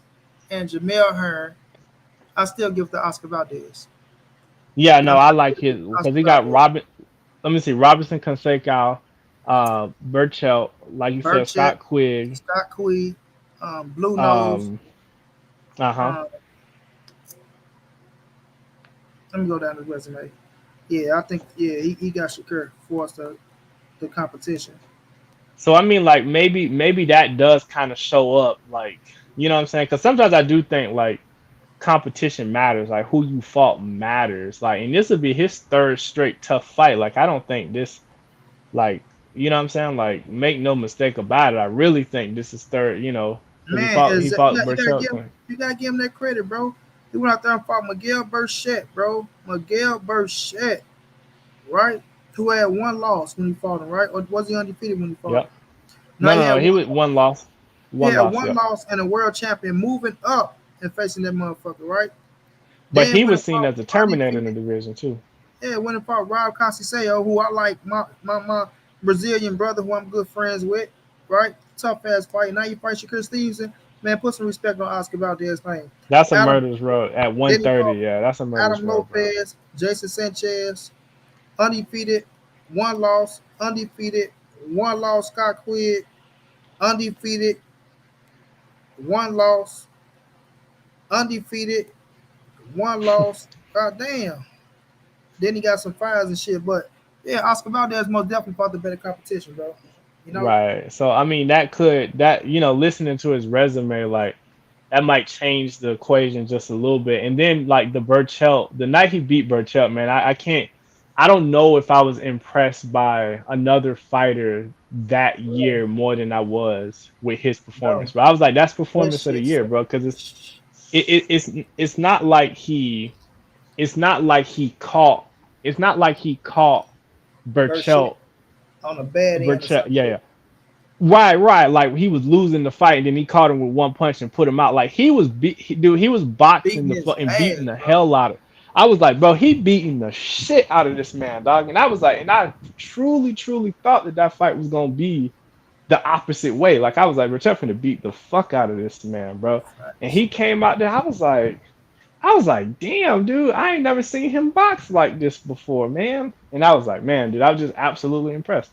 [SPEAKER 1] and Jermall Hearn. I still give the Oscar Valdez.
[SPEAKER 4] yeah. No,
[SPEAKER 1] I'm
[SPEAKER 4] I
[SPEAKER 1] still
[SPEAKER 4] like
[SPEAKER 1] giving
[SPEAKER 4] his
[SPEAKER 1] Oscar
[SPEAKER 4] because he got
[SPEAKER 1] Valdez.
[SPEAKER 4] Robin. Let me see, Robinson Conseco, Burchell, like you said,
[SPEAKER 1] Burchett,
[SPEAKER 4] Scott Quigg.
[SPEAKER 1] Scott Quee, Blue Nose.
[SPEAKER 4] Um, uh-huh.
[SPEAKER 1] Um, let me go down his resume. Yeah, I think he got Shakur for us the competition.
[SPEAKER 4] So I mean, like maybe that does kind of show up, like you know what I'm saying? Because sometimes I do think like competition matters, like who you fought matters, like, and this would be his third straight tough fight. Like I don't think this, like you know what I'm saying? Like make no mistake about it, I really think this is third. You know, because
[SPEAKER 1] Man,
[SPEAKER 4] he
[SPEAKER 1] is that,
[SPEAKER 4] fought
[SPEAKER 1] give
[SPEAKER 4] Burchell.
[SPEAKER 1] you gotta give him that credit, bro. He went out there and fought Miguel Burchett, bro. Miguel Burchett, right? Who had one loss when he fought him, right? Or was he undefeated when he fought him?
[SPEAKER 4] Yep.
[SPEAKER 1] No,
[SPEAKER 4] No,
[SPEAKER 1] he
[SPEAKER 4] no,
[SPEAKER 1] had
[SPEAKER 4] no. He
[SPEAKER 1] one
[SPEAKER 4] was
[SPEAKER 1] loss.
[SPEAKER 4] one loss,
[SPEAKER 1] He
[SPEAKER 4] one
[SPEAKER 1] had
[SPEAKER 4] loss.
[SPEAKER 1] one
[SPEAKER 4] Yep.
[SPEAKER 1] loss and a world champion moving up and facing that motherfucker, right?
[SPEAKER 4] But
[SPEAKER 1] Then
[SPEAKER 4] he
[SPEAKER 1] when
[SPEAKER 4] was
[SPEAKER 1] it
[SPEAKER 4] seen
[SPEAKER 1] fought
[SPEAKER 4] as a Terminator in the
[SPEAKER 1] undefeated,
[SPEAKER 4] division too.
[SPEAKER 1] yeah, when it fought Rob Conceição, who I like, my Brazilian brother who I'm good friends with, right? Tough ass fight. Now you fight Shakur Stevenson, man. Put some respect on Oscar Valdez' name.
[SPEAKER 4] That's a
[SPEAKER 1] Adam,
[SPEAKER 4] murder's road at
[SPEAKER 1] then he
[SPEAKER 4] 130.
[SPEAKER 1] fought
[SPEAKER 4] Yeah, that's a murder's
[SPEAKER 1] Adam
[SPEAKER 4] road, bro.
[SPEAKER 1] Lopez, Jason Sanchez, undefeated, one loss, undefeated, one loss. Scott Quigg, undefeated, one loss, undefeated, one loss. God damn. Then he got some fires and shit. But yeah, Oscar Valdez most definitely fought the better competition, bro. You know?
[SPEAKER 4] Right. So I mean that you know listening to his resume like that might change the equation just a little bit. And then like the Burchell, the night he beat Burchell, man, I can't, I don't know if I was impressed by another fighter that
[SPEAKER 1] Bro,
[SPEAKER 4] year more than I was with his performance.
[SPEAKER 1] no.
[SPEAKER 4] But I was like, that's
[SPEAKER 1] That
[SPEAKER 4] performance of the
[SPEAKER 1] shit
[SPEAKER 4] year,
[SPEAKER 1] so
[SPEAKER 4] bro, because it's not like it's not like he caught it's not like he caught
[SPEAKER 1] bird shit
[SPEAKER 4] Burchell
[SPEAKER 1] on a bad end or
[SPEAKER 4] Burchell.
[SPEAKER 1] some
[SPEAKER 4] Yeah,
[SPEAKER 1] shit.
[SPEAKER 4] yeah. Right, right. Like he was losing the fight, and then he caught him with one punch and put him out. Like dude, he was boxing
[SPEAKER 1] Beating
[SPEAKER 4] the
[SPEAKER 1] his
[SPEAKER 4] and
[SPEAKER 1] ass,
[SPEAKER 4] beating the
[SPEAKER 1] bro.
[SPEAKER 4] hell out of. I was like, bro, he beating the shit out of this man, dog. And I was like, and I truly, truly thought that that fight was gonna be the opposite way. Like I was like, Richard finna beat the fuck out of this man, bro. And
[SPEAKER 1] Facts.
[SPEAKER 4] he came out there. I was like, damn, dude, I ain't never seen him box like this before, man. And I was like, man, dude, I was just absolutely impressed.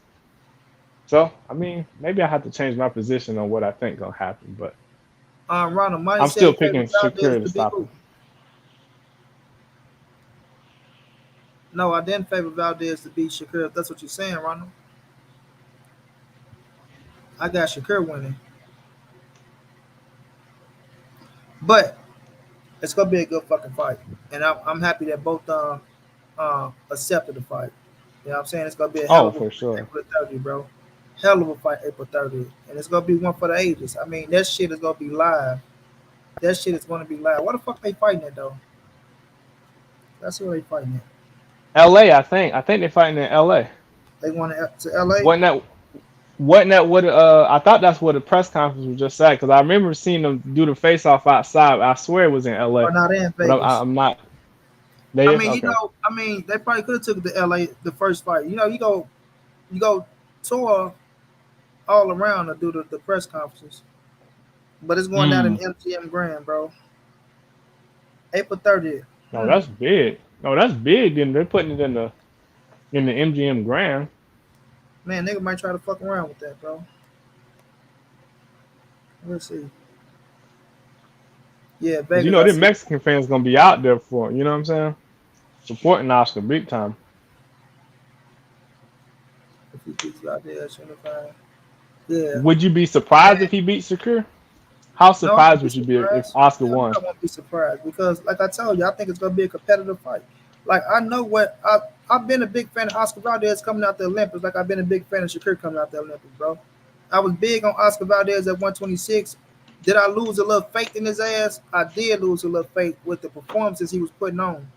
[SPEAKER 4] So, I mean, maybe I have to change my position on what I think gonna happen, but
[SPEAKER 1] Ronald, Money
[SPEAKER 4] I'm
[SPEAKER 1] said
[SPEAKER 4] still
[SPEAKER 1] he
[SPEAKER 4] picking
[SPEAKER 1] favored Valdez
[SPEAKER 4] Shakur to
[SPEAKER 1] to beat
[SPEAKER 4] stop
[SPEAKER 1] who?
[SPEAKER 4] him.
[SPEAKER 1] No, I didn't favor Valdez to beat Shakur. If that's what you're saying, Ronald. I got Shakur winning. But it's gonna be a good fucking fight. And I'm happy that both accepted the fight. You know what I'm saying? It's gonna be a hell
[SPEAKER 4] Oh,
[SPEAKER 1] of a
[SPEAKER 4] for
[SPEAKER 1] fight
[SPEAKER 4] sure.
[SPEAKER 1] April 30th, bro. Hell of a fight April 30th. And it's gonna be one for the ages. I mean, that shit is gonna be live. That shit is gonna be live. What the fuck they fighting at though? That's who they fighting at.
[SPEAKER 4] LA, I think. I think they're fighting in LA.
[SPEAKER 1] They want to LA.
[SPEAKER 4] Wasn't that wasn't that what I thought that's what the press conference was just said because I remember seeing them do the face off outside. I swear it was in LA,
[SPEAKER 1] Or not in
[SPEAKER 4] but
[SPEAKER 1] Vegas.
[SPEAKER 4] I'm not. They
[SPEAKER 1] I
[SPEAKER 4] is
[SPEAKER 1] mean,
[SPEAKER 4] okay.
[SPEAKER 1] they probably could have took it to LA the first fight. You go tour all around to do the press conferences. But it's going down in
[SPEAKER 4] Hmm.
[SPEAKER 1] MGM Grand, bro. April 30th.
[SPEAKER 4] No, that's big. No, that's big. Then they're putting it in the MGM Grand.
[SPEAKER 1] Man, nigga might try to fuck around with that, bro. Let's see. Yeah,
[SPEAKER 4] Cause you
[SPEAKER 1] Vegas,
[SPEAKER 4] know
[SPEAKER 1] I
[SPEAKER 4] them
[SPEAKER 1] see.
[SPEAKER 4] Mexican fans gonna be out there for it, you know what I'm saying? Supporting Oscar big time.
[SPEAKER 1] If he beats out there, 25. Yeah.
[SPEAKER 4] Would you be surprised
[SPEAKER 1] Man,
[SPEAKER 4] if he beat Shakur? How
[SPEAKER 1] no, I won't
[SPEAKER 4] surprised
[SPEAKER 1] be
[SPEAKER 4] would you be if
[SPEAKER 1] surprised.
[SPEAKER 4] Oscar
[SPEAKER 1] Hell
[SPEAKER 4] won?
[SPEAKER 1] no, I won't be surprised because, like I told you, I think it's gonna be a competitive fight. Like I know what I've been a big fan of Oscar Valdez coming out the Olympics. Like I've been a big fan of Shakur coming out the Olympics, bro. I was big on Oscar Valdez at 126. Did I lose a little faith in his ass? I did lose a little faith with the performances he was putting on.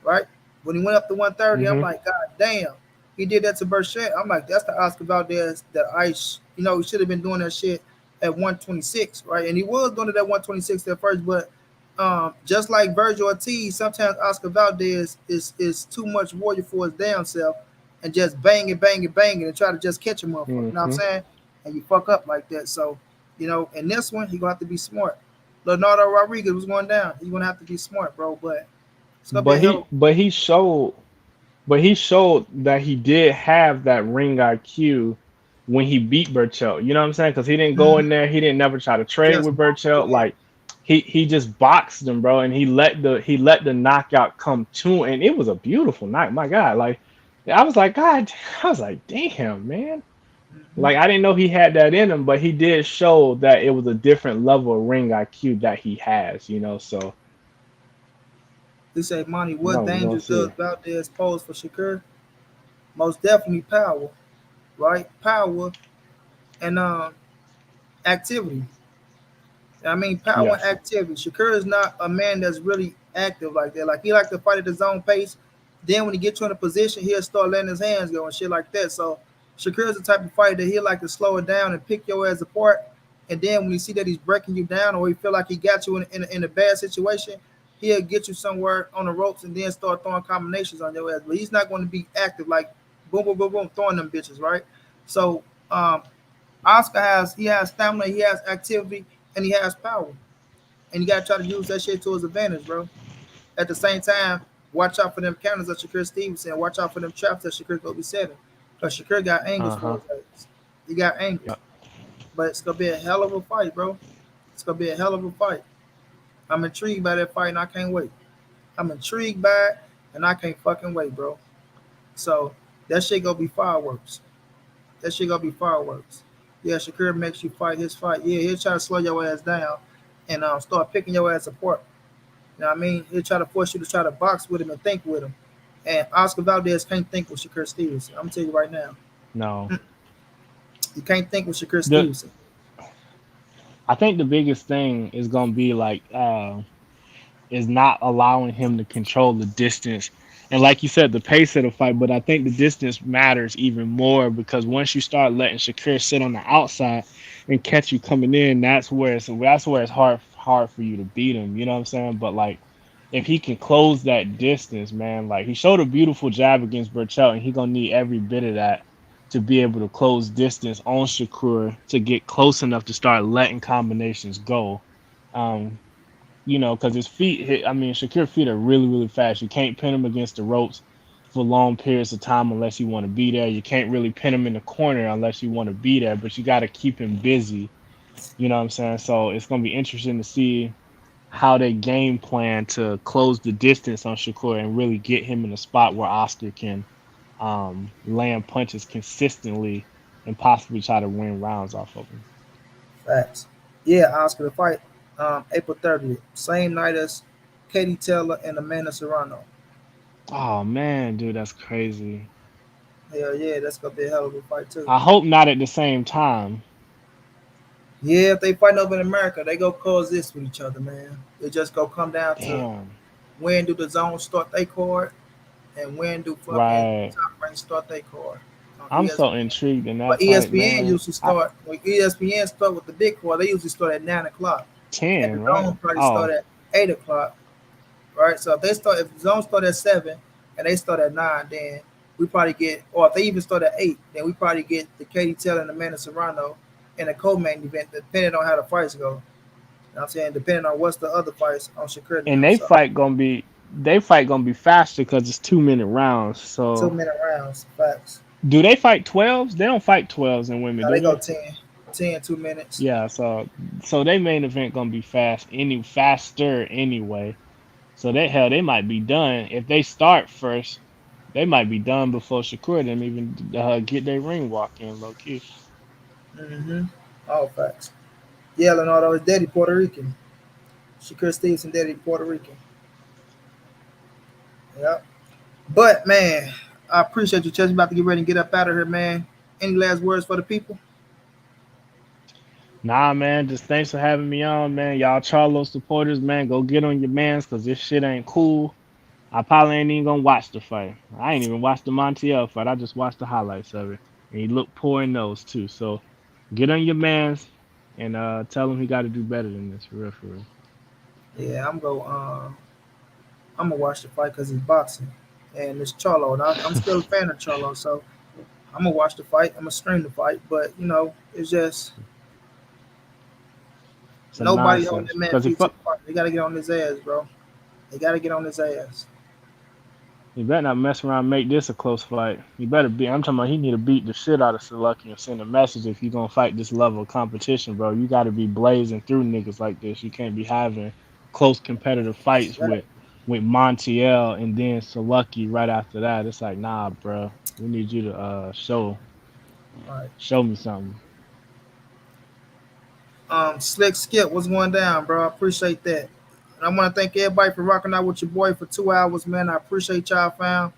[SPEAKER 1] Right when he went up to 130, I'm
[SPEAKER 4] Hmm.
[SPEAKER 1] like, God damn, he did that to Burchett. I'm like, that's the Oscar Valdez that I he should have been doing that shit at 126, right? And he was doing it at 126 at first, but just like Vergil Ortiz, sometimes Oscar Valdez is too much warrior for his damn self and just bang it, bang it, bang it, and try to just catch a motherfucker. You know what I'm saying? And you fuck up like that. So, in this one, he gonna have to be smart. Leonardo Rodriguez was going down. He's gonna have to be smart, bro. But it's gonna
[SPEAKER 4] he showed that he did have that ring IQ when he beat Berchelt. You know what I'm saying? Because he didn't go in there. He didn't never try to trade with Berchelt. Like he just boxed him, bro, and he let the knockout come to him, and it was a beautiful night. My God, like I was like, damn, man. Like I didn't know he had that in him, but he did show that it was a different level of ring IQ that he has. So.
[SPEAKER 1] They say, Monty, what dangers does Valdez pose for Shakur? Most definitely power, right? Power and activity. I mean, power and activity. Shakur is not a man that's really active like that. Like he like to fight at his own pace. Then when he gets you in a position, he'll start letting his hands go and shit like that. So Shakur is the type of fighter that he'll like to slow it down and pick your ass apart. And then when you see that he's breaking you down or he feel like he got you in a bad situation, he'll get you somewhere on the ropes and then start throwing combinations on your ass. But he's not going to be active like boom, boom, boom, boom, throwing them bitches, right? So Oscar has stamina, he has activity, and he has power. And you got to try to use that shit to his advantage, bro. At the same time, watch out for them counters of Shakur Stevenson. Watch out for them traps that Shakur going to be setting. Because Shakur got angles for his ass. He got angles. But it's going to be a hell of a fight, bro. It's going to be a hell of a fight. I'm intrigued by that fight, and I can't wait. I'm intrigued by it, and I can't fucking wait, bro. So that shit gonna be fireworks. That shit gonna be fireworks. Yeah, Shakur makes you fight his fight. Yeah, he'll try to slow your ass down and start picking your ass apart. You know what I mean? He'll try to force you to try to box with him and think with him. And Oscar Valdez can't think with Shakur Stevenson. I'm gonna tell you right now.
[SPEAKER 4] No.
[SPEAKER 1] You can't think with Shakur Stevenson.
[SPEAKER 4] I think the biggest thing is gonna be like is not allowing him to control the distance. And like you said, the pace of the fight, but I think the distance matters even more because once you start letting Shakur sit on the outside and catch you coming in, that's where it's hard for you to beat him. You know what I'm saying? But like if he can close that distance, man, like he showed a beautiful jab against Berchelt, and he gonna need every bit of that to be able to close distance on Shakur to get close enough to start letting combinations go. Because his feet Shakur's feet are really, really fast. You can't pin him against the ropes for long periods of time unless you want to be there. You can't really pin him in the corner unless you want to be there, but you got to keep him busy. You know what I'm saying? So it's going to be interesting to see how they game plan to close the distance on Shakur and really get him in a spot where Oscar can land punches consistently and possibly try to win rounds off of him.
[SPEAKER 1] Facts. Yeah, Oscar, the fight April 30th, same night as Katie Taylor and Amanda Serrano.
[SPEAKER 4] Oh man, dude, that's crazy.
[SPEAKER 1] Hell yeah, that's gonna be a hell of a fight too.
[SPEAKER 4] I hope not at the same time.
[SPEAKER 1] Yeah, if they fight over in America, they go coexist with each other, man. It just go come down to when do the zones start their card and when do fucking top rank start their card.
[SPEAKER 4] I'm so intrigued in that.
[SPEAKER 1] But ESPN usually start when ESPN start with the big card. They usually start at 9:00.
[SPEAKER 4] 10,
[SPEAKER 1] and the zone probably start at 8:00, right? So if the zone start at 7 and they start at 9, then we probably get, or if they even start at 8, then we probably get the Katie Taylor and Amanda Serrano in a co-main event, depending on how the fights go. You know what I'm saying? Depending on what's the other fights on Shakur.
[SPEAKER 4] And they fight gonna be faster because it's 2-minute rounds. So
[SPEAKER 1] 2-minute rounds, facts.
[SPEAKER 4] Do they fight 12s? They don't fight 12s in women.
[SPEAKER 1] No, they go 10, 2 minutes.
[SPEAKER 4] Yeah, so their main event gonna be faster anyway. So they might be done if they start first. They might be done before Shakur them even get their ring walk in low key.
[SPEAKER 1] All facts. Yeah, Leonardo, his daddy Puerto Rican. Shakur Stevenson daddy Puerto Rican. Yep. But man, I appreciate you, Chess. About to get ready and get up out of here, man. Any last words for the people?
[SPEAKER 4] Nah, man. Just thanks for having me on, man. Y'all Charlo supporters, man. Go get on your mans because this shit ain't cool. I probably ain't even gonna watch the fight. I ain't even watched the Montiel fight. I just watched the highlights of it. And he looked poor in those too. So Get on your man's and tell him he got to do better than this. For real, for real.
[SPEAKER 1] Yeah, I'm gonna watch the fight because it's boxing, and it's Charlo, and I'm still a fan of Charlo, so I'm gonna watch the fight. I'm gonna stream the fight, but it's just
[SPEAKER 4] Some
[SPEAKER 1] nobody holding
[SPEAKER 4] nonsense.
[SPEAKER 1] that man
[SPEAKER 4] Because
[SPEAKER 1] feet to the fight. They gotta get on his ass, bro. They gotta get on his ass.
[SPEAKER 4] you better not mess around and make this a close fight. You better be. I'm talking about he need to beat the shit out of Selecki and send a message if you gonna fight this level of competition, bro. You got to be blazing through niggas like this. You can't be having close competitive fights
[SPEAKER 1] Exactly.
[SPEAKER 4] with Montiel and then Selecki right after that. It's like, nah, bro. We need you to
[SPEAKER 1] All right.
[SPEAKER 4] show me something.
[SPEAKER 1] Slick Skip, what's going down, bro? I appreciate that. And I want to thank everybody for rocking out with your boy for 2 hours, man. I appreciate y'all, fam.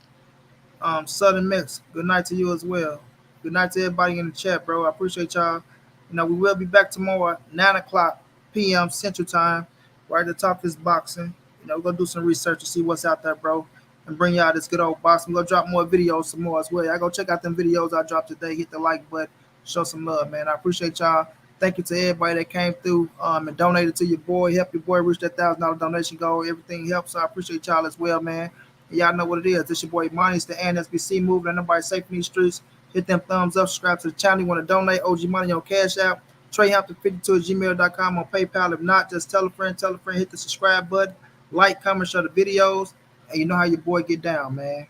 [SPEAKER 1] Southern Mix, good night to you as well. Good night to everybody in the chat, bro. I appreciate y'all. We will be back tomorrow at 9 o'clock p.m. Central Time, right to talk this boxing. We're going to do some research to see what's out there, bro, and bring y'all this good old boxing. We're going to drop more videos some more as well. Y'all go check out them videos I dropped today. Hit the like button. Show some love, man. I appreciate y'all. Thank you to everybody that came through and donated to your boy. Help your boy reach that $1,000 donation goal. Everything helps. So I appreciate y'all as well, man. Y'all know what it is. This your boy Money. It's the NSBC moving. Nobody safe in these streets. Hit them thumbs up. Subscribe to the channel. You want to donate OG Money on Cash App. TreyHampton52 at gmail.com on PayPal. If not, just tell a friend. Hit the subscribe button. Like, comment, share the videos. And you know how your boy get down, man.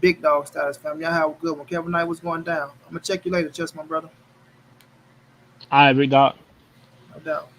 [SPEAKER 1] Big dog status, family. Y'all have a good one. Kevin Knight, what's going down? I'm going to check you later, Chess, my brother.
[SPEAKER 4] All right, big dog.
[SPEAKER 1] No doubt.